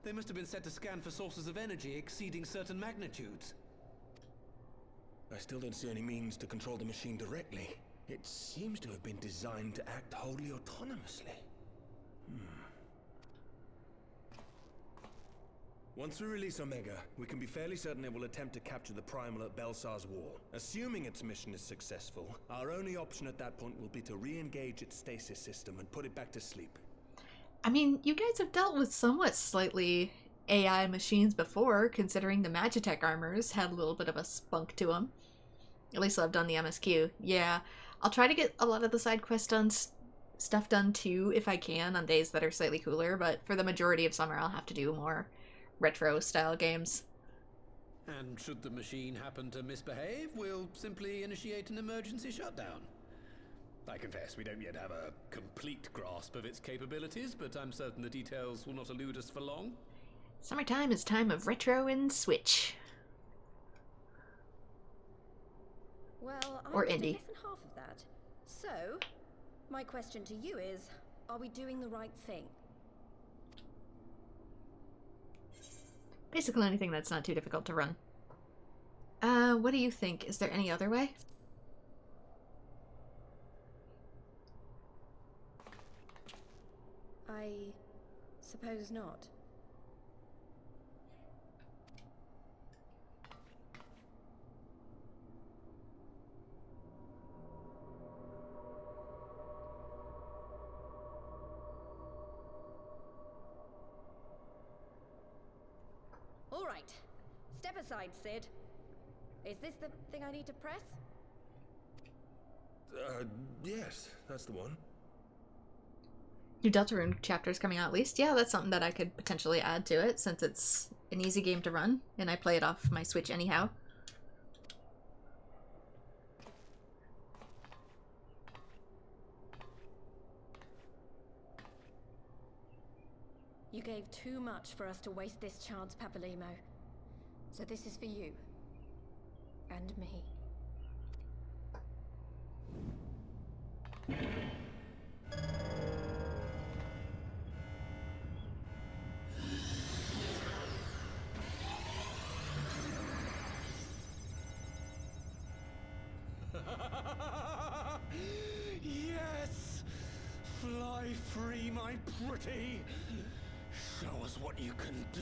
They must have been set to scan for sources of energy exceeding certain magnitudes. I still don't see any means to control the machine directly. It seems to have been designed to act wholly autonomously. Once we release Omega, we can be fairly certain it will attempt to capture the Primal at Belsar's Wall. Assuming its mission is successful, our only option at that point will be to re-engage its stasis system and put it back to sleep. I mean, you guys have dealt with somewhat slightly AI machines before, considering the Magitech armors had a little bit of a spunk to them. At least I've done the MSQ. Yeah, I'll try to get a lot of the side quest stuff done too, if I can, on days that are slightly cooler, but for the majority of summer I'll have to do more retro-style games. And should the machine happen to misbehave, we'll simply initiate an emergency shutdown. I confess we don't yet have a complete grasp of its capabilities, but I'm certain the details will not elude us for long. Summertime is time of retro and Switch. Well, Or I indie. less than half of that. So, my question to you is, are we doing the right thing? Basically anything that's not too difficult to run. What do you think? Is there any other way? I suppose not. All right. Step aside, Sid. Is this the thing I need to press? Yes, that's the one. New Deltarune chapters coming out at least. Yeah, that's something that I could potentially add to it, since it's an easy game to run, and I play it off my Switch anyhow. You gave too much for us to waste this chance, Papalimo. So this is for you. And me. Yes! Fly free, my pretty! Show us what you can do.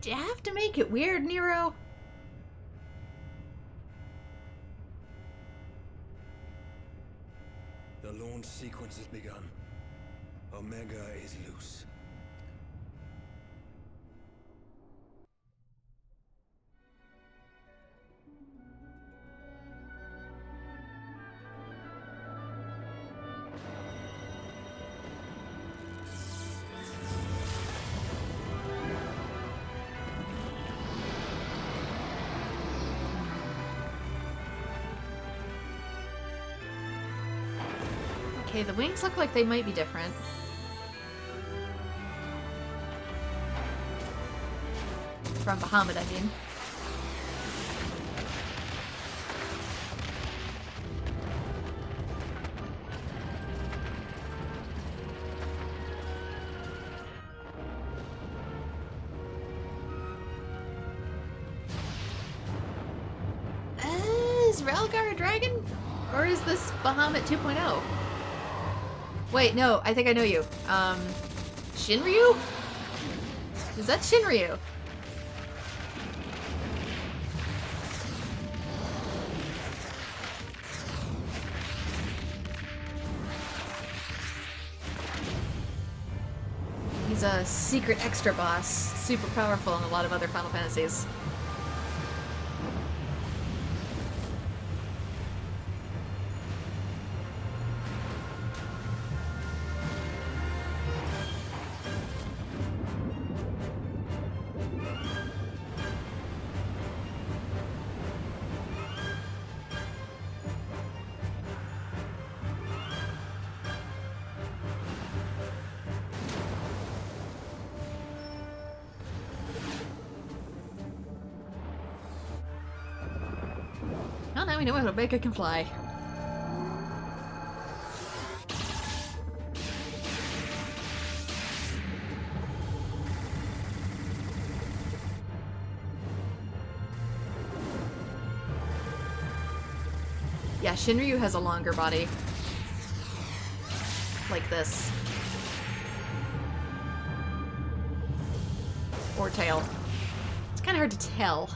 Do you have to make it weird, Nero? The launch sequence has begun. Omega is loose. Okay, the wings look like they might be different. From Bahamut, I mean. Is Relgar a dragon? Or is this Bahamut 2.0? Wait, no, I think I know you. Shinryu? Is that Shinryu? He's a secret extra boss, super powerful in a lot of other Final Fantasies. Well, now we know how Omega can fly. Yeah, Shinryu has a longer body. Like this. Or tail. It's kind of hard to tell.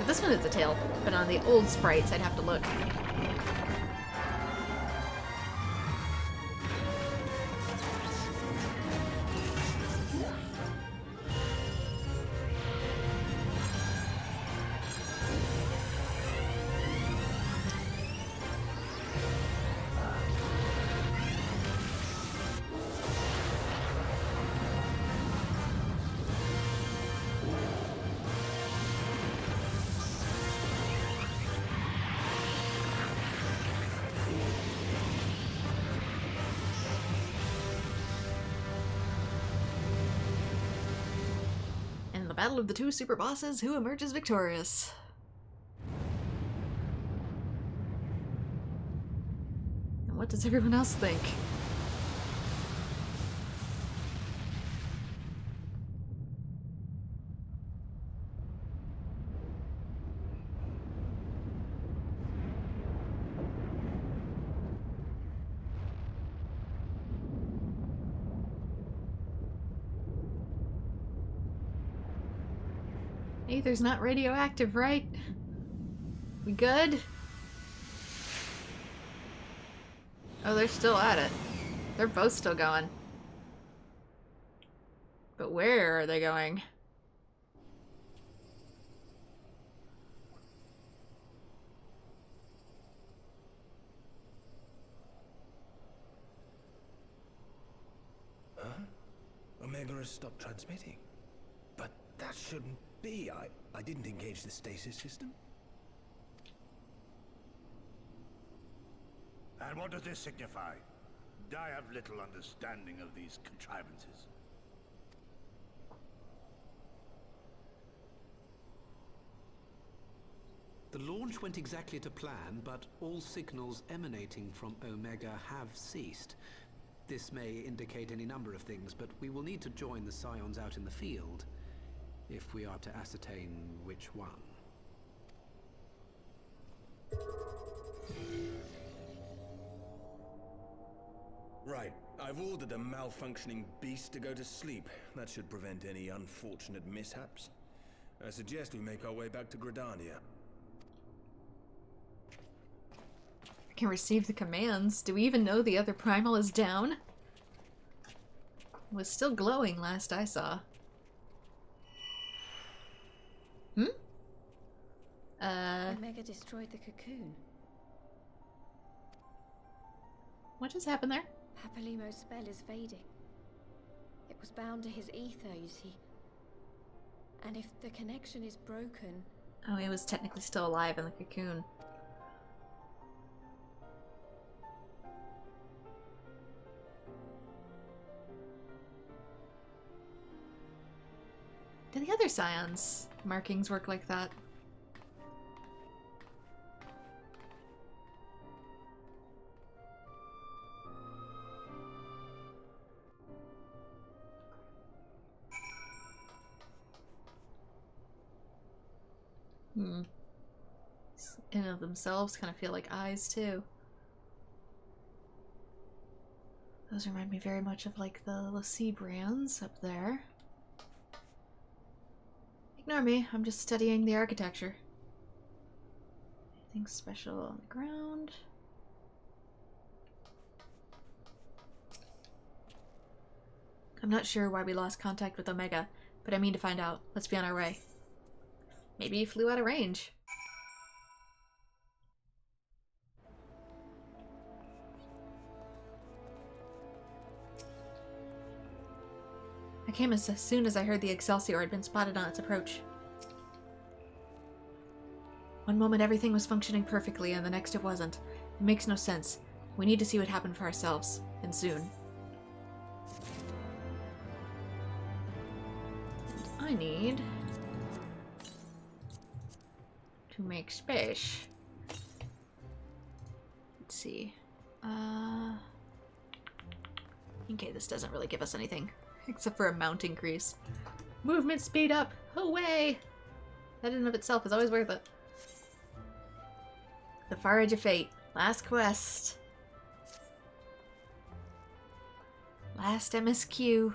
This one is a tail, but on the old sprites I'd have to look. the battle of the two super bosses, who emerges victorious? And what does everyone else think? Aether's not radioactive, right? We good? Oh, they're still at it. They're both still going. But where are they going? Huh? Omega has stopped transmitting. But that shouldn't be. I didn't engage the stasis system. And what does this signify? I have little understanding of these contrivances. The launch went exactly to plan, but all signals emanating from Omega have ceased. This may indicate any number of things, but we will need to join the Scions out in the field if we are to ascertain which one. Right. I've ordered a malfunctioning beast to go to sleep. That should prevent any unfortunate mishaps. I suggest we make our way back to Gridania. I can receive the commands. Do we even know the other primal is down? It was still glowing last I saw. Omega destroyed the cocoon. What just happened there? Papalimo's spell is fading. It was bound to his ether, you see. And if the connection is broken... Oh, he was technically still alive in the cocoon. Do the other Scions markings work like that? In and of themselves kind of feel like eyes too. Those remind me very much of like the sea brands up there. Ignore me, I'm just studying the architecture. Anything special on the ground? I'm not sure why we lost contact with Omega, but I mean to find out. Let's be on our way. Maybe he flew out of range. I came as soon as I heard the Excelsior had been spotted on its approach. One moment everything was functioning perfectly and the next it wasn't. It makes no sense. We need to see what happened for ourselves, and soon. And I need to make space. Let's see. Okay, this doesn't really give us anything. Except for a mount increase. Movement speed up! Away! That in and of itself is always worth it. The Far Edge of Fate. Last quest. Last MSQ.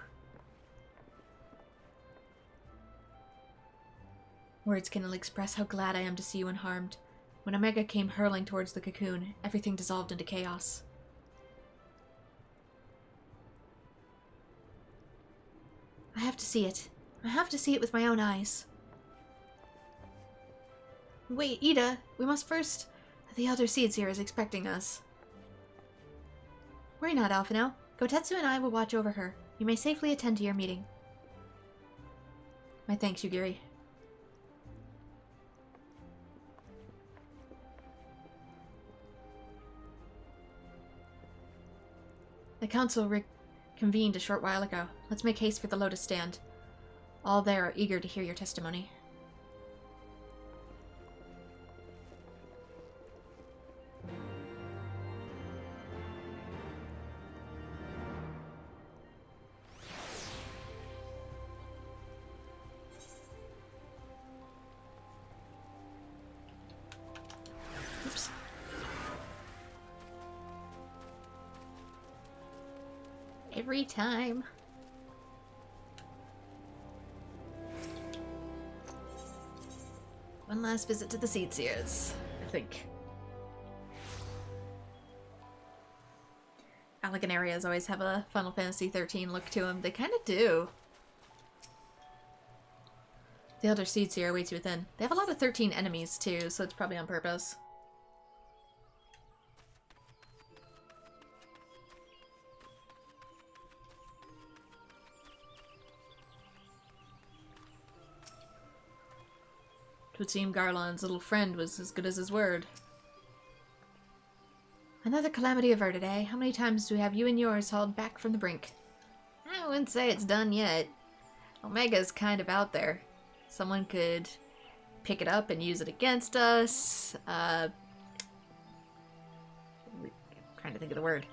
Words can ill express how glad I am to see you unharmed. When Omega came hurling towards the cocoon, everything dissolved into chaos. I have to see it. I have to see it with my own eyes. Wait, Ida, we must first... The Elder Seedseer is expecting us. Worry not, Alphino. Gotetsu and I will watch over her. You may safely attend to your meeting. My thanks, Yugiri. The council reconvened a short while ago. Let's make haste for the Lotus Stand. All there are eager to hear your testimony. Oops. Every time. One last visit to the Seedseers, I think. Elegant areas always have a Final Fantasy XIII look to them. They kind of do. The Elder Seedseer awaits you within. They have a lot of 13 enemies too, so it's probably on purpose. It would seem Garlon's little friend was as good as his word. Another calamity averted, eh? How many times do we have you and yours hauled back from the brink? I wouldn't say it's done yet. Omega's kind of out there. Someone could pick it up and use it against us. I'm trying to think of the word.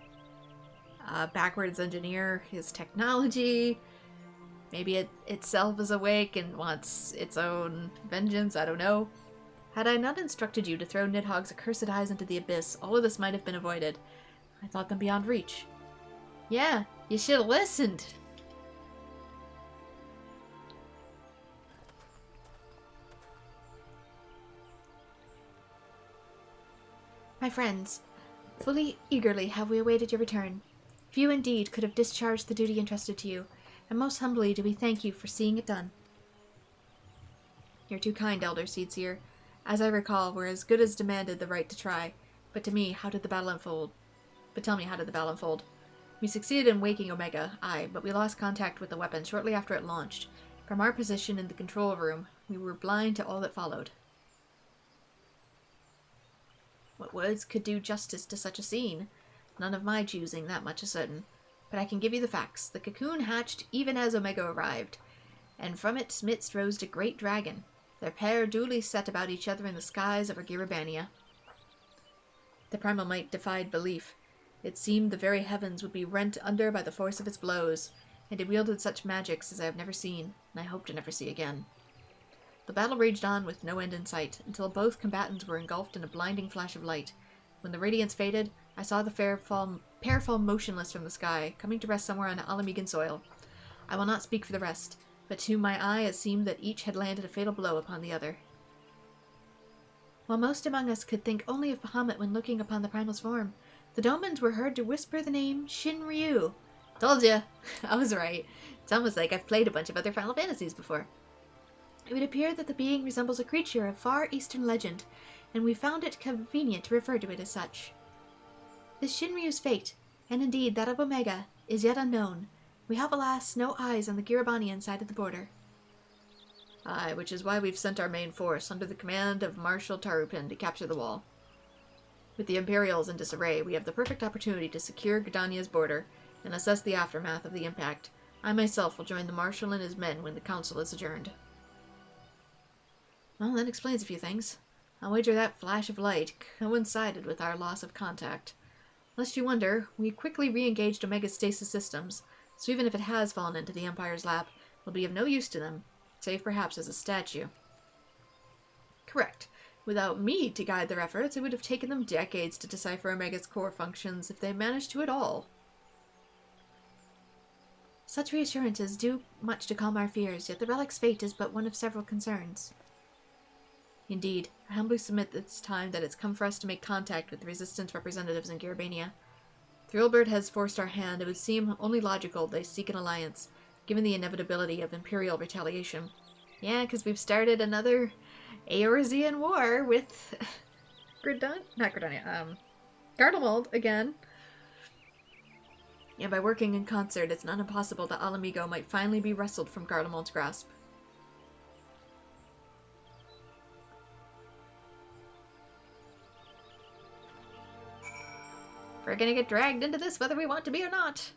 Backwards engineer his technology. Maybe it itself is awake and wants its own vengeance, I don't know. Had I not instructed you to throw Nidhogg's accursed eyes into the abyss, all of this might have been avoided. I thought them beyond reach. Yeah, you should have listened. My friends, fully eagerly have we awaited your return. Few indeed could have discharged the duty entrusted to you, and most humbly do we thank you for seeing it done. You're too kind, Elder Seedseer. As I recall, we're as good as demanded the right to try. But to me, how did the battle unfold? But tell me, how did the battle unfold? We succeeded in waking Omega, aye, but we lost contact with the weapon shortly after it launched. From our position in the control room, we were blind to all that followed. What words could do justice to such a scene? None of my choosing, that much is certain. But I can give you the facts. The cocoon hatched even as Omega arrived, and from its midst rose a great dragon. Their pair duly set about each other in the skies over Giribania. The primal might defied belief. It seemed the very heavens would be rent under by the force of its blows, and it wielded such magics as I have never seen, and I hope to never see again. The battle raged on with no end in sight, until both combatants were engulfed in a blinding flash of light. When the radiance faded, I saw the pair fall motionless from the sky, coming to rest somewhere on Alamegan soil. I will not speak for the rest, but to my eye it seemed that each had landed a fatal blow upon the other. While most among us could think only of Bahamut when looking upon the primal's form, the Domans were heard to whisper the name Shinryu. Told ya! I was right. It's almost like I've played a bunch of other Final Fantasies before. It would appear that the being resembles a creature of far eastern legend, and we found it convenient to refer to it as such. This Shinryu's fate, and indeed that of Omega, is yet unknown. We have, alas, no eyes on the Giribanian side of the border. Aye, which is why we've sent our main force under the command of Marshal Tarupin to capture the wall. With the Imperials in disarray, we have the perfect opportunity to secure Gridania's border and assess the aftermath of the impact. I myself will join the Marshal and his men when the council is adjourned. Well, that explains a few things. I'll wager that flash of light coincided with our loss of contact. Lest you wonder, we quickly re-engaged Omega's stasis systems, so even if it has fallen into the Empire's lap, it will be of no use to them, save perhaps as a statue. Correct. Without me to guide their efforts, it would have taken them decades to decipher Omega's core functions, if they managed to at all. Such reassurances do much to calm our fears, yet the relic's fate is but one of several concerns. Indeed, I humbly submit this time that it's come for us to make contact with the Resistance representatives in Giribania. Thrillbird has forced our hand. It would seem only logical they seek an alliance, given the inevitability of Imperial retaliation. Yeah, because we've started another Eorzean war with Garlemald again. And by working in concert, it's not impossible that Alamigo might finally be wrestled from Garlemald's grasp. We're gonna get dragged into this whether we want to be or not.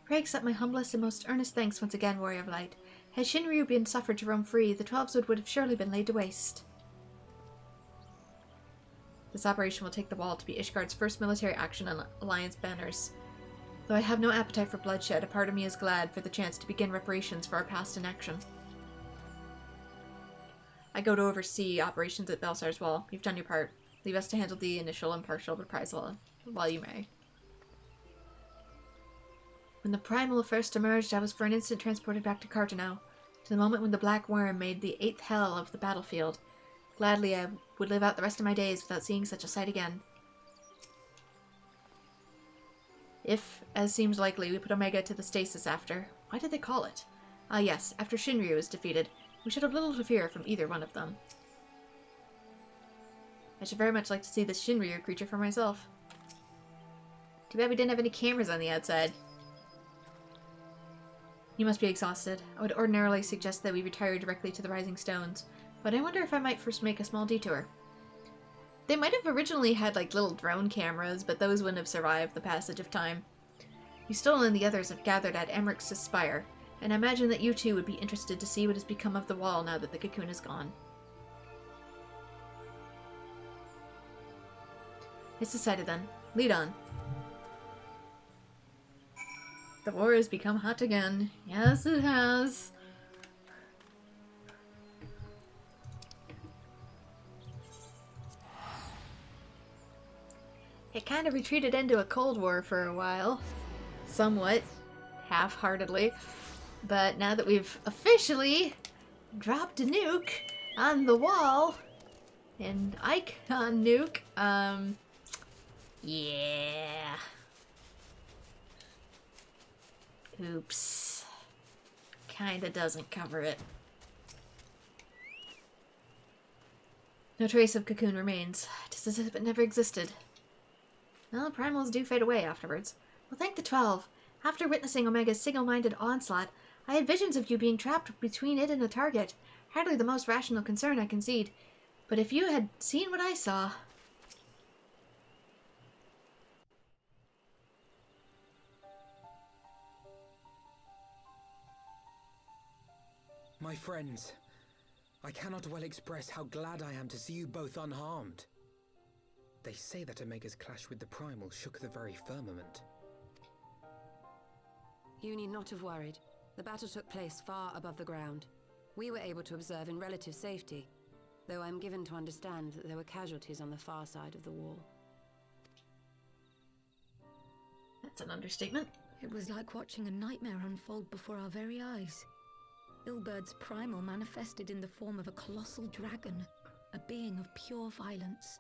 Pray accept my humblest and most earnest thanks once again, Warrior of Light, Had Shinryu been suffered to roam free, the Twelveswood would have surely been laid to waste. This operation will take the wall to be Ishgard's first military action on Alliance banners. Though I have no appetite for bloodshed, a part of me is glad for the chance to begin reparations for our past inaction. I go to oversee operations at Belsar's Wall. You've done your part. Leave us to handle the initial impartial reprisal while you may. When the Primal first emerged, I was for an instant transported back to Cartano, to the moment when the Black Worm made the 8th hell of the battlefield. Gladly, I would live out the rest of my days without seeing such a sight again. If, as seems likely, we put Omega to the stasis after... Why did they call it? Ah yes, after Shinryu is defeated, we should have little to fear from either one of them. I should very much like to see this Shinryu creature for myself. Too bad we didn't have any cameras on the outside. You must be exhausted. I would ordinarily suggest that we retire directly to the Rising Stones, but I wonder if I might first make a small detour. They might have originally had like little drone cameras, but those wouldn't have survived the passage of time. Yustol and the others have gathered at Emmerich Spire, and I imagine that you two would be interested to see what has become of the wall now that the cocoon is gone. It's decided then. Lead on. The war has become hot again. Yes, it has. It kind of retreated into a Cold War for a while. Somewhat. Half-heartedly. But now that we've officially dropped a nuke on the wall, an icon nuke, yeah. Oops. Kinda doesn't cover it. No trace of cocoon remains. Just as if it never existed. Well, primals do fade away afterwards. Well, thank the 12. After witnessing Omega's single-minded onslaught, I had visions of you being trapped between it and the target. Hardly the most rational concern, I concede. But if you had seen what I saw... My friends, I cannot well express how glad I am to see you both unharmed. They say that Omega's clash with the Primal shook the very firmament. You need not have worried. The battle took place far above the ground. We were able to observe in relative safety, though I'm given to understand that there were casualties on the far side of the wall. That's an understatement. It was like watching a nightmare unfold before our very eyes. Ilberd's primal manifested in the form of a colossal dragon, a being of pure violence.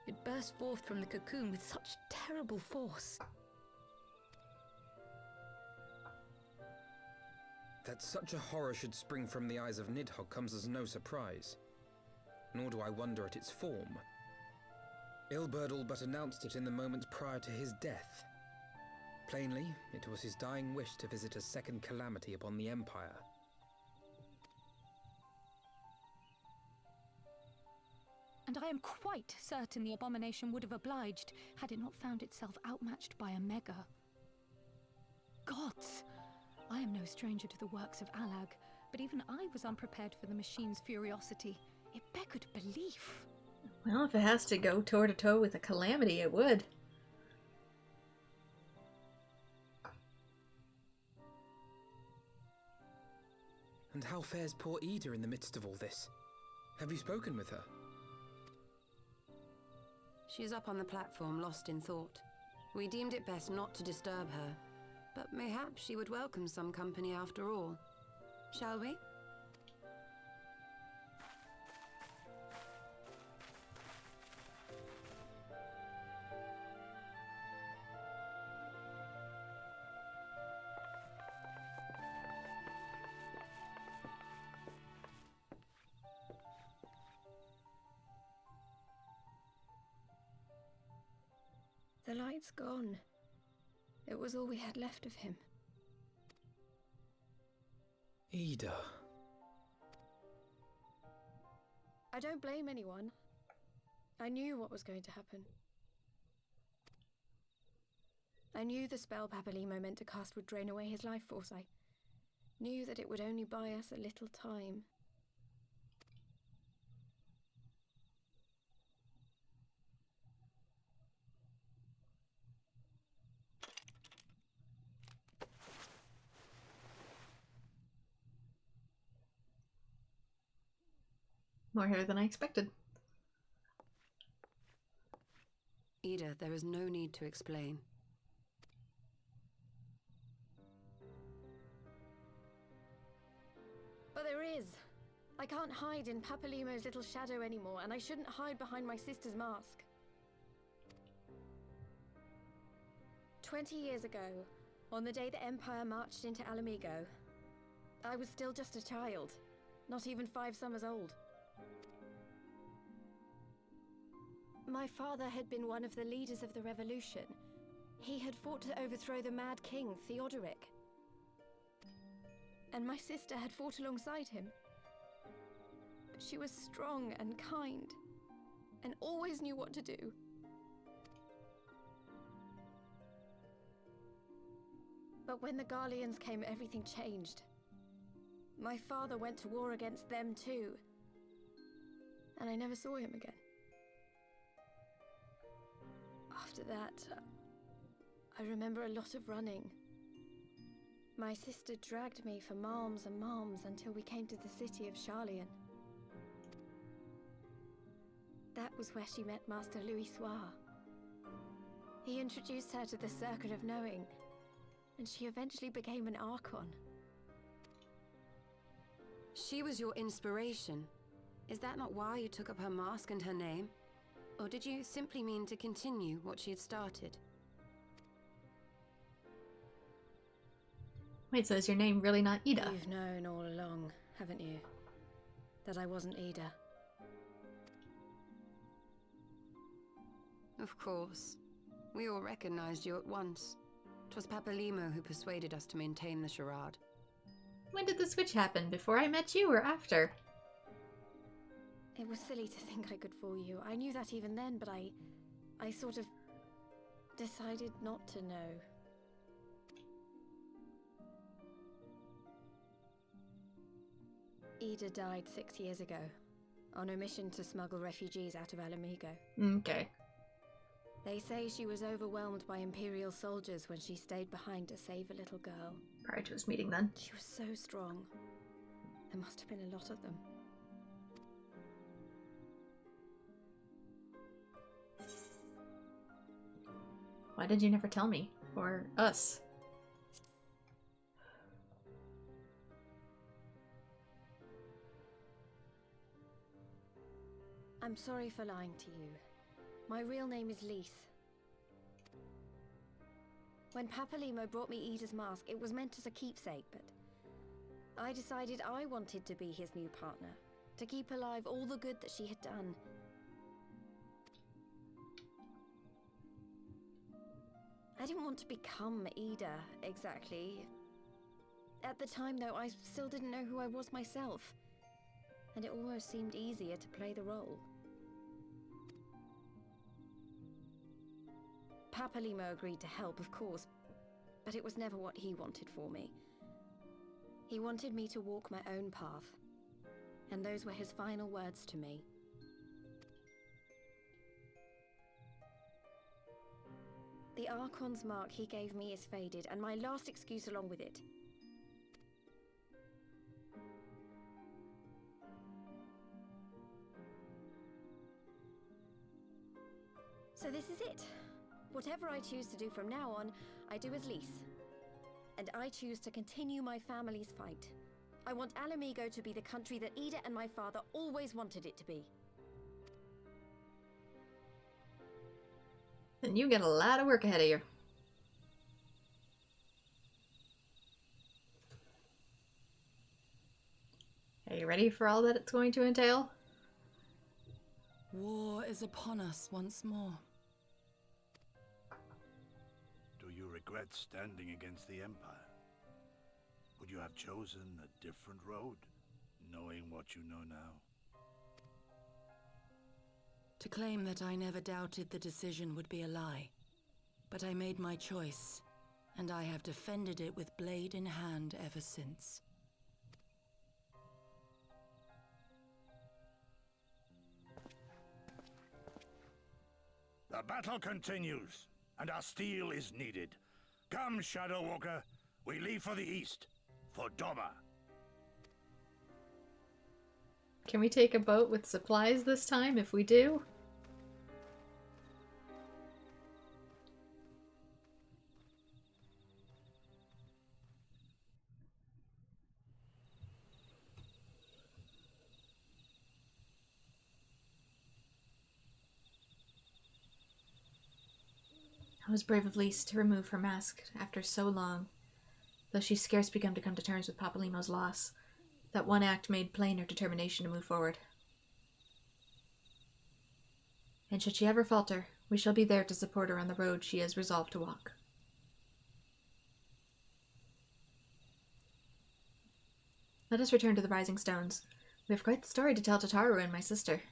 It burst forth from the cocoon with such terrible force. That such a horror should spring from the eyes of Nidhogg comes as no surprise. Nor do I wonder at its form. Ilberd all but announced it in the moments prior to his death. Plainly, it was his dying wish to visit a second calamity upon the Empire. And I am quite certain the abomination would have obliged had it not found itself outmatched by Omega. Gods! I am no stranger to the works of Alag, but even I was unprepared for the machine's furiosity. It beggared belief. Well, if it has to go toe-to-toe with a calamity, it would. And how fares poor Ida in the midst of all this? Have you spoken with her? She's up on the platform, lost in thought. We deemed it best not to disturb her, but mayhaps she would welcome some company after all. Shall we? The light's gone. It was all we had left of him. Ida. I don't blame anyone. I knew what was going to happen. I knew the spell Papalimo meant to cast would drain away his life force. knew that it would only buy us a little time. More hair than I expected. Ida, there is no need to explain. But there is. I can't hide in Papalimo's little shadow anymore, and I shouldn't hide behind my sister's mask. 20 years ago, on the day the Empire marched into Alamigo, I was still just a child, not even 5 summers old. My father had been one of the leaders of the revolution. He had fought to overthrow the Mad King, Theodoric. And my sister had fought alongside him. But she was strong and kind, and always knew what to do. But when the Garleans came, everything changed. My father went to war against them too, and I never saw him again. After that, I remember a lot of running. My sister dragged me for malms and malms until we came to the city of Charlian. That was where she met Master Louis Soir. He introduced her to the Circle of Knowing, and she eventually became an Archon. She was your inspiration. Is that not why you took up her mask and her name? Or did you simply mean to continue what she had started? Wait, so is your name really not Ida? You've known all along, haven't you? That I wasn't Ida. Of course. We all recognized you at once. 'Twas Papalimo who persuaded us to maintain the charade. When did the switch happen? Before I met you or after? It was silly to think I could fool you. I knew that even then, but I sort of decided not to know. Ida died 6 years ago, on a mission to smuggle refugees out of Alamigo. Okay. They say she was overwhelmed by Imperial soldiers when she stayed behind to save a little girl. Prior to his meeting then. She was so strong. There must have been a lot of them. Why did you never tell me? Or us? I'm sorry for lying to you. My real name is Lise. When Papalimo brought me Ida's mask, it was meant as a keepsake, but I decided I wanted to be his new partner, to keep alive all the good that she had done. I didn't want to become Ida, exactly. At the time, though, I still didn't know who I was myself, and it almost seemed easier to play the role. Papalimo agreed to help, of course, but it was never what he wanted for me. He wanted me to walk my own path, and those were his final words to me. The Archon's mark he gave me is faded, and my last excuse along with it. So this is it. Whatever I choose to do from now on, I do as Lise. And I choose to continue my family's fight. I want Alamigo to be the country that Ida and my father always wanted it to be. Then you get a lot of work ahead of you. Are you ready for all that it's going to entail? War is upon us once more. Do you regret standing against the Empire? Would you have chosen a different road, knowing what you know now? To claim that I never doubted the decision would be a lie. But I made my choice, and I have defended it with blade in hand ever since. The battle continues, and our steel is needed. Come, Shadow Walker, we leave for the east, for Doma. Can we take a boat with supplies this time if we do? I was brave of Lise to remove her mask after so long, though she scarce begun to come to terms with Papalymo's loss. That one act made plain her determination to move forward. And should she ever falter, we shall be there to support her on the road she has resolved to walk. Let us return to the Rising Stones. We have quite the story to tell to Taru and my sister.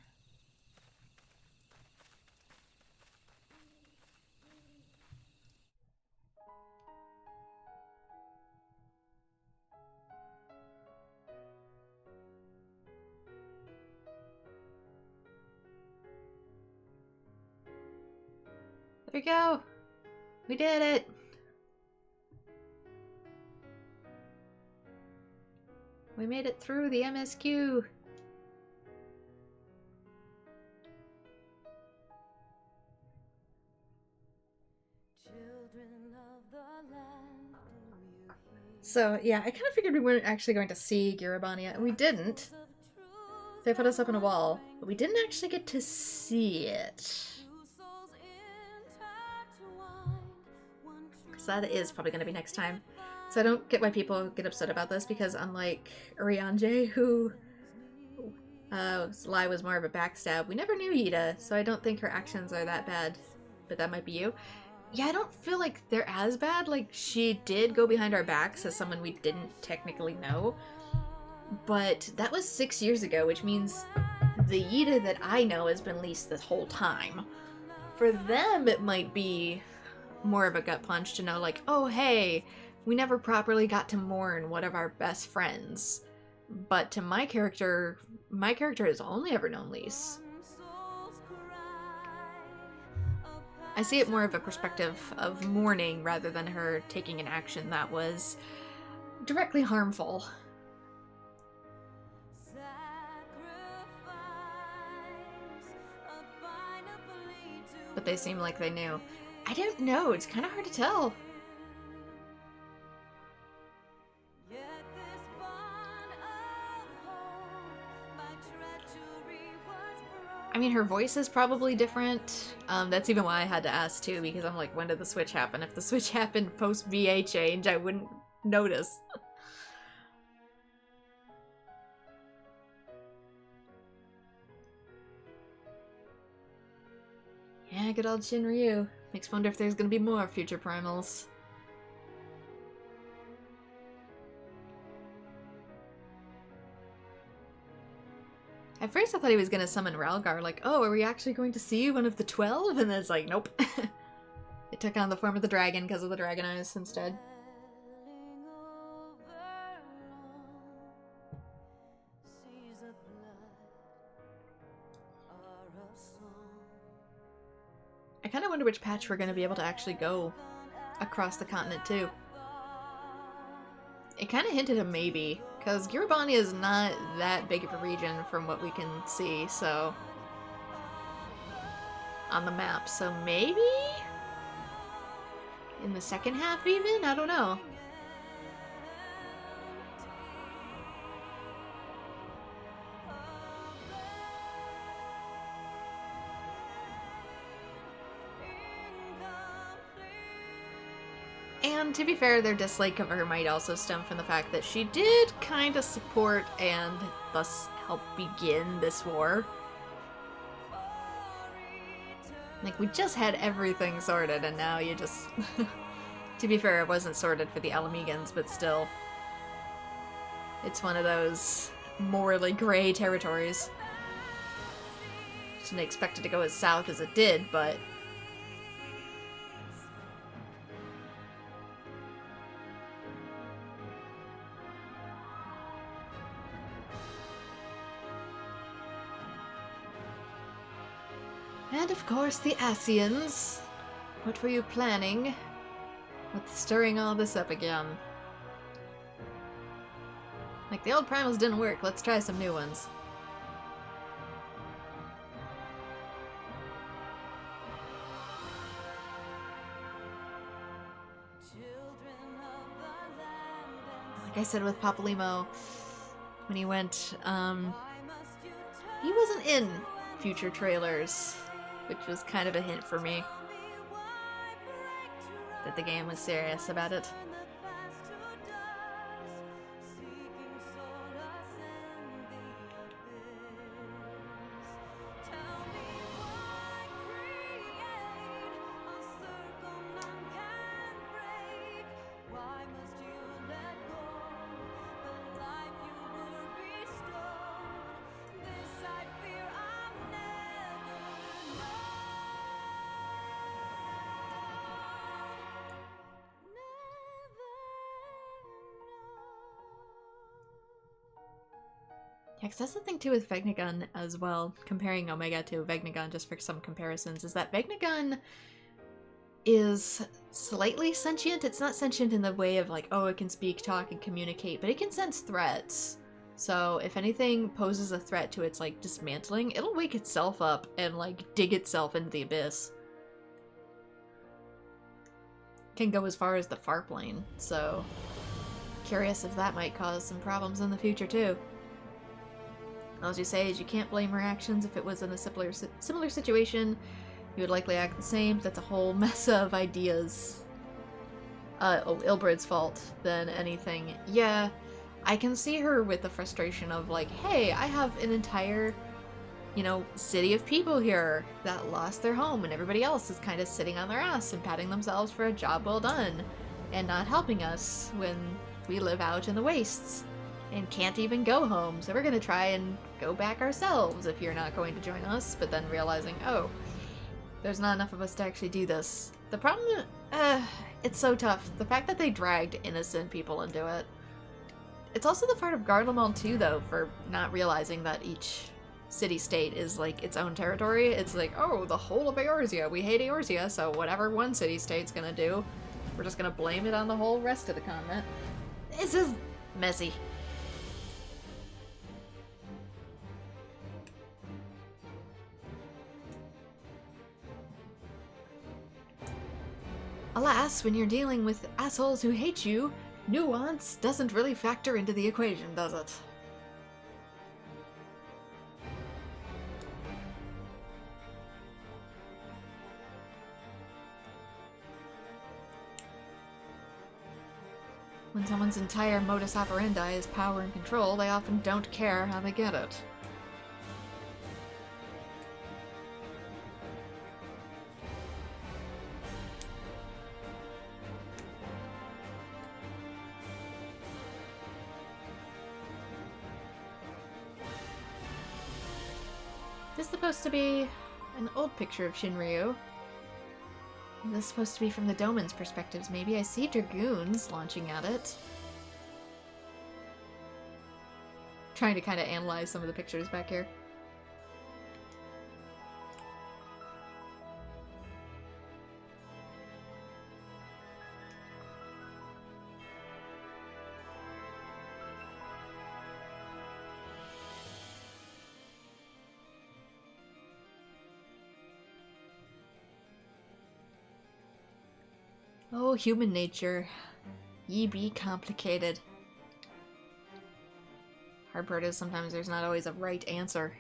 There we go! We did it! We made it through the MSQ! So, yeah, I kind of figured we weren't actually going to see Girabania, and we didn't. They put us up on a wall, but we didn't actually get to see it. Because that is probably going to be next time. So I don't get why people get upset about this, because unlike Urianger, who Lie was more of a backstab, we never knew Yida, so I don't think her actions are that bad. But that might be you. Yeah, I don't feel like they're as bad. Like, she did go behind our backs as someone we didn't technically know. But that was 6 years ago, which means the Yida that I know has been Lise this whole time. For them, it might be more of a gut punch to know, like, oh, hey, we never properly got to mourn one of our best friends. But to my character has only ever known Lise. I see it more of a perspective of mourning rather than her taking an action that was directly harmful. But they seem like they knew. I don't know, it's kind of hard to tell. I mean, her voice is probably different. That's even why I had to ask too, because I'm like, when did the switch happen? If the switch happened post VA change, I wouldn't notice. Yeah, good old Shinryu. Makes me wonder if there's gonna be more future primals. At first I thought he was gonna summon Ralgar, like, oh, are we actually going to see one of the 12? And then it's like, nope. It took on the form of the dragon because of the dragon eyes instead. I kind of wonder which patch we're going to be able to actually go across the continent too. It kind of hinted a maybe, because Girabania is not that big of a region from what we can see, so... on the map, so maybe? In the second half even? I don't know. And to be fair, their dislike of her might also stem from the fact that she did kind of support and thus help begin this war. Like, we just had everything sorted and now you just... To be fair, it wasn't sorted for the Alamegans, but still. It's one of those morally gray territories. Didn't expect it to go as south as it did, but... And of course the Asians. What were you planning with stirring all this up again? Like, the old primals didn't work, let's try some new ones. Like I said with Papalymo, when he went, he wasn't in future trailers, which was kind of a hint for me that the game was serious about it. Yeah, because that's the thing too with Vegnagun as well, comparing Omega to Vegnagun just for some comparisons, is that Vegnagun is slightly sentient. It's not sentient in the way of like, oh, it can speak, talk, and communicate, but it can sense threats. So if anything poses a threat to its like dismantling, it'll wake itself up and like dig itself into the abyss. Can go as far as the far plane, so curious if that might cause some problems in the future too. All you say is you can't blame her actions. If it was in a similar situation, you would likely act the same. That's a whole mess of ideas. Ilbrid's fault than anything. Yeah, I can see her with the frustration of like, hey, I have an entire, you know, city of people here that lost their home, and everybody else is kind of sitting on their ass and patting themselves for a job well done, and not helping us when we live out in the wastes and can't even go home, so we're gonna try and go back ourselves if you're not going to join us, but then realizing, oh, there's not enough of us to actually do this. The problem, it's so tough. The fact that they dragged innocent people into it. It's also the part of Garlemald too, though, for not realizing that each city-state is like its own territory. It's like, oh, the whole of Eorzea, we hate Eorzea, so whatever one city-state's gonna do, we're just gonna blame it on the whole rest of the continent. It's just messy. Alas, when you're dealing with assholes who hate you, nuance doesn't really factor into the equation, does it? When someone's entire modus operandi is power and control, they often don't care how they get it. This is supposed to be an old picture of Shinryu. This is supposed to be from the Doman's perspectives, maybe. I see dragoons launching at it. Trying to kind of analyze some of the pictures back here. Oh, human nature. Ye be complicated. Hard part is sometimes there's not always a right answer.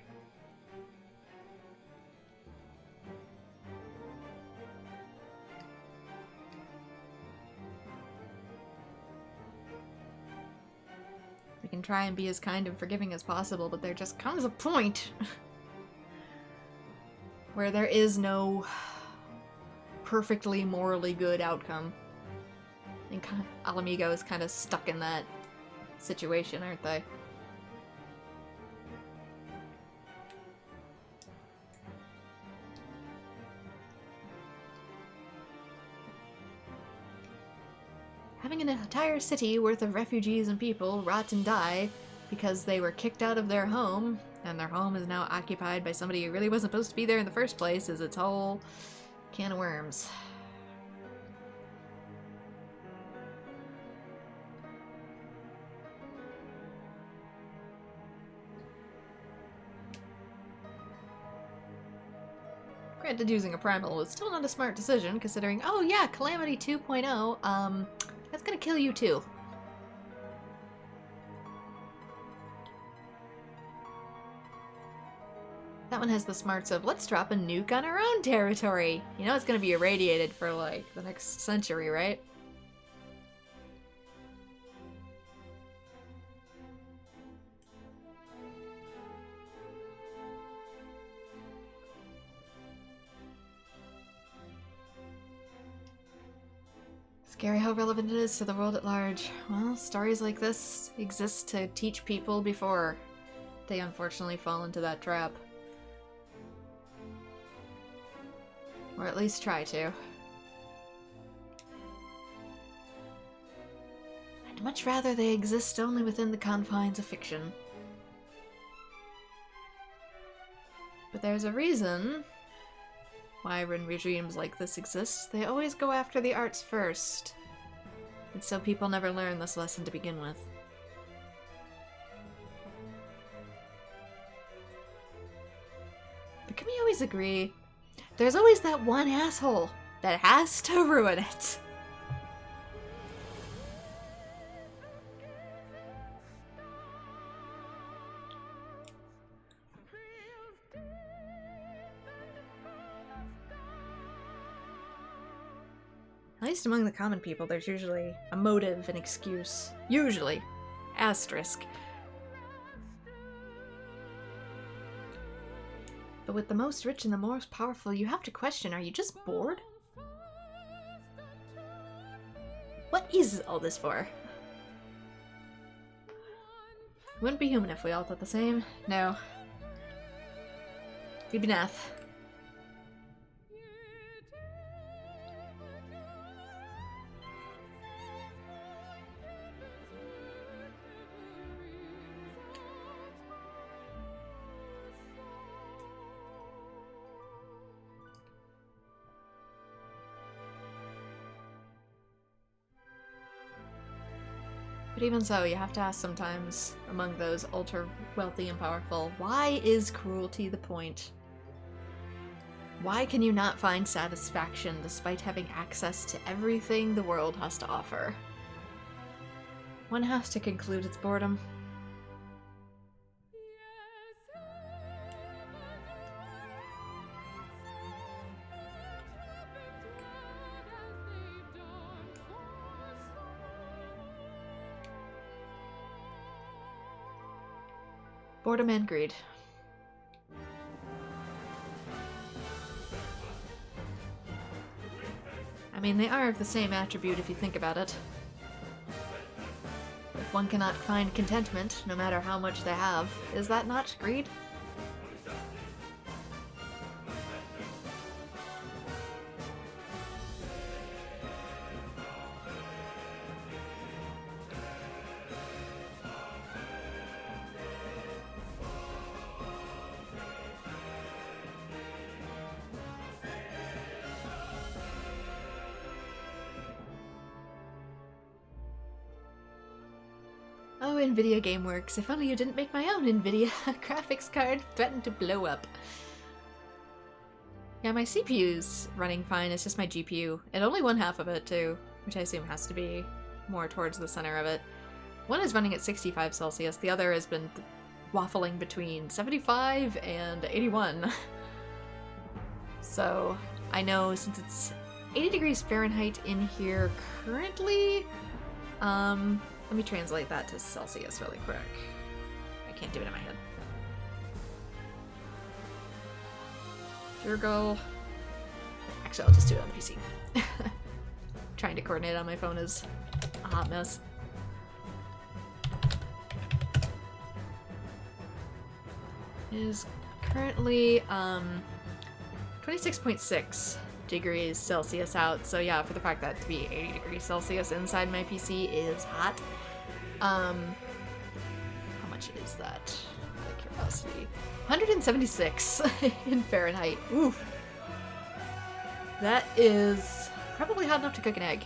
We can try and be as kind and forgiving as possible, but there just comes a point where there is no perfectly morally good outcome. And Alamigo is kind of stuck in that situation, aren't they? Having an entire city worth of refugees and people rot and die because they were kicked out of their home and their home is now occupied by somebody who really wasn't supposed to be there in the first place, is its whole can of worms. Granted, using a primal was still not a smart decision, considering, oh yeah, Calamity 2.0, that's gonna kill you too. That one has the smarts of, let's drop a nuke on our own territory. You know it's gonna be irradiated for, like, the next century, right? Scary how relevant it is to the world at large. Well, stories like this exist to teach people before they unfortunately fall into that trap. Or at least try to. I'd much rather they exist only within the confines of fiction. But there's a reason why when regimes like this exist, they always go after the arts first. And so people never learn this lesson to begin with. But can we always agree? There's always that one asshole that has to ruin it. At least among the common people, there's usually a motive, an excuse. Usually. Asterisk. But with the most rich and the most powerful, you have to question, are you just bored? What is all this for? Wouldn't be human if we all thought the same. No. We'd be Nath. But even so, you have to ask sometimes, among those ultra-wealthy and powerful, why is cruelty the point? Why can you not find satisfaction despite having access to everything the world has to offer? One has to conclude it's boredom. Boredom and greed. I mean, they are of the same attribute if you think about it. If one cannot find contentment, no matter how much they have, is that not greed? Oh, NVIDIA GameWorks. If only you didn't make my own NVIDIA graphics card threatened to blow up. Yeah, my CPU's running fine, it's just my GPU. And only one half of it, too, which I assume has to be more towards the center of it. One is running at 65 Celsius, the other has been waffling between 75 and 81. So, I know since it's 80 degrees Fahrenheit in here currently, let me translate that to Celsius really quick. I can't do it in my head. Virgo. Actually, I'll just do it on the PC. Trying to coordinate on my phone is a hot mess. It is currently 26.6 degrees Celsius out, so yeah, for the fact that to be 80 degrees Celsius inside my PC is hot. How much is that? Out of Let's see. 176 in Fahrenheit. Oof. That is probably hot enough to cook an egg.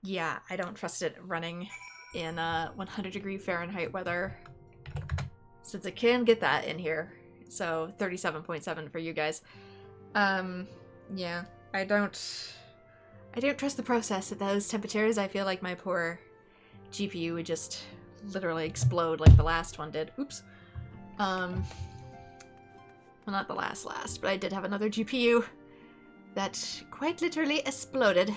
Yeah, I don't trust it running in 100-degree Fahrenheit weather, since it can get that in here. So 37.7 for you guys. Yeah, I don't trust the process at those temperatures. I feel like my poor GPU would just literally explode like the last one did. Oops. Well, not the last, but I did have another GPU that quite literally exploded.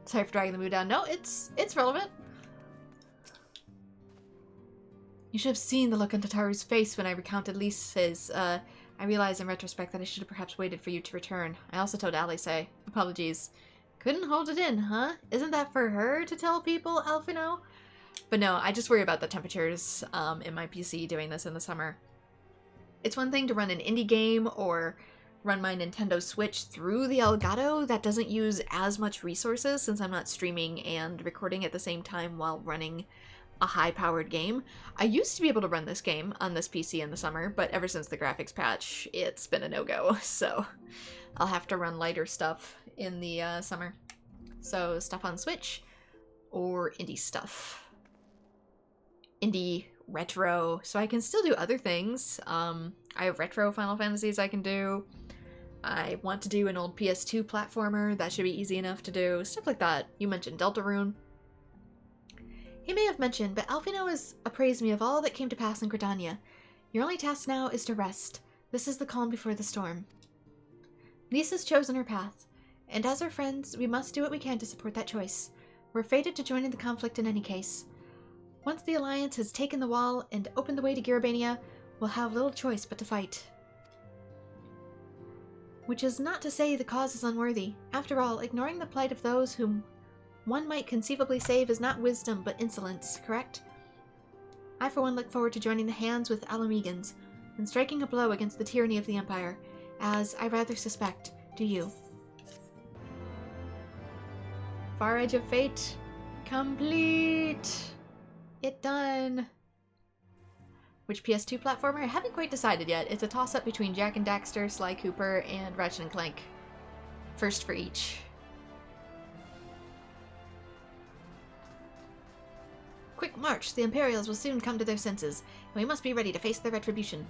Sorry for dragging the mood down. No, it's relevant. You should have seen the look on Tataru's face when I recounted Lisa's. I realized in retrospect that I should have perhaps waited for you to return. I also told Alice, apologies. Couldn't hold it in, huh? Isn't that for her to tell people, Alphino? But no, I just worry about the temperatures in my PC doing this in the summer. It's one thing to run an indie game or run my Nintendo Switch through the Elgato that doesn't use as much resources, since I'm not streaming and recording at the same time while running a high-powered game. I used to be able to run this game on this PC in the summer, but ever since the graphics patch, it's been a no-go, so I'll have to run lighter stuff in the summer. So stuff on Switch or indie stuff. Indie, retro, so I can still do other things. I have retro Final Fantasies I can do. I want to do an old PS2 platformer, that should be easy enough to do. Stuff like that. You mentioned Deltarune. He may have mentioned, but Alphino has appraised me of all that came to pass in Gridania. Your only task now is to rest. This is the calm before the storm. Lisa's chosen her path, and as her friends, we must do what we can to support that choice. We're fated to join in the conflict in any case. Once the Alliance has taken the wall and opened the way to Girabania, we'll have little choice but to fight. Which is not to say the cause is unworthy. After all, ignoring the plight of those whom one might conceivably save is not wisdom but insolence, correct? I for one look forward to joining the hands with Alamegans and striking a blow against the tyranny of the Empire, as, I rather suspect, do you. Far Edge of Fate. Complete! It done! Which PS2 platformer? I haven't quite decided yet. It's a toss-up between Jak and Daxter, Sly Cooper, and Ratchet and Clank. First for each. Quick march! The Imperials will soon come to their senses, and we must be ready to face their retribution.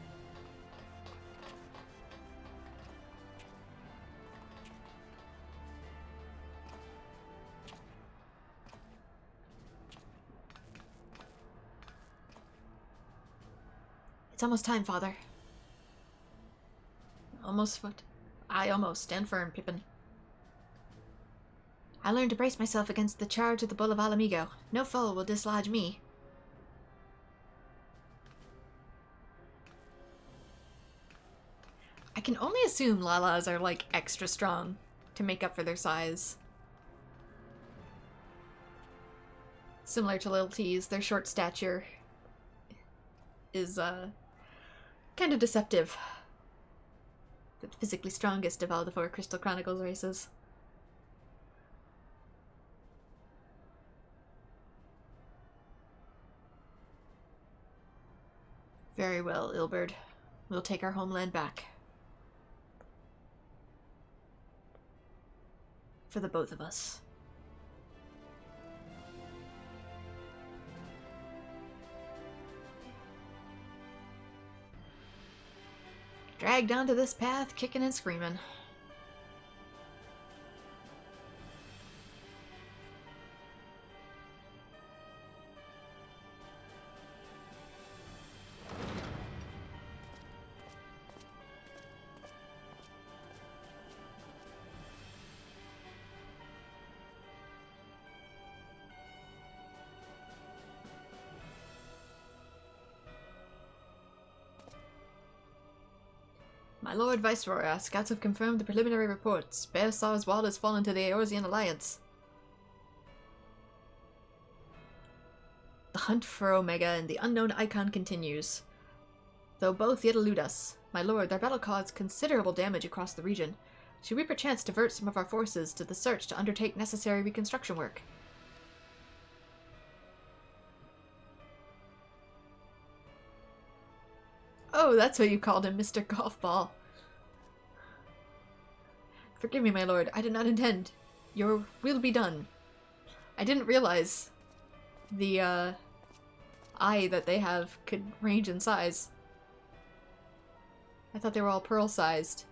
It's almost time, Father. Almost what? I almost. Stand firm, Pippin. I learned to brace myself against the charge of the Bull of Alamigo. No foe will dislodge me. I can only assume Lalas are, like, extra strong to make up for their size. Similar to Lil T's, their short stature is, kind of deceptive. The physically strongest of all the 4 Crystal Chronicles races. Very well, Ilberd. We'll take our homeland back. For the both of us. Dragged onto this path, kicking and screaming. My Lord Viceroy, our scouts have confirmed the preliminary reports. Bearsaw's wall has fallen to the Eorzean Alliance. The hunt for Omega and the unknown icon continues. Though both yet elude us. My lord, their battle caused considerable damage across the region. Should we perchance divert some of our forces to the search to undertake necessary reconstruction work? Oh, that's what you called him, Mr. Golf Ball. Forgive me, my lord. I did not intend. Your will be done. I didn't realize the, eye that they have could range in size. I thought they were all pearl-sized.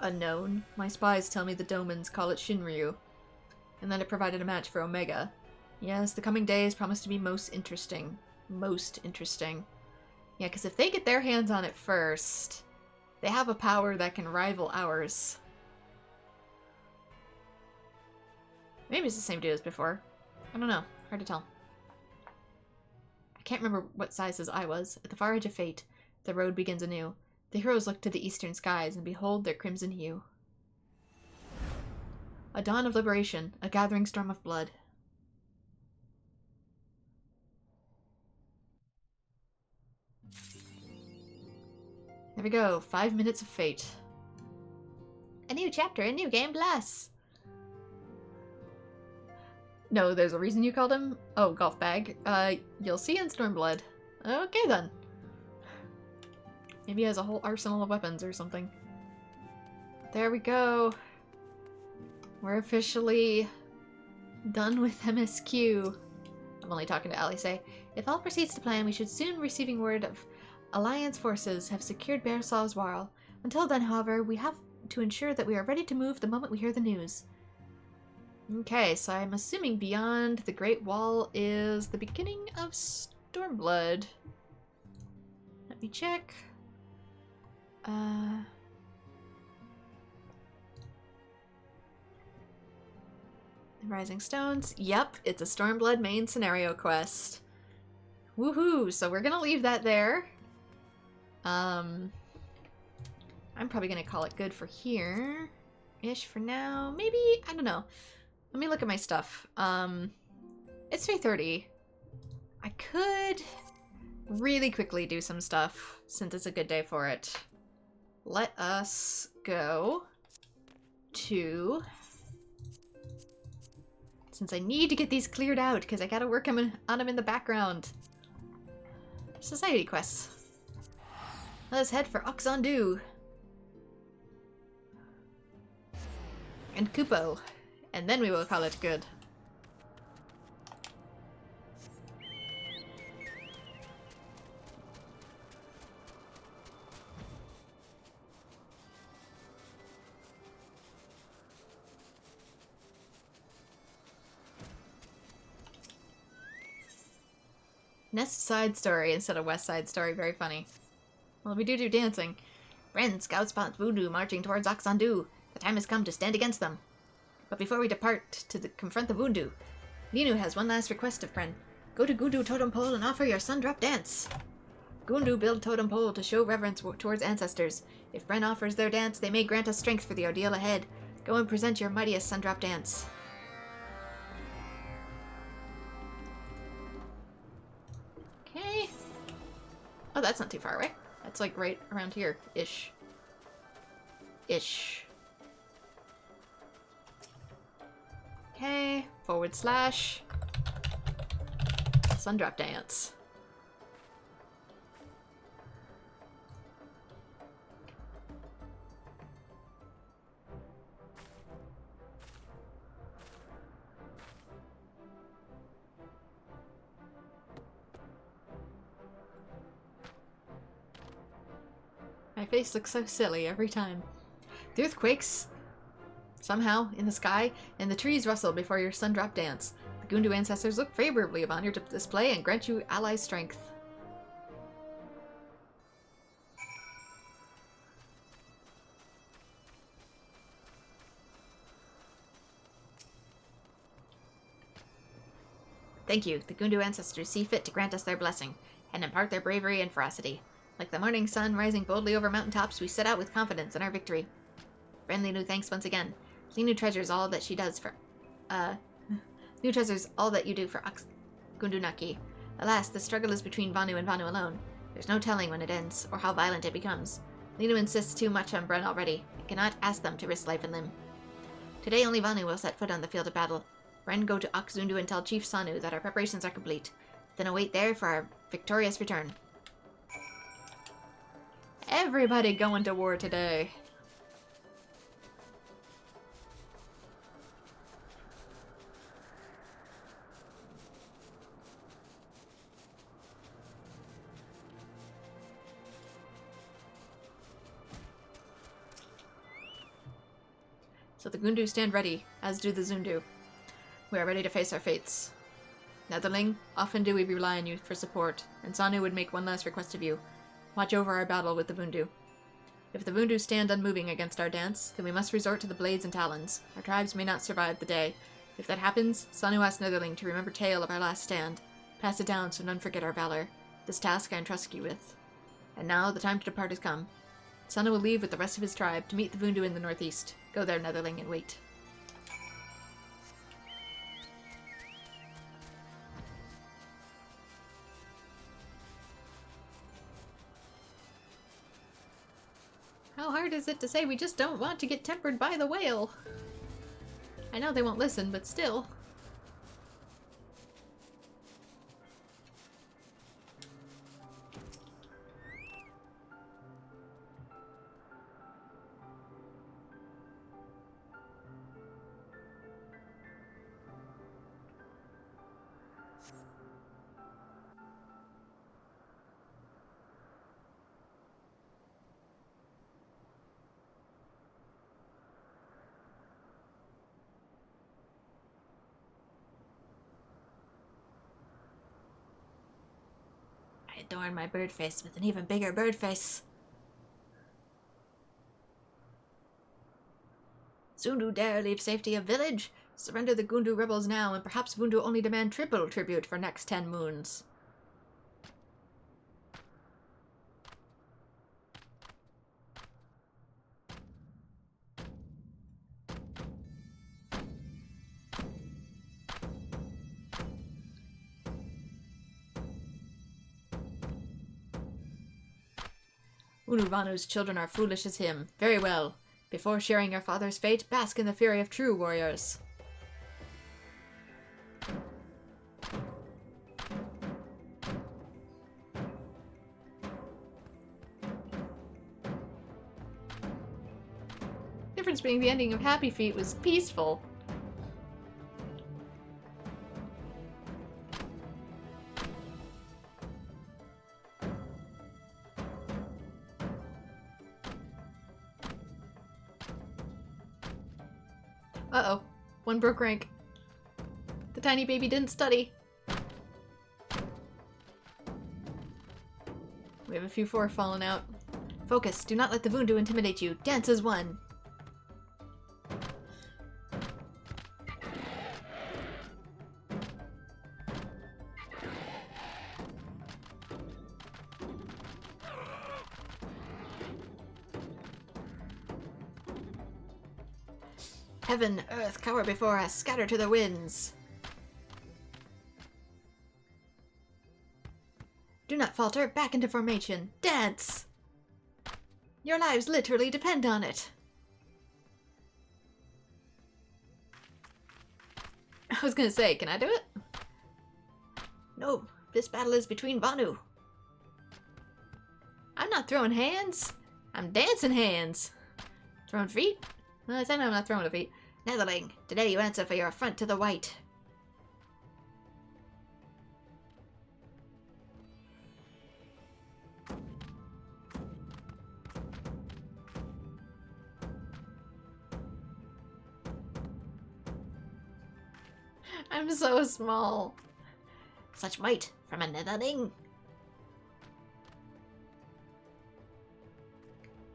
Unknown. My spies tell me the Domans call it Shinryu. And then it provided a match for Omega. Yes, the coming days promise to be most interesting. Most interesting. Yeah, because if they get their hands on it first, they have a power that can rival ours. Maybe it's the same dude as before. I don't know. Hard to tell. I can't remember what size his eye was. At the far edge of fate, the road begins anew. The heroes look to the eastern skies and behold their crimson hue. A dawn of liberation, a gathering storm of blood. There we go, 5 minutes of fate. A new chapter, a new game, bless! No, there's a reason you called him? Oh, golf bag. You'll see in Stormblood. Okay then. Maybe he has a whole arsenal of weapons or something. There we go. We're officially done with MSQ. I'm only talking to Alice. If all proceeds to plan, we should soon receiving word of Alliance forces have secured Bersav's Wall. Until then, however, we have to ensure that we are ready to move the moment we hear the news. Okay, so I'm assuming beyond the Great Wall is the beginning of Stormblood. Let me check. The Rising Stones. Yep, it's a Stormblood main scenario quest. Woohoo! So we're gonna leave that there. I'm probably gonna call it good for here-ish for now. Maybe, I don't know. Let me look at my stuff. It's 3:30. I could really quickly do some stuff since it's a good day for it. Let us go to... Since I need to get these cleared out because I gotta work on them in the background. Society quests. Let us head for Oxandu. And Kupo. And then we will call it good. Nest Side Story instead of West Side Story. Very funny. Well, we do dancing. Friends, scouts spot voodoo marching towards Oxandu. The time has come to stand against them. But before we depart to confront the voodoo, Ninu has one last request of Pren. Go to Gundu Totem Pole and offer your Sundrop dance. Gundu build Totem Pole to show reverence towards ancestors. If Pren offers their dance, they may grant us strength for the ordeal ahead. Go and present your mightiest Sundrop dance. Okay. Oh, that's not too far away. That's like right around here-ish. Okay, / Sundrop dance. My face looks so silly every time. The earthquakes somehow in the sky, and the trees rustle before your Sundrop dance. The Gundu ancestors look favorably upon your display and grant you ally strength. Thank you. The Gundu ancestors see fit to grant us their blessing, and impart their bravery and ferocity. Like the morning sun rising boldly over mountaintops, we set out with confidence in our victory. Friend Linu, thanks once again. Linu treasures all that she does for... Linu treasures all that you do for Gundunaki. Alas, the struggle is between Vanu and Vanu alone. There's no telling when it ends, or how violent it becomes. Linu insists too much on Bren already. I cannot ask them to risk life and limb. Today only Vanu will set foot on the field of battle. Bren go to Oxzundu and tell Chief Sanu that our preparations are complete. Then await there for our victorious return. Everybody going to war today. So the Gundu stand ready, as do the Zundu. We are ready to face our fates. Netherling, often do we rely on you for support, and Sanu would make one last request of you. Watch over our battle with the Vundu. If the Vundu stand unmoving against our dance, then we must resort to the blades and talons. Our tribes may not survive the day. If that happens, Sanu asks Netherling to remember tale of our last stand. Pass it down so none forget our valor. This task I entrust you with. And now the time to depart has come. Sanu will leave with the rest of his tribe to meet the Vundu in the northeast. Go there, Netherling, and wait. How hard is it to say we just don't want to get tempered by the whale? I know they won't listen, but still. Adorn my bird face with an even bigger bird face. Zundu dare leave safety of village? Surrender the Gundu rebels now, and perhaps Vundu only demand triple tribute for next 10 moons. Unuvanu's children are foolish as him. Very well. Before sharing your father's fate, bask in the fury of true warriors. The difference being the ending of Happy Feet was peaceful. Uh-oh. One broke rank. The tiny baby didn't study. We have a few 4 fallen out. Focus. Do not let the Vundu intimidate you. Dance as one. Heaven, earth, cower before us, scatter to the winds. Do not falter, back into formation. Dance! Your lives literally depend on it. I was gonna say, can I do it? No, this battle is between Vanu. I'm not throwing hands. I'm dancing hands. Throwing feet? Well, I know I'm not throwing a feet. Netherling, today you answer for your affront to the white. I'm so small. Such might from a Netherling.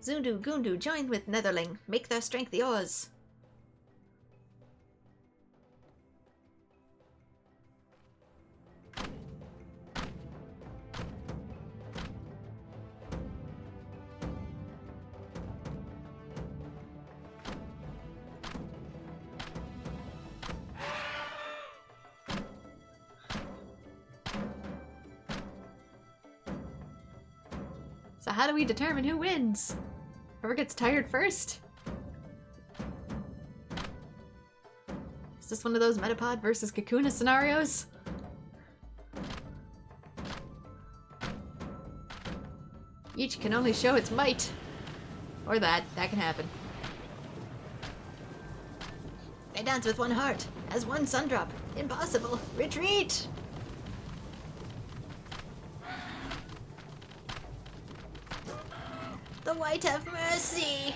Zundu Gundu join with Netherling. Make their strength yours. So how do we determine who wins? Whoever gets tired first? Is this one of those Metapod versus Kakuna scenarios? Each can only show its might. Or that. That can happen. They dance with one heart, as one sundrop. Impossible. Retreat! The white have mercy!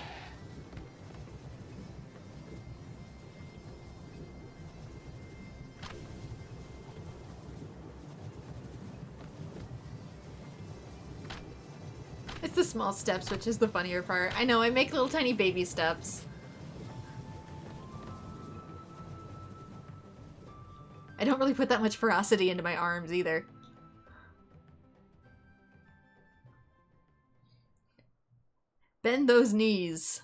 It's the small steps, which is the funnier part. I know, I make little tiny baby steps. I don't really put that much ferocity into my arms either. Bend those knees.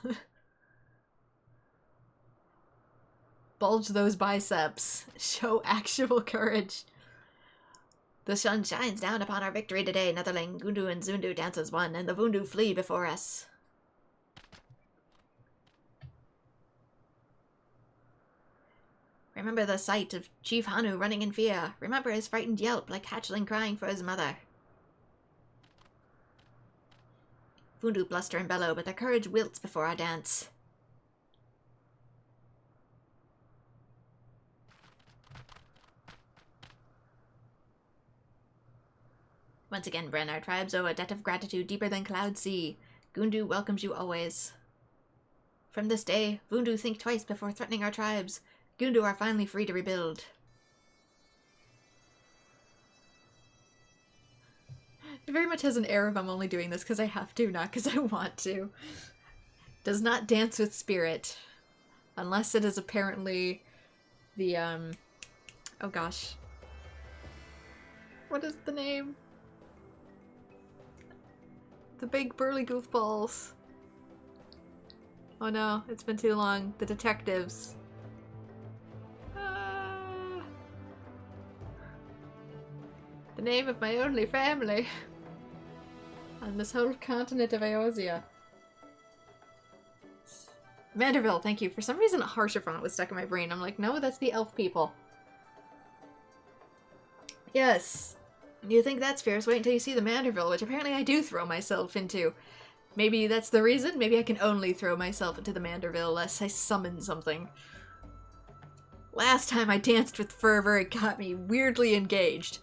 Bulge those biceps. Show actual courage. The sun shines down upon our victory today, Netherling. Gundu and Zundu dance as one, and the Vundu flee before us. Remember the sight of Chief Hanu running in fear. Remember his frightened yelp, like hatchling crying for his mother. Vundu bluster and bellow, but their courage wilts before our dance. Once again, Bren, our tribes owe a debt of gratitude deeper than cloud sea. Gundu welcomes you always. From this day, Vundu think twice before threatening our tribes. Gundu are finally free to rebuild. It very much has an air of I'm only doing this because I have to, not because I want to. Does not dance with spirit. Unless it is apparently the, oh gosh. What is the name? The big burly goofballs. Oh no, it's been too long. The detectives. The name of my only family. On this whole continent of Eorzea. Manderville, thank you. For some reason, Harshaphant was stuck in my brain. I'm like, no, that's the elf people. Yes. You think that's fierce? Wait until you see the Manderville, which apparently I do throw myself into. Maybe that's the reason? Maybe I can only throw myself into the Manderville unless I summon something. Last time I danced with fervor, it got me weirdly engaged.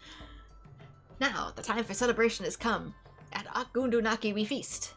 Now, the time for celebration has come. At Akgundunaki we feast.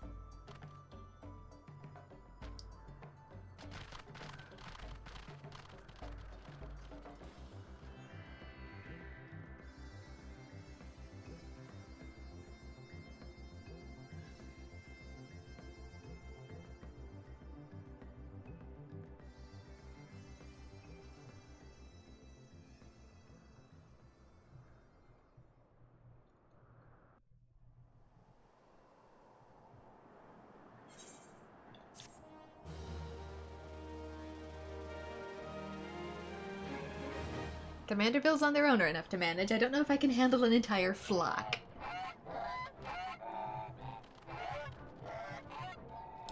The Mandervilles on their own are enough to manage. I don't know if I can handle an entire flock.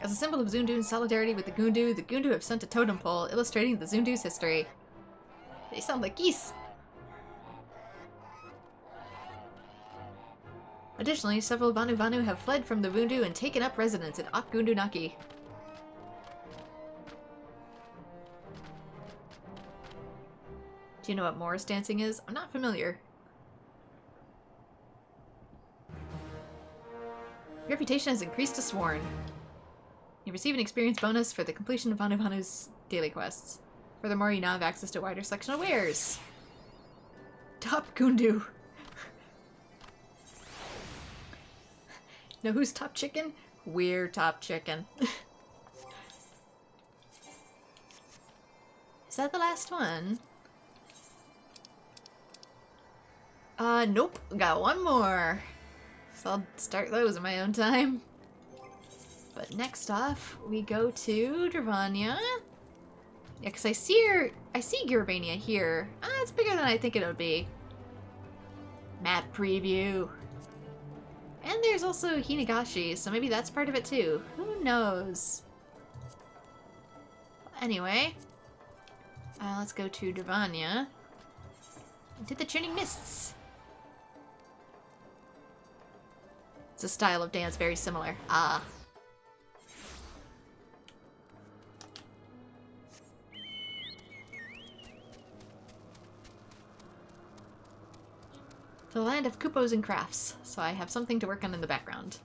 As a symbol of Zundu's solidarity with the Gundu have sent a totem pole illustrating the Zundu's history. They sound like geese! Additionally, several Vanu have fled from the Vundu and taken up residence at Akgundunaki. Do you know what Morris dancing is? I'm not familiar. Your reputation has increased to Sworn. You receive an experience bonus for the completion of Vanu's daily quests. Furthermore, you now have access to a wider selection of wares. Top Gundu. Know who's top chicken? We're top chicken. Is that the last one? Nope. Got one more. So I'll start those in my own time. But next off, we go to Dravania. Yeah, because I see Gurvania here. It's bigger than I think it would be. Map preview. And there's also Hinagashi, so maybe that's part of it too. Who knows? Anyway, let's go to Dravania. To the Churning Mists. It's a style of dance very similar. Ah. The land of Kupos and crafts, so I have something to work on in the background.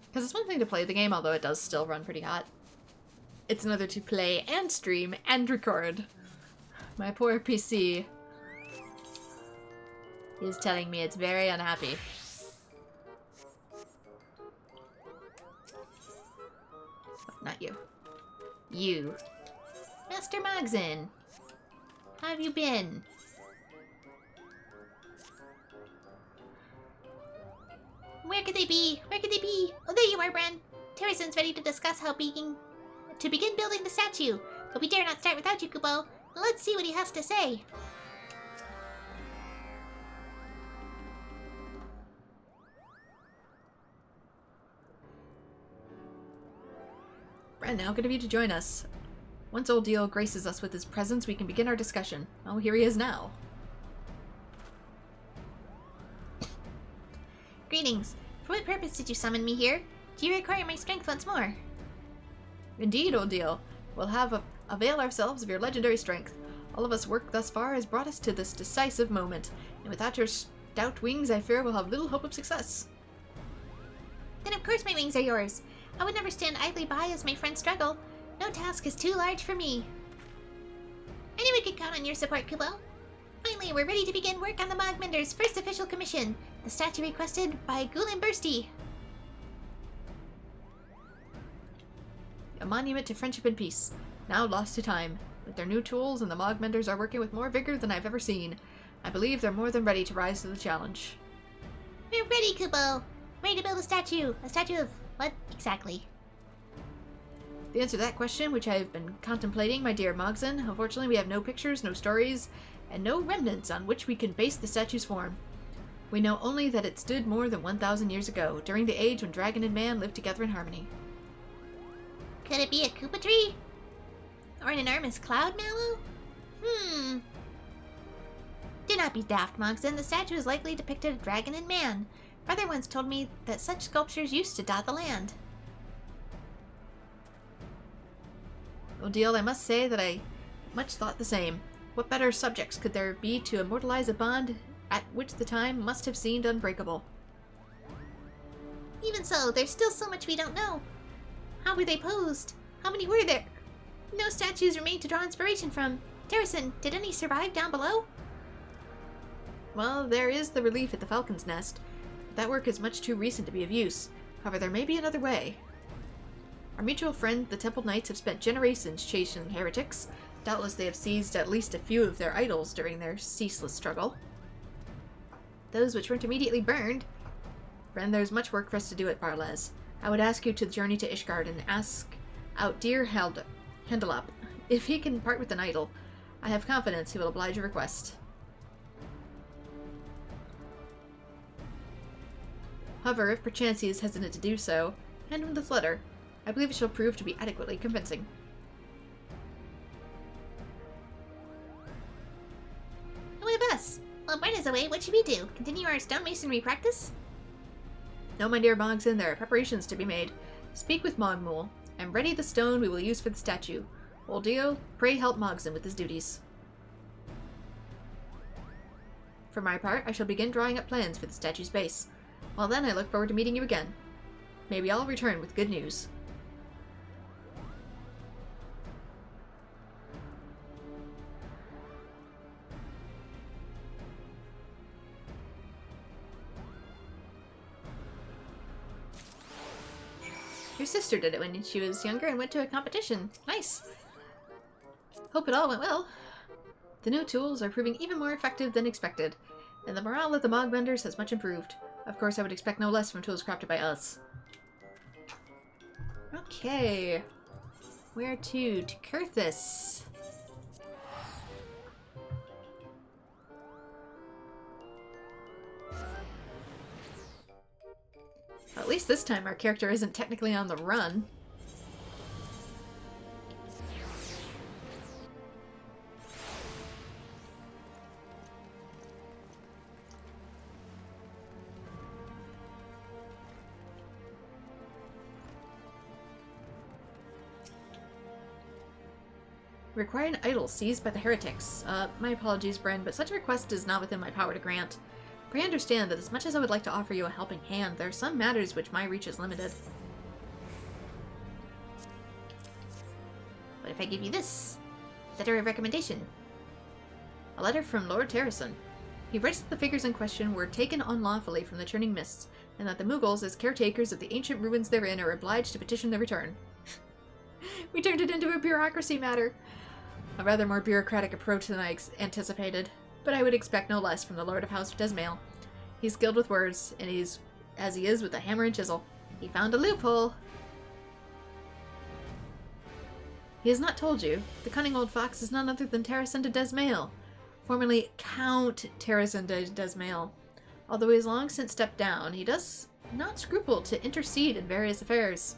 Because it's one thing to play the game, although it does still run pretty hot. It's another to play and stream and record. My poor PC is telling me it's very unhappy. Oh, not you. You. Master Mogson. How have you been? Where could they be? Where could they be? Oh, there you are, Bren. Terrason's ready to discuss how begin building the statue. But we dare not start without you, Kupo. Let's see what he has to say. Bren, how good of you to join us. Once Old Deal graces us with his presence, we can begin our discussion. Oh, here he is now. Greetings. For what purpose did you summon me here? Do you require my strength once more? Indeed, Old Deal. We'll avail ourselves of your legendary strength. All of us work thus far has brought us to this decisive moment, and without your stout wings, I fear we'll have little hope of success. Then of course my wings are yours. I would never stand idly by as my friends struggle. No task is too large for me. I knew we could count on your support, Kupo. Finally, we're ready to begin work on the Mogmender's first official commission, the statue requested by Gulin Bursty. A monument to friendship and peace, now lost to time. With their new tools, and the Mogmenders are working with more vigor than I've ever seen. I believe they're more than ready to rise to the challenge. We're ready, Kupo. Ready to build a statue. A statue of what exactly? The answer to that question, which I've been contemplating, my dear Mogson, unfortunately we have no pictures, no stories, and no remnants on which we can base the statue's form. We know only that it stood more than 1,000 years ago, during the age when dragon and man lived together in harmony. Could it be a Koopa tree? Or an enormous cloud mallow? Do not be daft, Mogson. The statue is likely depicted a dragon and man. Brother once told me that such sculptures used to dot the land. Old Deal, I must say that I much thought the same. What better subjects could there be to immortalize a bond at which the time must have seemed unbreakable? Even so, there's still so much we don't know. How were they posed? How many were there? No statues remain to draw inspiration from. Terrason, did any survive down below? Well, there is the relief at the Falcon's Nest. But that work is much too recent to be of use. However, there may be another way. Our mutual friend, the Temple Knights, have spent generations chasing heretics. Doubtless they have seized at least a few of their idols during their ceaseless struggle. Those which weren't immediately burned. Friend, there's much work for us to do at Barlez. I would ask you to journey to Ishgard and ask out dear Hendelop if he can part with an idol. I have confidence he will oblige your request. However, if perchance he is hesitant to do so, hand him this letter. I believe it shall prove to be adequately convincing. What of us? While Bren is away, what should we do? Continue our stonemasonry practice? No, my dear Mogson, there are preparations to be made. Speak with Mogmul, and ready the stone we will use for the statue. Old Deal, pray help Mogson with his duties. For my part, I shall begin drawing up plans for the statue's base. Well then, I look forward to meeting you again. May we all return with good news. Your sister did it when she was younger and went to a competition. Nice. Hope it all went well. The new tools are proving even more effective than expected, and the morale of the Mogmenders has much improved. Of course, I would expect no less from tools crafted by us. Okay. Where to? To Kurthus. At least this time our character isn't technically on the run. Require an idol seized by the heretics. My apologies, Bren, but such a request is not within my power to grant. Pray understand that as much as I would like to offer you a helping hand, there are some matters which my reach is limited. What if I give you this? Letter of recommendation. A letter from Lord Terrason. He writes that the figures in question were taken unlawfully from the Churning Mists, and that the Mughals, as caretakers of the ancient ruins therein, are obliged to petition their return. We turned it into a bureaucracy matter. A rather more bureaucratic approach than I anticipated, but I would expect no less from the Lord of House Desmail. He's skilled with words, and he's as he is with a hammer and chisel. He found a loophole. He has not told you. The cunning old fox is none other than Terrason de Desmail, formerly Count Terrason de Desmail. Although he has long since stepped down, he does not scruple to intercede in various affairs.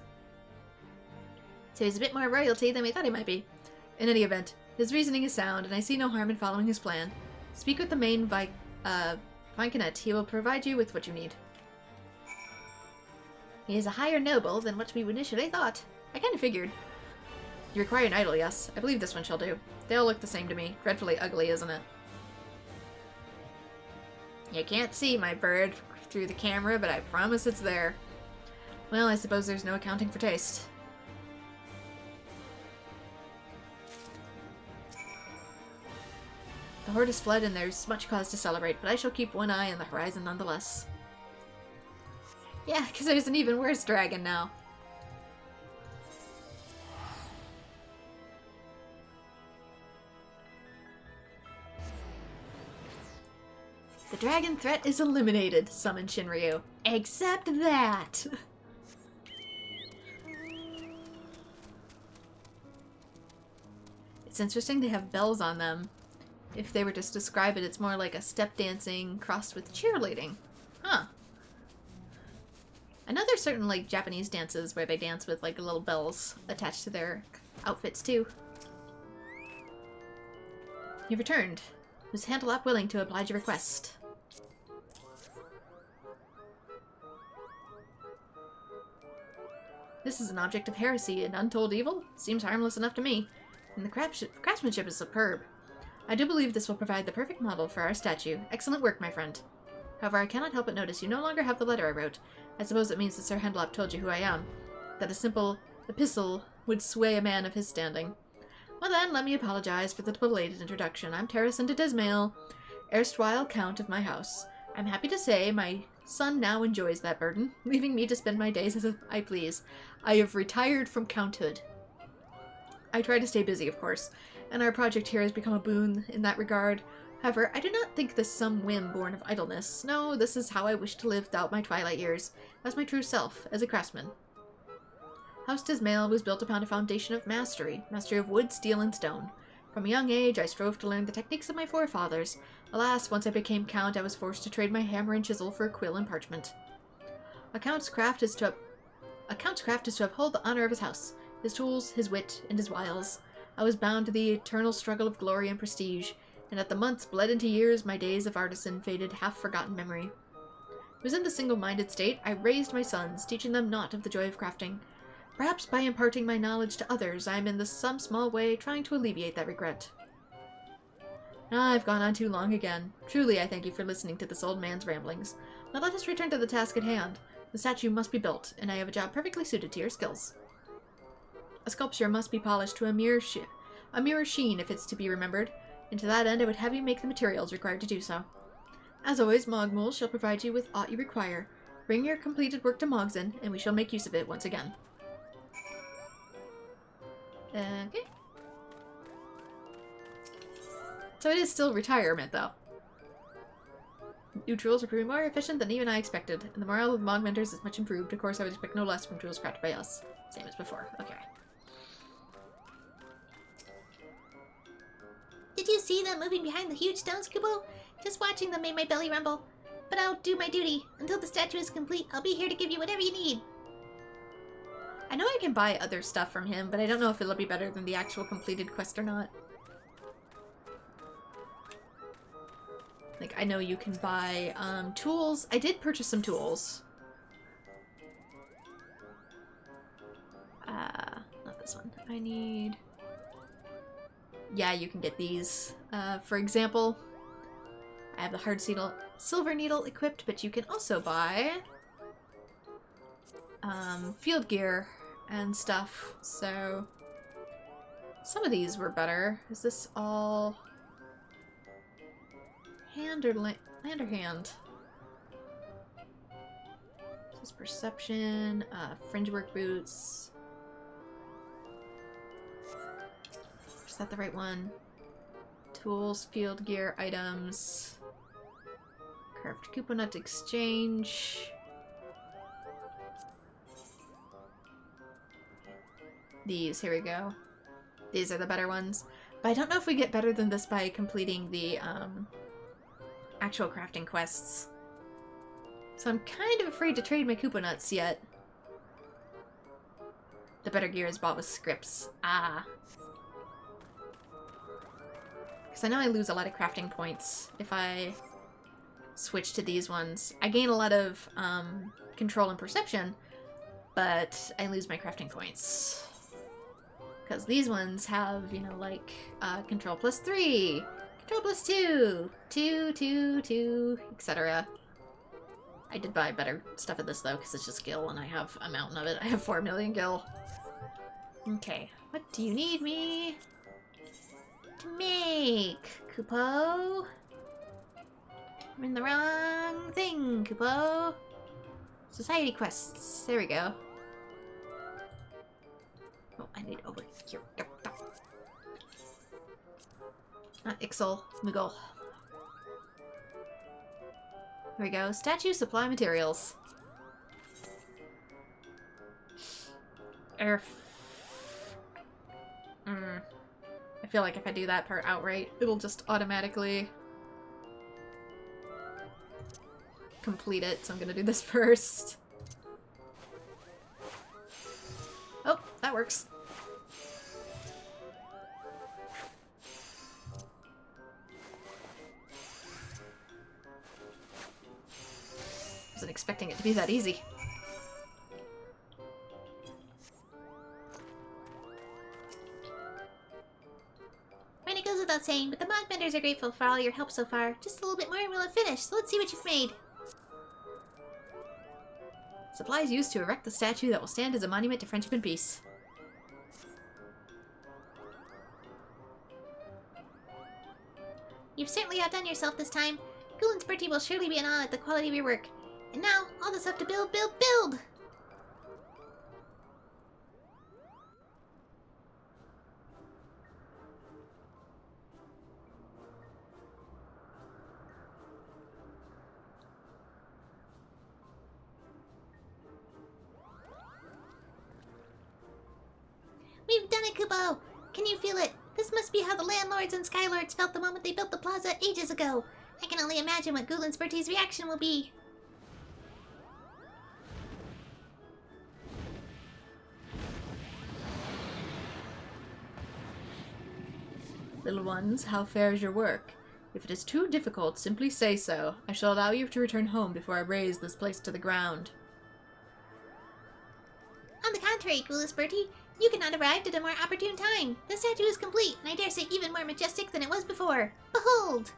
So he's a bit more royalty than we thought he might be. In any event, his reasoning is sound, and I see no harm in following his plan. Speak with the main Viscount. He will provide you with what you need. He is a higher noble than what we initially thought. I kind of figured. You require an idol, yes. I believe this one shall do. They all look the same to me. Dreadfully ugly, isn't it? You can't see my bird through the camera, but I promise it's there. Well, I suppose there's no accounting for taste. The horde has fled and there's much cause to celebrate, but I shall keep one eye on the horizon nonetheless. Yeah, because there's an even worse dragon now. The dragon threat is eliminated, summoned Shinryu. Except that! It's interesting they have bells on them. If they were to describe it, it's more like a step dancing crossed with cheerleading. Huh. I know there's certain like Japanese dances where they dance with like little bells attached to their outfits too. You've returned. Was Handlop willing to oblige your request? This is an object of heresy and untold evil? Seems harmless enough to me. And the craftsmanship is superb. I do believe this will provide the perfect model for our statue. Excellent work, my friend. However, I cannot help but notice you no longer have the letter I wrote. I suppose it means that Sir Handlop told you who I am. That a simple epistle would sway a man of his standing. Well then, let me apologize for the belated introduction. I'm Terrason de Desmail, erstwhile Count of my house. I'm happy to say my son now enjoys that burden, leaving me to spend my days as I please. I have retired from counthood. I try to stay busy, of course, and our project here has become a boon in that regard. However, I do not think this some whim born of idleness. No, this is how I wish to live throughout my twilight years, as my true self, as a craftsman. House Desmail was built upon a foundation of mastery of wood, steel, and stone. From a young age, I strove to learn the techniques of my forefathers. Alas, once I became Count, I was forced to trade my hammer and chisel for a quill and parchment. A Count's craft is to uphold the honor of his house, his tools, his wit, and his wiles. I was bound to the eternal struggle of glory and prestige, and as the months bled into years, my days of artisan faded half-forgotten memory. It was in the single-minded state I raised my sons, teaching them naught of the joy of crafting. Perhaps by imparting my knowledge to others, I am in some small way trying to alleviate that regret. I've gone on too long again. Truly, I thank you for listening to this old man's ramblings. Now let us return to the task at hand. The statue must be built, and I have a job perfectly suited to your skills. A sculpture must be polished to a mirror sheen if it's to be remembered, and to that end I would have you make the materials required to do so. As always, Mogmul shall provide you with aught you require. Bring your completed work to Mogson, and we shall make use of it once again. Okay. So it is still retirement, though. New tools are proving more efficient than even I expected, and the morale of the Mog vendors is much improved. Of course, I would expect no less from tools crafted by us. Same as before. Okay. Did you see them moving behind the huge stones, Kubo? Just watching them made my belly rumble. But I'll do my duty. Until the statue is complete, I'll be here to give you whatever you need. I know I can buy other stuff from him, but I don't know if it'll be better than the actual completed quest or not. Like, I know you can buy tools. I did purchase some tools. Not this one. I need... yeah, you can get these. For example, I have the hard silver needle equipped, but you can also buy field gear and stuff. So some of these were better. Is this all hand or land or hand? This is perception, fringe work boots. Is that the right one? Tools, field gear, items. Craft coupon exchange. These, here we go. These are the better ones. But I don't know if we get better than this by completing the actual crafting quests. So I'm kind of afraid to trade my couponuts yet. The better gear is bought with scripts. Ah. Because I know I lose a lot of crafting points if I switch to these ones. I gain a lot of control and perception, but I lose my crafting points. Because these ones have, you know, like, control plus 3, control plus 2, 2, 2, 2, etc. I did buy better stuff at this, though, because it's just gil, and I have a mountain of it. I have 4 million gil. Okay, what do you need me to make, Kupo? I'm in the wrong thing, Kupo. Society quests. There we go. Oh, I need over here. Not Ixal, Moogle. Here we go. Statue supply materials. I feel like if I do that part outright, it'll just automatically complete it, so I'm gonna do this first. Oh, that works. Wasn't expecting it to be that easy. Right, it goes without saying, but the mod vendors are grateful for all your help so far. Just a little bit more and we'll have finished, so let's see what you've made. Supplies used to erect the statue that will stand as a monument to friendship and peace. You've certainly outdone yourself this time. Gulen's Bertie will surely be in awe at the quality of your work. And now, all the stuff to build, build, build! We've done it, Kupo! Can you feel it? This must be how the landlords and skylords felt the moment they built the plaza ages ago. I can only imagine what Gulen's Bertie's reaction will be. Little ones, how fares your work? If it is too difficult, simply say so. I shall allow you to return home before I raze this place to the ground. On the contrary, Gulen's Bertie, you could not have arrived at a more opportune time. The statue is complete, and I dare say even more majestic than it was before. Behold!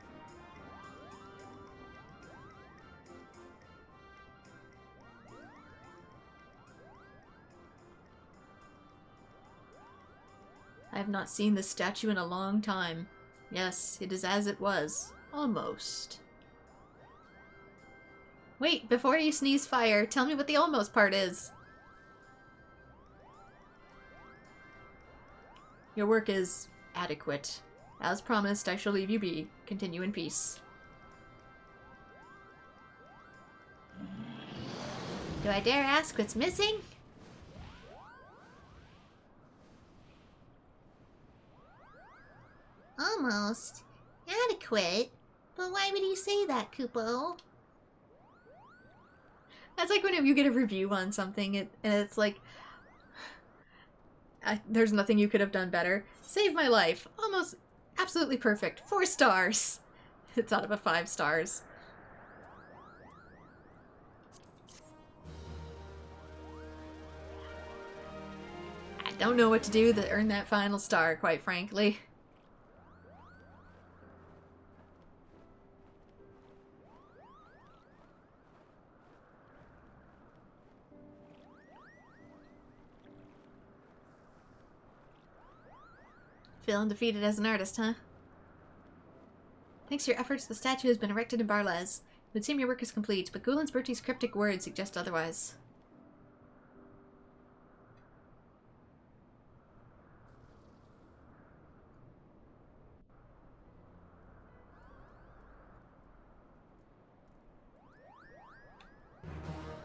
I have not seen this statue in a long time. Yes, it is as it was. Almost. Wait, before you sneeze fire, tell me what the almost part is. Your work is adequate. As promised, I shall leave you be. Continue in peace. Do I dare ask what's missing? Almost. Adequate? But why would you say that, Kupo? That's like whenever you get a review on something and it's like, there's nothing you could have done better. Saved my life. Almost absolutely perfect. 4 stars. It's out of a 5 stars. I don't know what to do to earn that final star, quite frankly. Feeling defeated as an artist, huh? Thanks to your efforts, the statue has been erected in Barlaz. It would seem your work is complete, but Gulen's Bertie's cryptic words suggest otherwise.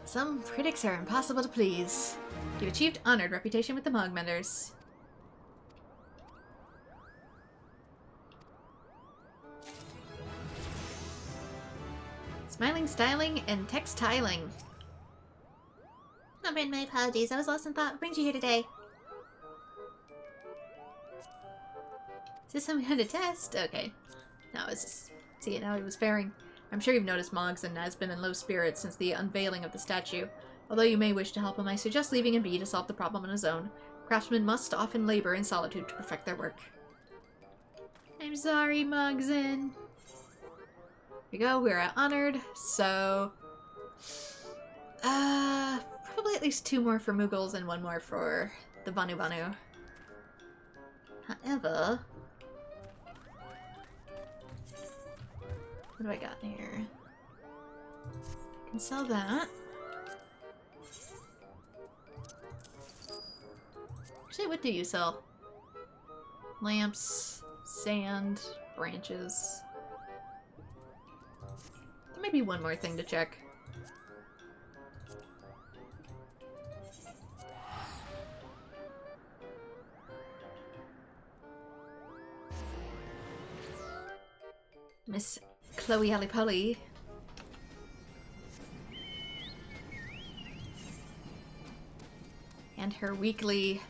Some critics are impossible to please. You've achieved honored reputation with the Mogmenders. Smiling, styling, and textiling. Oh, man, my apologies. I was lost in thought. What brings you here today? Is this some kind of test? Okay. No, it's just seeing how he was faring. I'm sure you've noticed Mogson has been in low spirits since the unveiling of the statue. Although you may wish to help him, I suggest leaving him be to solve the problem on his own. Craftsmen must often labor in solitude to perfect their work. I'm sorry, Mogson. Here we go, we're honored, so... probably at least 2 more for Mughals and 1 more for the Banu Banu. However... what do I got in here? I can sell that. Actually, what do you sell? Lamps, sand, branches. There may be one more thing to check. Miss Chloe Alipolly. And her weekly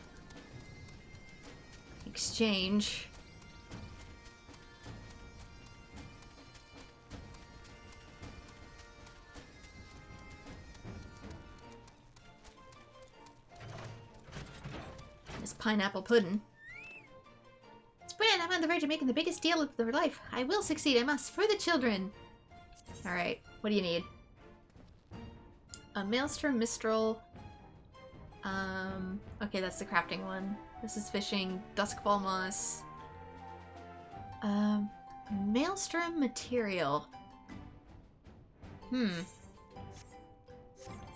exchange. Miss Pineapple Puddin'. I'm on the verge of making the biggest deal of their life. I will succeed, I must, for the children. Alright, what do you need? A Maelstrom Mistral. Okay, that's the crafting one. This is fishing, Duskfall Moss. Maelstrom Material.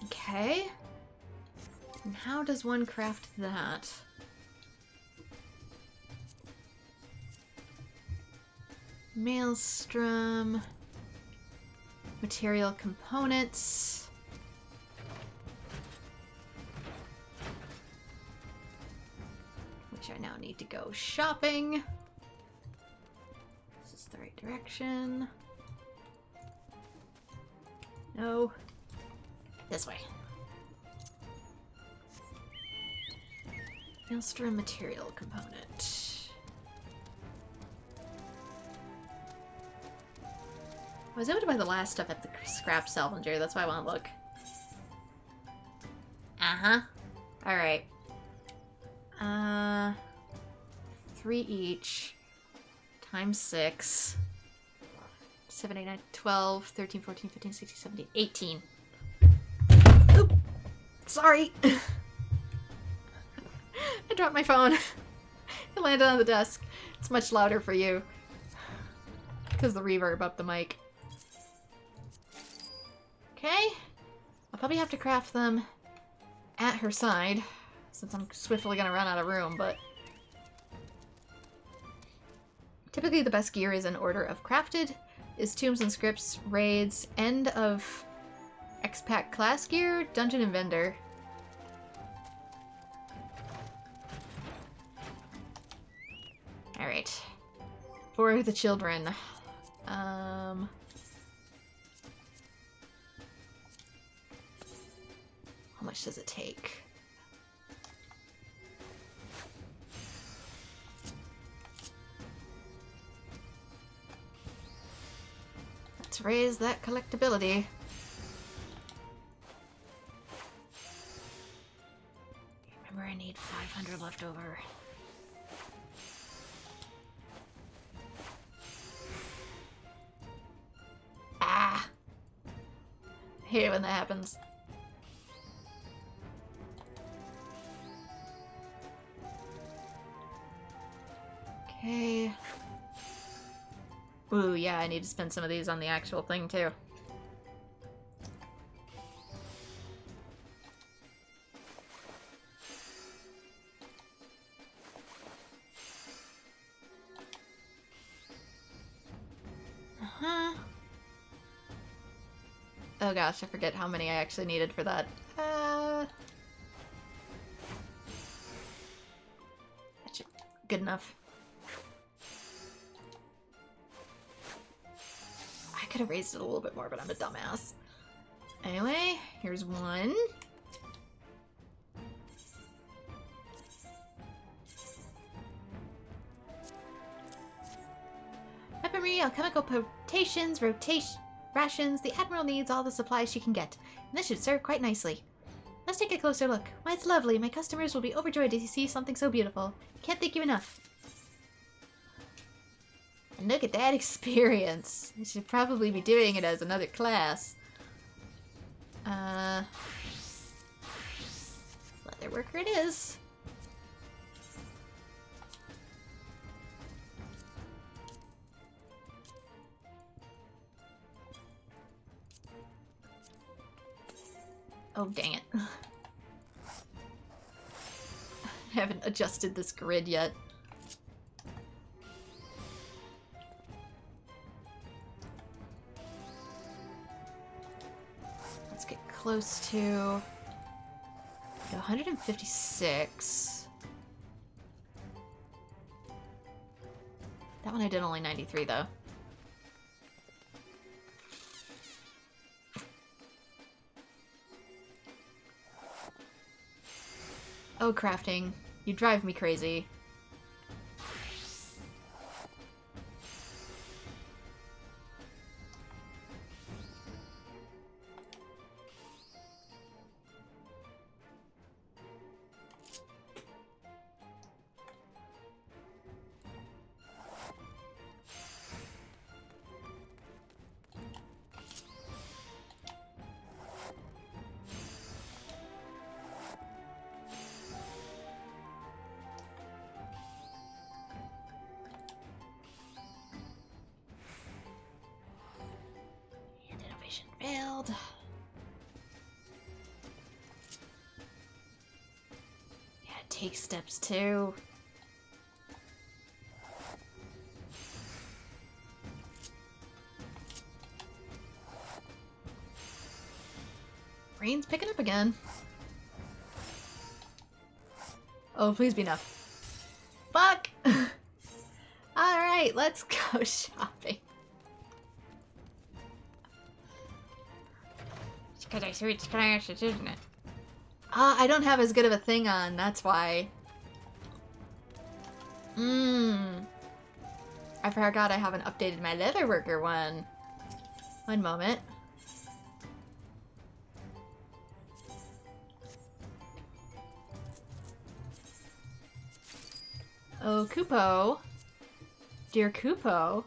Okay. And how does one craft that? Maelstrom, material components. Which I now need to go shopping. This is the right direction. No. This way. Maelstrom material component. I was able to buy the last stuff at the scrap salvager, that's why I want to look. Uh-huh. Alright. 3 each. Times 6. 7, 8, 9, 12, 13, 14, 15, 16, 17, 18. Oop! Sorry! I dropped my phone. It landed on the desk. It's much louder for you. Because the reverb up the mic. Okay, I'll probably have to craft them at her side, since I'm swiftly gonna run out of room, but... typically the best gear is in order of crafted, is Tombs and Scripts, Raids, End of Expat class gear, Dungeon and Vendor. Alright. For the children. How much does it take? Let's raise that collectability. Remember, I need 500 left over. Ah! I hate it when that happens. Okay. Ooh, yeah, I need to spend some of these on the actual thing, too. Oh gosh, I forget how many I actually needed for that. That should good enough. I could have raised it a little bit more, but I'm a dumbass. Anyway, here's one. Weaponry, alchemical potations, rations. The Admiral needs all the supplies she can get, and this should serve quite nicely. Let's take a closer look. Why, it's lovely. My customers will be overjoyed to see something so beautiful. Can't thank you enough. And look at that experience. I should probably be doing it as another class. Leather worker it is. Oh, dang it. I haven't adjusted this grid yet. Let's get close to 156. That one I did only 93 though. Oh, crafting. You drive me crazy. Failed. Yeah, take steps too. Rain's picking up again. Oh, please be enough. Fuck! Alright, let's go shopping. Because I switched classes, isn't it? I don't have as good of a thing on, that's why. I forgot I haven't updated my leatherworker one. One moment. Oh, Kupo. Dear Kupo.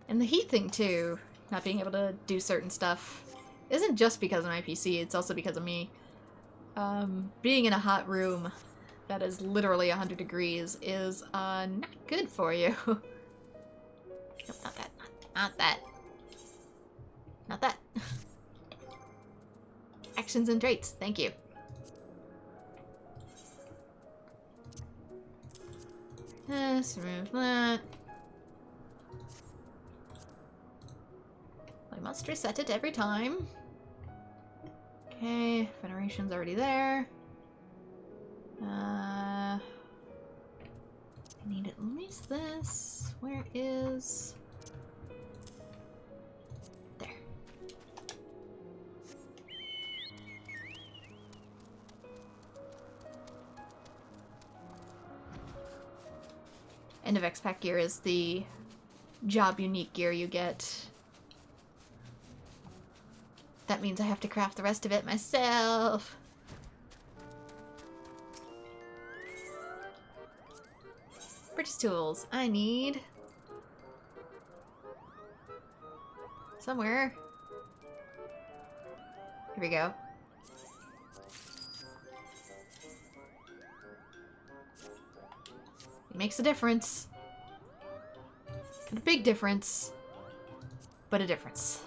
And the heat thing too, not being able to do certain stuff, isn't just because of my PC, it's also because of me. Being in a hot room that is literally 100 degrees is not good for you. Nope, not that. Not that. Not that. Actions and traits, thank you. Let's remove that. I must reset it every time. Okay, Federation's already there. I need at least this. Where is... There. End of X-Pack gear is the job unique gear you get. That means I have to craft the rest of it myself. Purchase tools. I need... somewhere. Here we go. It makes a difference. Not a big difference, but a difference.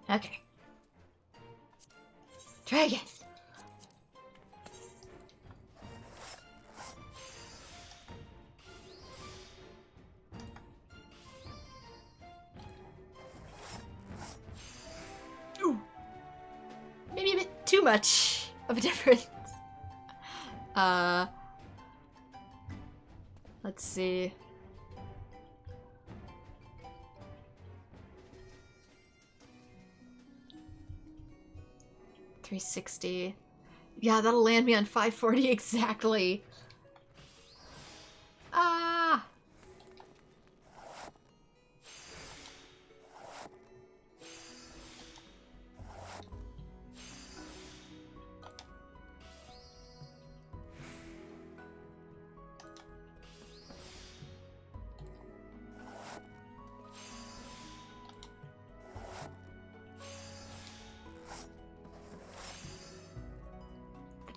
Okay. Try again. Ooh. Maybe a bit too much of a difference. Let's see. $360. Yeah, that'll land me on 540 exactly. Ah!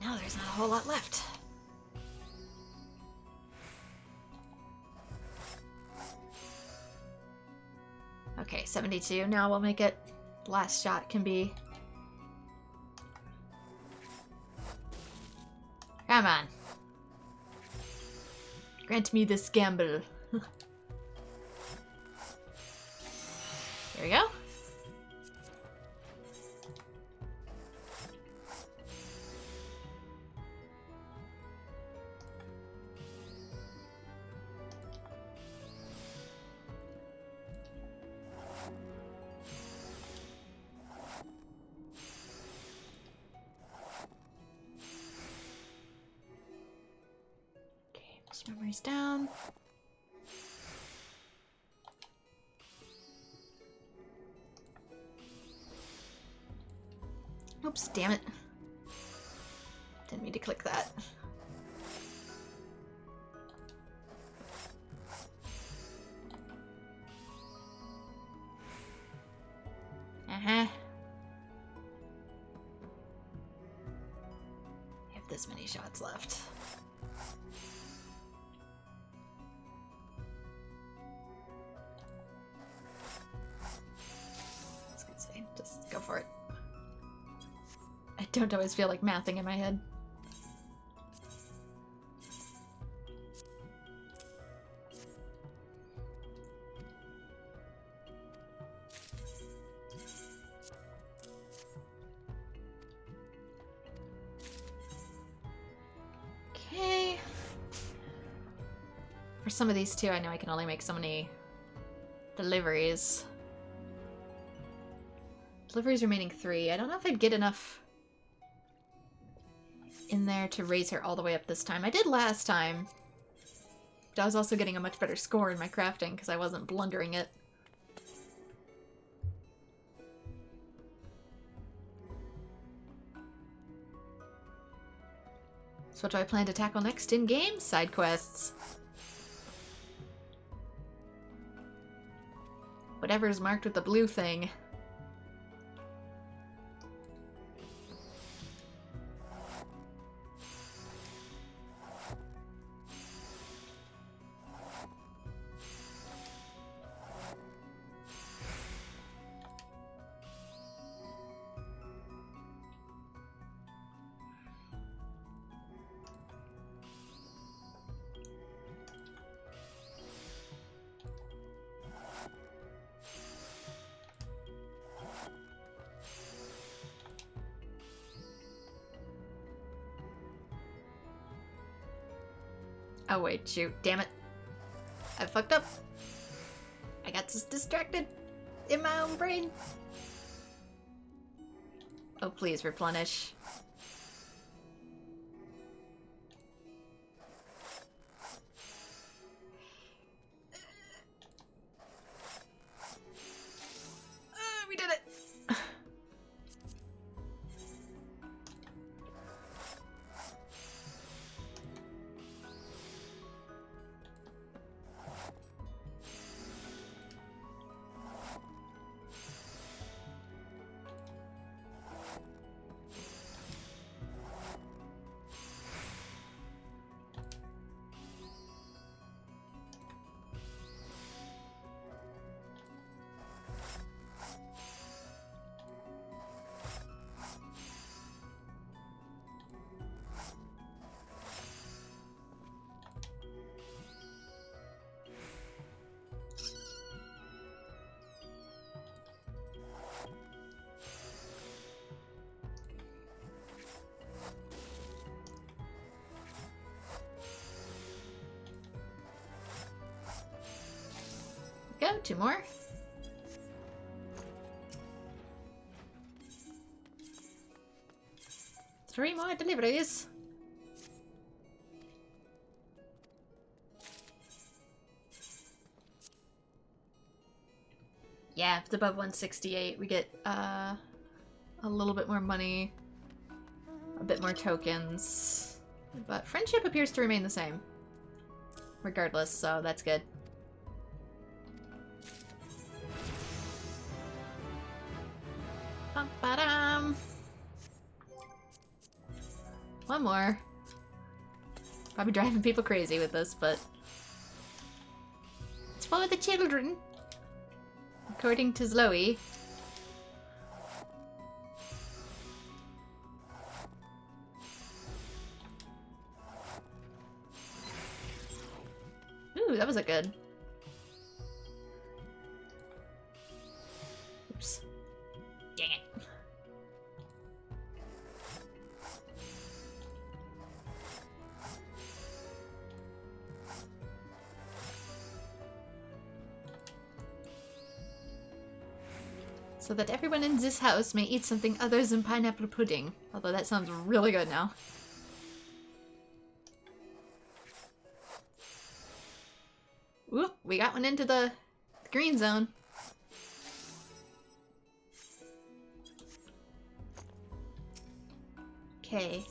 Now there's not a whole lot left. Okay, 72. Now we'll make it. Last shot can be... Come on. Grant me this gamble. Here we go. Memories down. Oops, damn it. Didn't mean to click that. Uh-huh. I have this many shots left. Just go for it. I don't always feel like mathing in my head. Okay. For some of these too, I know I can only make so many deliveries. Deliveries remaining 3. I don't know if I'd get enough in there to raise her all the way up this time. I did last time. But I was also getting a much better score in my crafting because I wasn't blundering it. So what do I plan to tackle next in-game? Side quests. Whatever's marked with the blue thing. Oh wait, shoot. Damn it. I fucked up. I got just distracted in my own brain. Oh, please replenish. We did it! Go, 2 more. Three more deliveries. Yeah, if it's above 168, we get a little bit more money, a bit more tokens, but friendship appears to remain the same regardless, so that's good. Bum-ba-dum. One more. Probably driving people crazy with this, but it's for the children, according to Zoe. Ooh, that was a good. Oops. Dang it. So that everyone in this house may eat something other than pineapple pudding. Although that sounds really good now. Whoop, we got one into the green zone. Okay.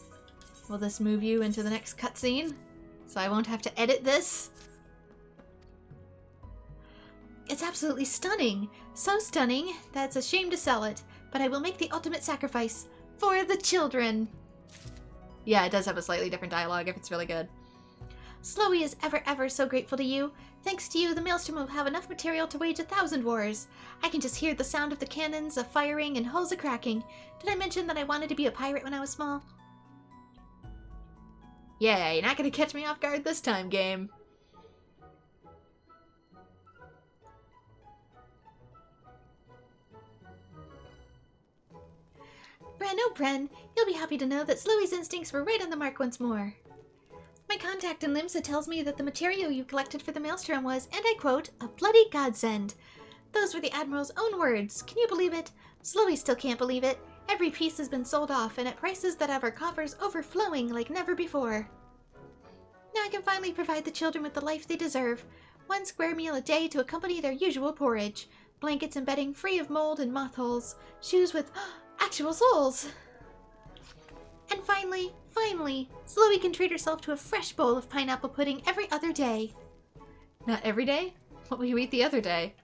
Will this move you into the next cutscene? So I won't have to edit this? It's absolutely stunning. So stunning that it's a shame to sell it. But I will make the ultimate sacrifice for the children. Yeah, it does have a slightly different dialogue if it's really good. Sloey is ever so grateful to you. Thanks to you, the Maelstrom will have enough material to wage 1,000 wars. I can just hear the sound of the cannons a-firing and hulls a-cracking. Did I mention that I wanted to be a pirate when I was small? Yeah, you're not gonna catch me off guard this time, game. Bren, oh Bren, you'll be happy to know that Sloey's instincts were right on the mark once more. My contact in Limsa tells me that the material you collected for the Maelstrom was, and I quote, a bloody godsend. Those were the Admiral's own words. Can you believe it? Sloey still can't believe it. Every piece has been sold off, and at prices that have our coffers overflowing like never before. Now I can finally provide the children with the life they deserve. 1 square meal a day to accompany their usual porridge. Blankets and bedding free of mold and moth holes. Shoes with actual soles. And finally, Sloey can treat herself to a fresh bowl of pineapple pudding every other day. Not every day? What will you eat the other day?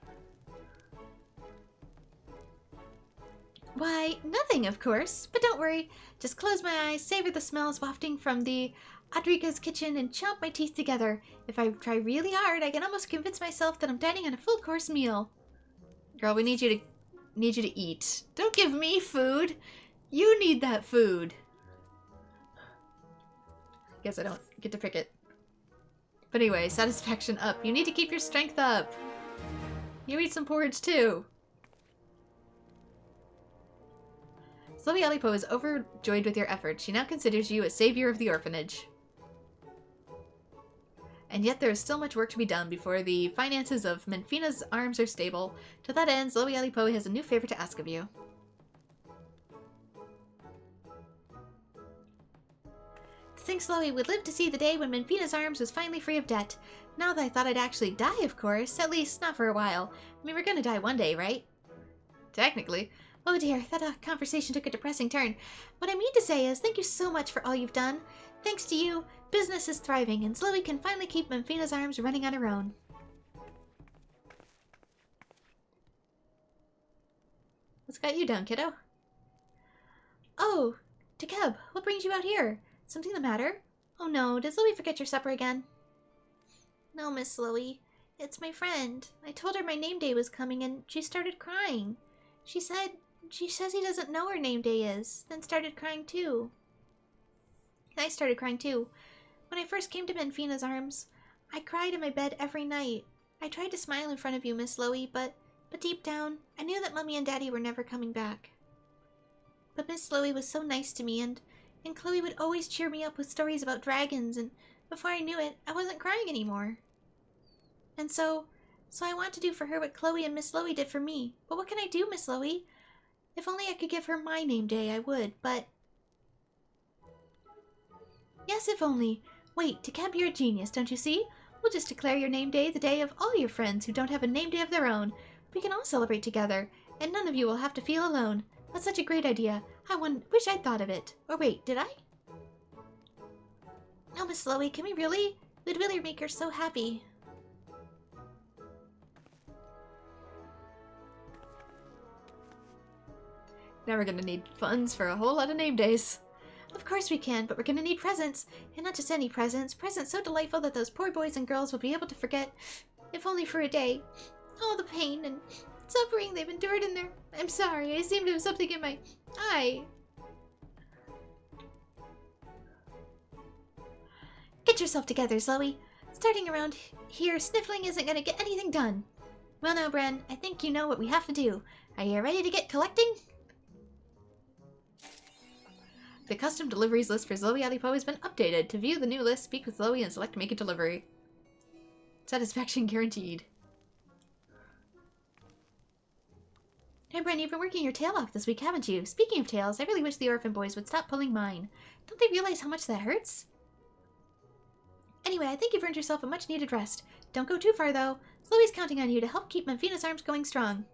Why, nothing, of course. But don't worry. Just close my eyes, savor the smells wafting from the Adrika's kitchen, and chomp my teeth together. If I try really hard, I can almost convince myself that I'm dining on a full-course meal. Girl, we need you to eat. Don't give me food. You need that food. Guess I don't get to pick it. But anyway, satisfaction up. You need to keep your strength up. You eat some porridge too. Sloey Alipo is overjoyed with your efforts. She now considers you a savior of the orphanage. and yet there is still much work to be done before the finances of Menfina's arms are stable. To that end, Zoe Alipoe has a new favor to ask of you. Thanks, Chloe would live to see the day when Menfina's arms was finally free of debt. Now that I thought I'd actually die, of course. At least, not for a while. I mean, we're gonna die one day, right? Technically. Oh dear, that conversation took a depressing turn. What I mean to say is, thank you so much for all you've done. Thanks to you, business is thriving, and Chloe can finally keep Menfina's arms running on her own. What's got you down, kiddo? Oh, Takeb, what brings you out here? Something the matter? Oh no, did Chloe forget your supper again? No, Miss Chloe. It's my friend. I told her my name day was coming and she started crying. She says he doesn't know her name day is, then started crying too. And I started crying too. When I first came to Menfina's arms, I cried in my bed every night. I tried to smile in front of you, Miss Chloe, but deep down, I knew that Mummy and Daddy were never coming back. But Miss Chloe was so nice to me, and Chloe would always cheer me up with stories about dragons, and before I knew it, I wasn't crying anymore. And so I want to do for her what Chloe and Miss Chloe did for me. But what can I do, Miss Chloe? If only I could give her my name day, I would, but... Yes, if only. Wait, Takeb, you're a genius, don't you see? We'll just declare your name day the day of all your friends who don't have a name day of their own. We can all celebrate together, and none of you will have to feel alone. That's such a great idea. I wish I'd thought of it. Or wait, did I? Oh, Miss Chloe, can we really? We'd really make her so happy. Now we're gonna need funds for a whole lot of name days. Of course we can, but we're gonna need presents. And not just any presents. Presents so delightful that those poor boys and girls will be able to forget, if only for a day, all the pain and suffering they've endured in their... I'm sorry, I seem to have something in my eye. Get yourself together, Zoe. Starting around here, sniffling isn't gonna get anything done. Well now, Bren, I think you know what we have to do. Are you ready to get collecting? The custom deliveries list for Zoe Alipoe has been updated. To view the new list, speak with Zoe and select Make a Delivery. Satisfaction guaranteed. Hey, Bren, you've been working your tail off this week, haven't you? Speaking of tails, I really wish the orphan boys would stop pulling mine. Don't they realize how much that hurts? Anyway, I think you've earned yourself a much-needed rest. Don't go too far, though. Chloe's counting on you to help keep Menfina's arms going strong.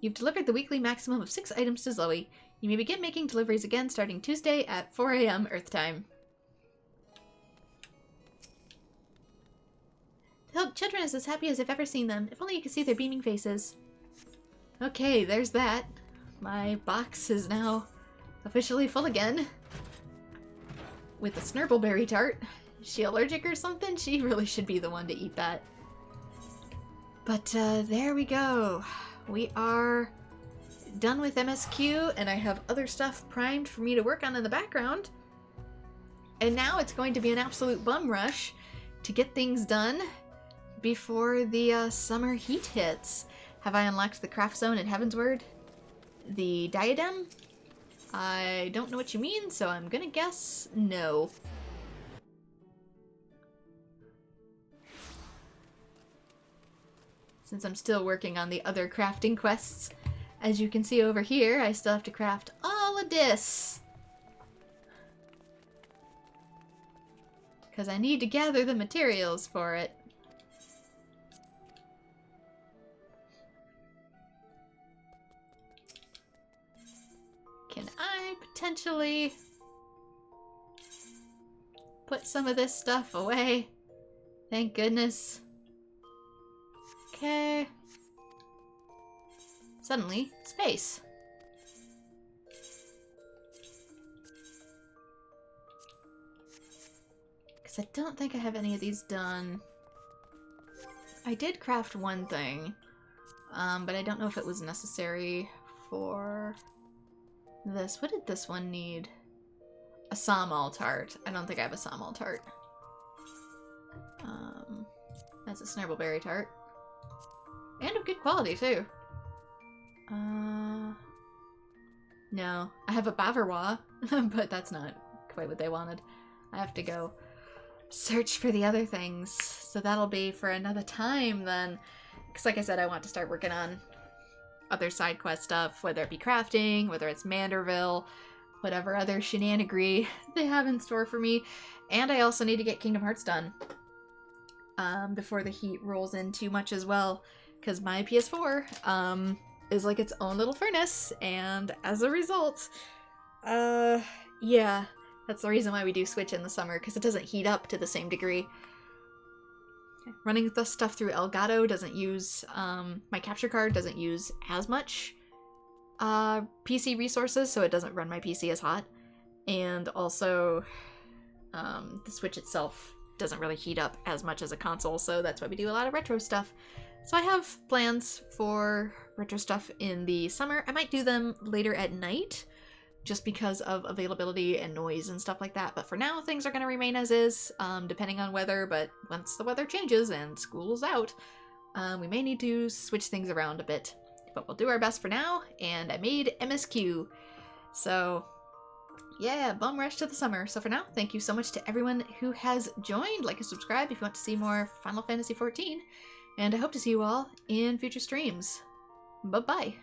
You've delivered the weekly maximum of 6 items to Zoe. You may begin making deliveries again starting Tuesday at 4 AM Earth Time. The children is as happy as I've ever seen them. If only you could see their beaming faces. Okay, there's that. My box is now officially full again. With the Snurpleberry tart. Is she allergic or something? She really should be the one to eat that. But there we go. We are done with MSQ, and I have other stuff primed for me to work on in the background. And now it's going to be an absolute bum rush to get things done before the summer heat hits. Have I unlocked the craft zone at Heavensward? The diadem? I don't know what you mean, so I'm gonna guess no. Since I'm still working on the other crafting quests. As you can see over here, I still have to craft all of this. Because I need to gather the materials for it. Can I potentially put some of this stuff away? Thank goodness. Okay. Suddenly, space. Because I don't think I have any of these done. I did craft one thing, but I don't know if it was necessary for this. What did this one need? A sawmill tart. I don't think I have a sawmill tart. That's a snurpleberry tart. And of good quality, too. No. I have a Bavarwa, but that's not quite what they wanted. I have to go search for the other things. So that'll be for another time then. Because like I said, I want to start working on other side quest stuff, whether it be crafting, whether it's Manderville, whatever other shenanigery they have in store for me. And I also need to get Kingdom Hearts done before the heat rolls in too much as well. Because my PS4 is like its own little furnace, and as a result, yeah, that's the reason why we do Switch in the summer, because it doesn't heat up to the same degree. Running the stuff through Elgato doesn't use, my capture card doesn't use as much PC resources, so it doesn't run my PC as hot. And also, the Switch itself doesn't really heat up as much as a console, so that's why we do a lot of retro stuff. So I have plans for retro stuff in the summer. I might do them later at night, just because of availability and noise and stuff like that. But for now, things are going to remain as is, depending on weather. But once the weather changes and school's out, we may need to switch things around a bit. But we'll do our best for now, and I made MSQ. So yeah, bum rush to the summer. So for now, thank you so much to everyone who has joined. Like and subscribe if you want to see more Final Fantasy XIV. And I hope to see you all in future streams. Bye-bye.